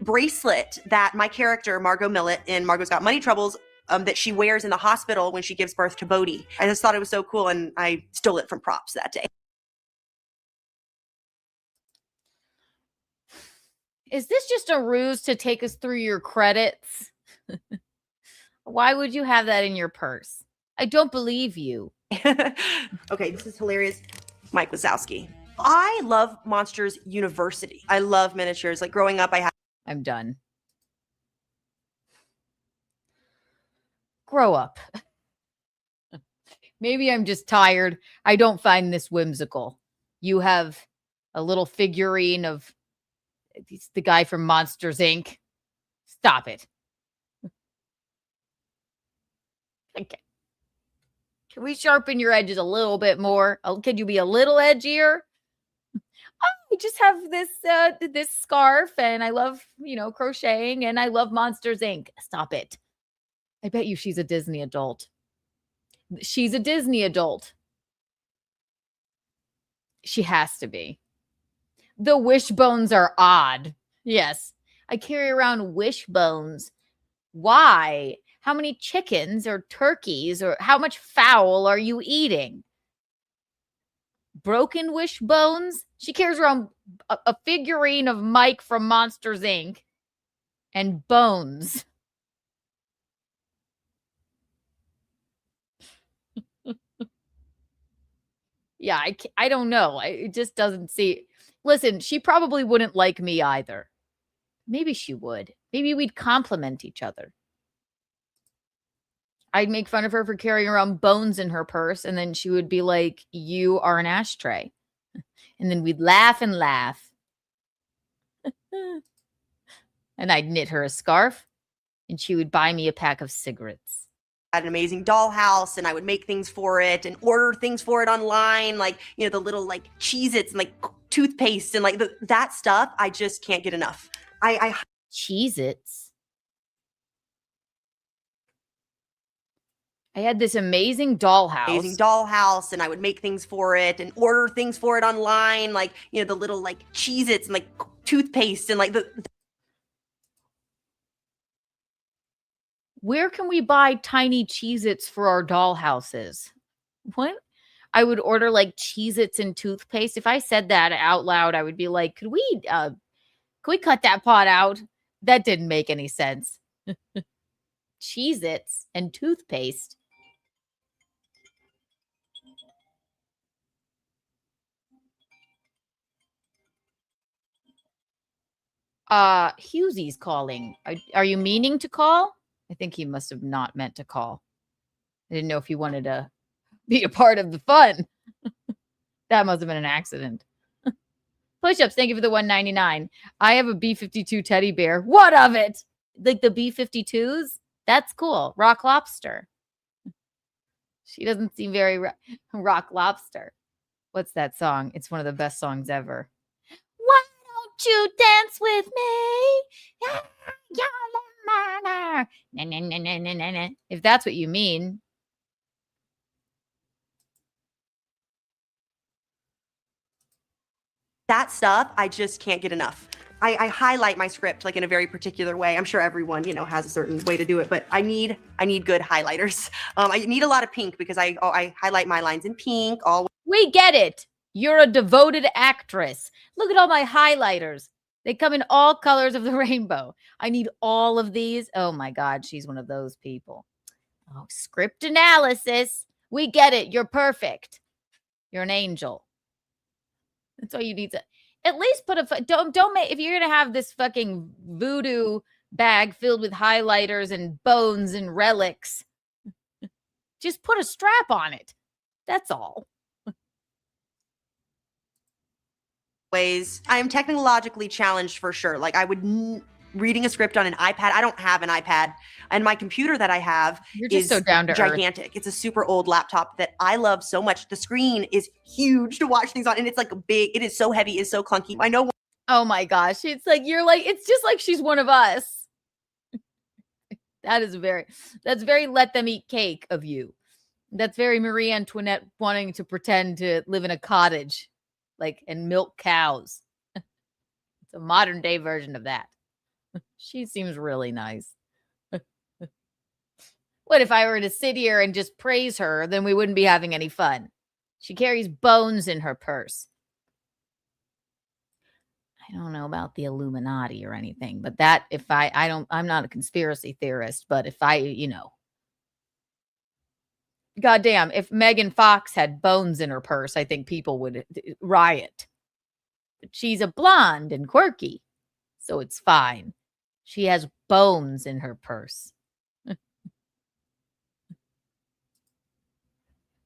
bracelet that my character, Margot Millet, in Margot's Got Money Troubles, that she wears in the hospital when she gives birth to Bodhi. I just thought it was so cool, and I stole it from Props that day. Is this just a ruse to take us through your credits? Why would you have that in your purse? I don't believe you. Okay, this is hilarious. Mike Wazowski. I love Monsters University. I love miniatures. Like growing up, I'm done. Grow up. Maybe I'm just tired. I don't find this whimsical. You have a little figurine of the guy from Monsters, Inc. Stop it. Okay. Can we sharpen your edges a little bit more? Could you be a little edgier? I just have this this scarf, and I love, crocheting, and I love Monsters, Inc. Stop it. I bet you she's a Disney adult. She's a Disney adult. She has to be. The wishbones are odd. Yes. I carry around wishbones. Why? How many chickens or turkeys or how much fowl are you eating? Broken wishbones? She carries around a figurine of Mike from Monsters, Inc. and bones. Yeah, I don't know. It just doesn't see. Listen, she probably wouldn't like me either. Maybe she would. Maybe we'd compliment each other. I'd make fun of her for carrying around bones in her purse, and then she would be like, "You are an ashtray." And then we'd laugh and laugh. And I'd knit her a scarf, and she would buy me a pack of cigarettes. I had an amazing dollhouse, and I would make things for it and order things for it online, like, the little like Cheez-Its and like toothpaste and like that stuff. I just can't get enough. Cheez-Its. I had this amazing dollhouse. And I would make things for it and order things for it online, like, the little like Cheez-Its and like toothpaste and like Where can we buy tiny Cheez-Its for our dollhouses? What? I would order like Cheez-Its and toothpaste. If I said that out loud, I would be like, could we cut that part out? That didn't make any sense. Cheez-Its and toothpaste. Hughesy's calling. Are you meaning to call? I think he must have not meant to call. I didn't know if he wanted to be a part of the fun. That must have been an accident. Push-ups, thank you for the $1.99. I have a B-52 teddy bear. What of it? Like the B-52s? That's cool. Rock Lobster. She doesn't seem very Rock Lobster. What's that song? It's one of the best songs ever. Why don't you dance with me? If that's what you mean. That stuff, I just can't get enough. I highlight my script like in a very particular way. I'm sure everyone, has a certain way to do it, but I need good highlighters. I need a lot of pink because I highlight my lines in pink. We get it. You're a devoted actress. Look at all my highlighters. They come in all colors of the rainbow. I need all of these. Oh my God, she's one of those people. Oh, script analysis. We get it. You're perfect. You're an angel. That's all you need to. At least put a don't make, if you're gonna have this fucking voodoo bag filled with highlighters and bones and relics, just put a strap on it. That's all. Ways I am technologically challenged for sure. Like I would reading a script on an iPad. I don't have an iPad, and my computer that I have is so down to gigantic. earth. It's a super old laptop that I love so much. The screen is huge to watch things on, and it's like big. It is so heavy. It's so clunky. I know. Oh my gosh, it's like it's just like she's one of us. That's very let them eat cake of you. That's very Marie Antoinette wanting to pretend to live in a cottage, like, and milk cows. It's a modern day version of that. She seems really nice. What if I were to sit here and just praise her, then we wouldn't be having any fun. She carries bones in her purse. I don't know about the Illuminati or anything, but that if I'm not a conspiracy theorist, but if goddamn, if Megan Fox had bones in her purse, I think people would riot. But she's a blonde and quirky, so it's fine. She has bones in her purse.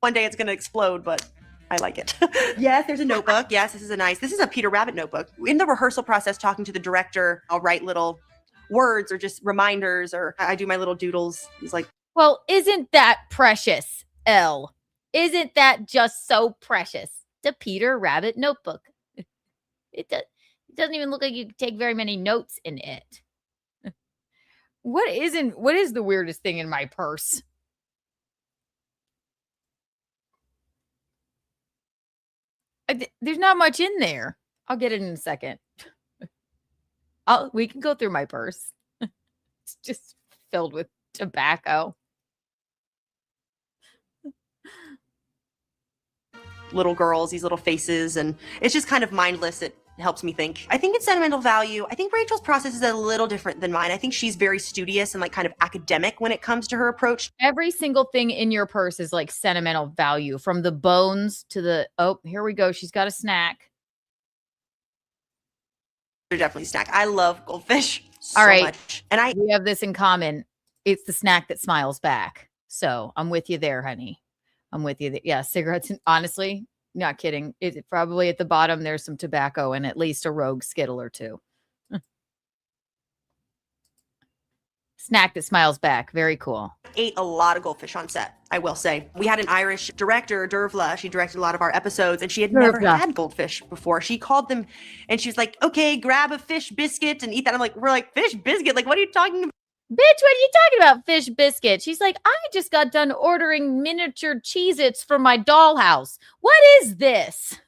One day it's going to explode, but I like it. Yes, there's a notebook. Yes, this is a Peter Rabbit notebook. In the rehearsal process, talking to the director, I'll write little words or just reminders, or I do my little doodles. He's like, well, isn't that precious, Elle? Isn't that just so precious? The Peter Rabbit notebook. It doesn't even look like you take very many notes in it. What is the weirdest thing in my purse? There's not much in there. I'll get it in a second. We can go through my purse. It's just filled with tobacco. Little girls, these little faces, and it's just kind of mindless. It helps me think. I think it's sentimental value. I think Rachel's process is a little different than mine. I think she's very studious and like kind of academic when it comes to her approach. Every single thing in your purse is like sentimental value, from the bones to the, oh, here we go. She's got a snack. They're definitely snack. I love goldfish so all right much. And we have this in common. It's the snack that smiles back. So I'm with you there, honey. I'm with you. Yeah, cigarettes. Honestly, not kidding. It's probably at the bottom. There's some tobacco and at least a rogue Skittle or two. Snack that smiles back. Very cool. Ate a lot of goldfish on set, I will say. We had an Irish director, Dervla. She directed a lot of our episodes, and she had never had goldfish before. She called them, and she was like, okay, grab a fish biscuit and eat that. I'm like, we're like, fish biscuit? Like, what are you talking about? Bitch, what are you talking about? Fish biscuit. She's like, I just got done ordering miniature Cheez-Its from my dollhouse. What is this?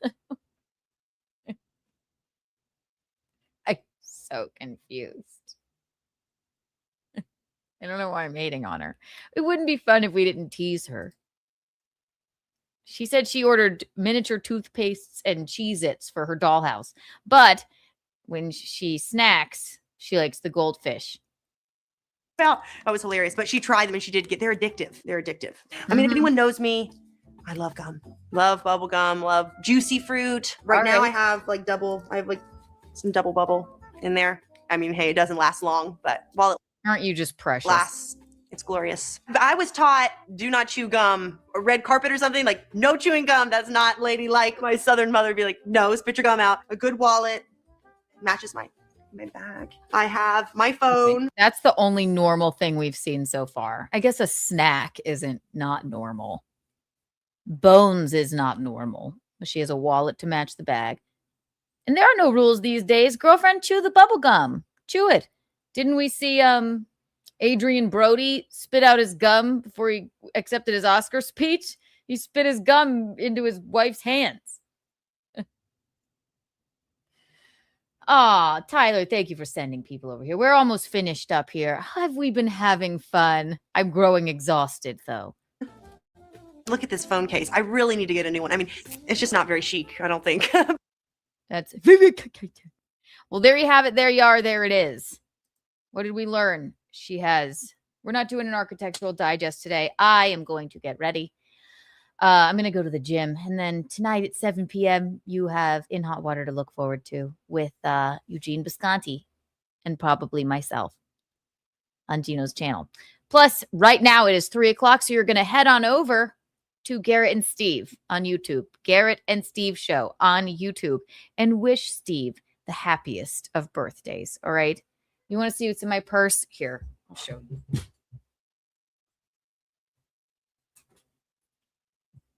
I'm so confused. I don't know why I'm hating on her. It wouldn't be fun if we didn't tease her. She said she ordered miniature toothpastes and Cheez-Its for her dollhouse. But when she snacks, she likes the goldfish. Well, that was hilarious, but she tried them and she did they're addictive. They're addictive. I mean, if anyone knows me, I love gum, love bubble gum, love juicy fruit. Right now I have like some double bubble in there. I mean, hey, it doesn't last long, but while it aren't you just precious? Lasts, it's glorious. I was taught, do not chew gum, or red carpet or something, like no chewing gum. That's not ladylike. My Southern mother would be like, no, spit your gum out. A good wallet matches my bag. I have my phone. That's the only normal thing we've seen so far. I guess a snack isn't not normal. Bones is not normal. She has a wallet to match the bag. And there are no rules these days. Girlfriend, chew the bubble gum. Chew it. Didn't we see Adrian Brody spit out his gum before he accepted his Oscar speech? He spit his gum into his wife's hands. Aw, Tyler, thank you for sending people over here. We're almost finished up here. Have we been having fun? I'm growing exhausted, though. Look at this phone case. I really need to get a new one. I mean, it's just not very chic, I don't think. That's well, there you have it. There you are. There it is. What did we learn? We're not doing an architectural digest today. I am going to get ready. I'm going to go to the gym. And then tonight at 7 p.m., you have In Hot Water to look forward to with Eugene Bisconti and probably myself on Gino's channel. Plus, right now it is 3 o'clock, so you're going to head on over to Garrett and Steve on YouTube. Garrett and Steve Show on YouTube. And wish Steve the happiest of birthdays, all right? You want to see what's in my purse? Here, I'll show you.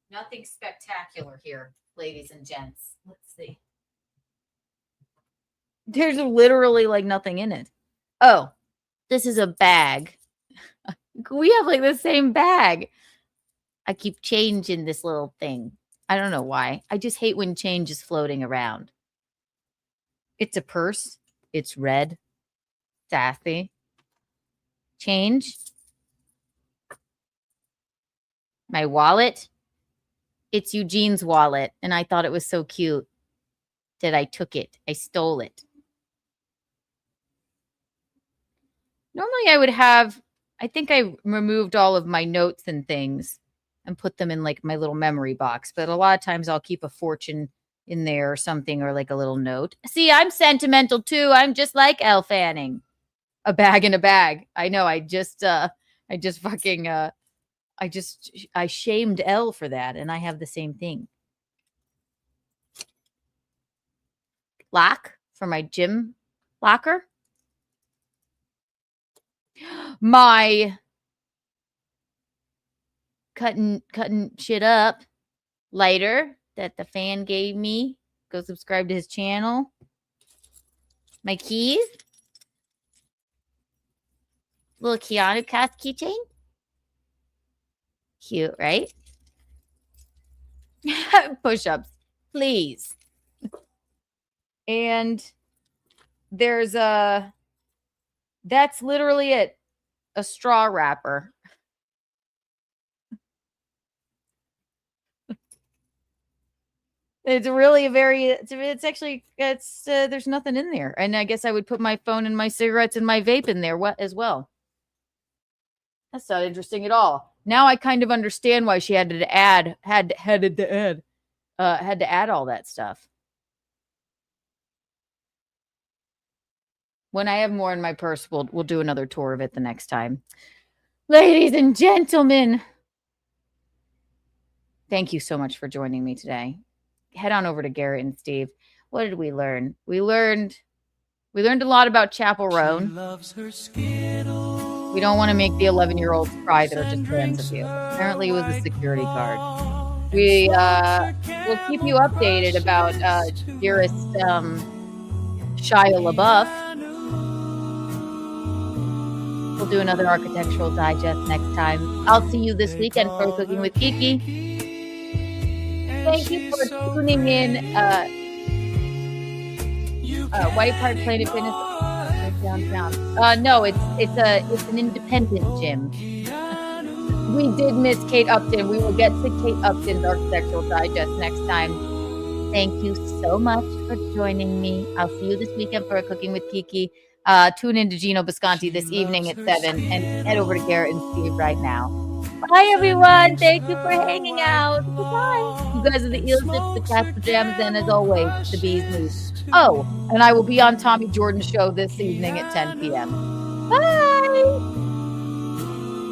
Nothing spectacular here, ladies and gents. Let's see. There's literally like nothing in it. Oh, this is a bag. We have like the same bag. I keep change in this little thing. I don't know why. I just hate when change is floating around. It's a purse. It's red. Sassy. Change. My wallet. It's Eugene's wallet, and I thought it was so cute that I took it. I stole it. Normally I would have, I think I removed all of my notes and things and put them in like my little memory box, but a lot of times I'll keep a fortune in there or something, or like a little note. See, I'm sentimental too. I'm just like Elle Fanning. A bag in a bag. I know. I shamed Elle for that, and I have the same thing. Lock for my gym locker. My cutting shit up lighter that the fan gave me. Go subscribe to his channel. My keys. Little Keanu cast keychain. Cute, right? Push-ups, please. And there's that's literally it. A straw wrapper. It's really it's actually, there's nothing in there. And I guess I would put my phone and my cigarettes and my vape in there as well. That's not interesting at all. Now I kind of understand why she had to add all that stuff. When I have more in my purse, we'll do another tour of it the next time. Ladies and gentlemen, thank you so much for joining me today. Head on over to Garrett and Steve. What did we learn? We learned a lot about Chappell Roan. We don't want to make the 11-year-olds cry that are just fans of you. Apparently, it was a security guard. We will keep you updated about dearest Shia LaBeouf. We'll do another architectural digest next time. I'll see you this weekend for Cooking with Kiki. Thank you for tuning in. White Park Planet Fitness downtown. No, it's an independent gym. We did miss Kate Upton. We will get to Kate Upton's architectural digest next time. Thank you so much for joining me. I'll see you this weekend for Cooking with Kiki. Tune in to Gino Bisconti this evening at 7 and head over to Garrett and Steve right now. Bye, everyone. Thank you for hanging out. Goodbye. You guys are the eel tips, the cat's pajamas, and as always, the bee's knees. Oh, and I will be on Tommy Jordan's show this evening at 10 p.m. Bye.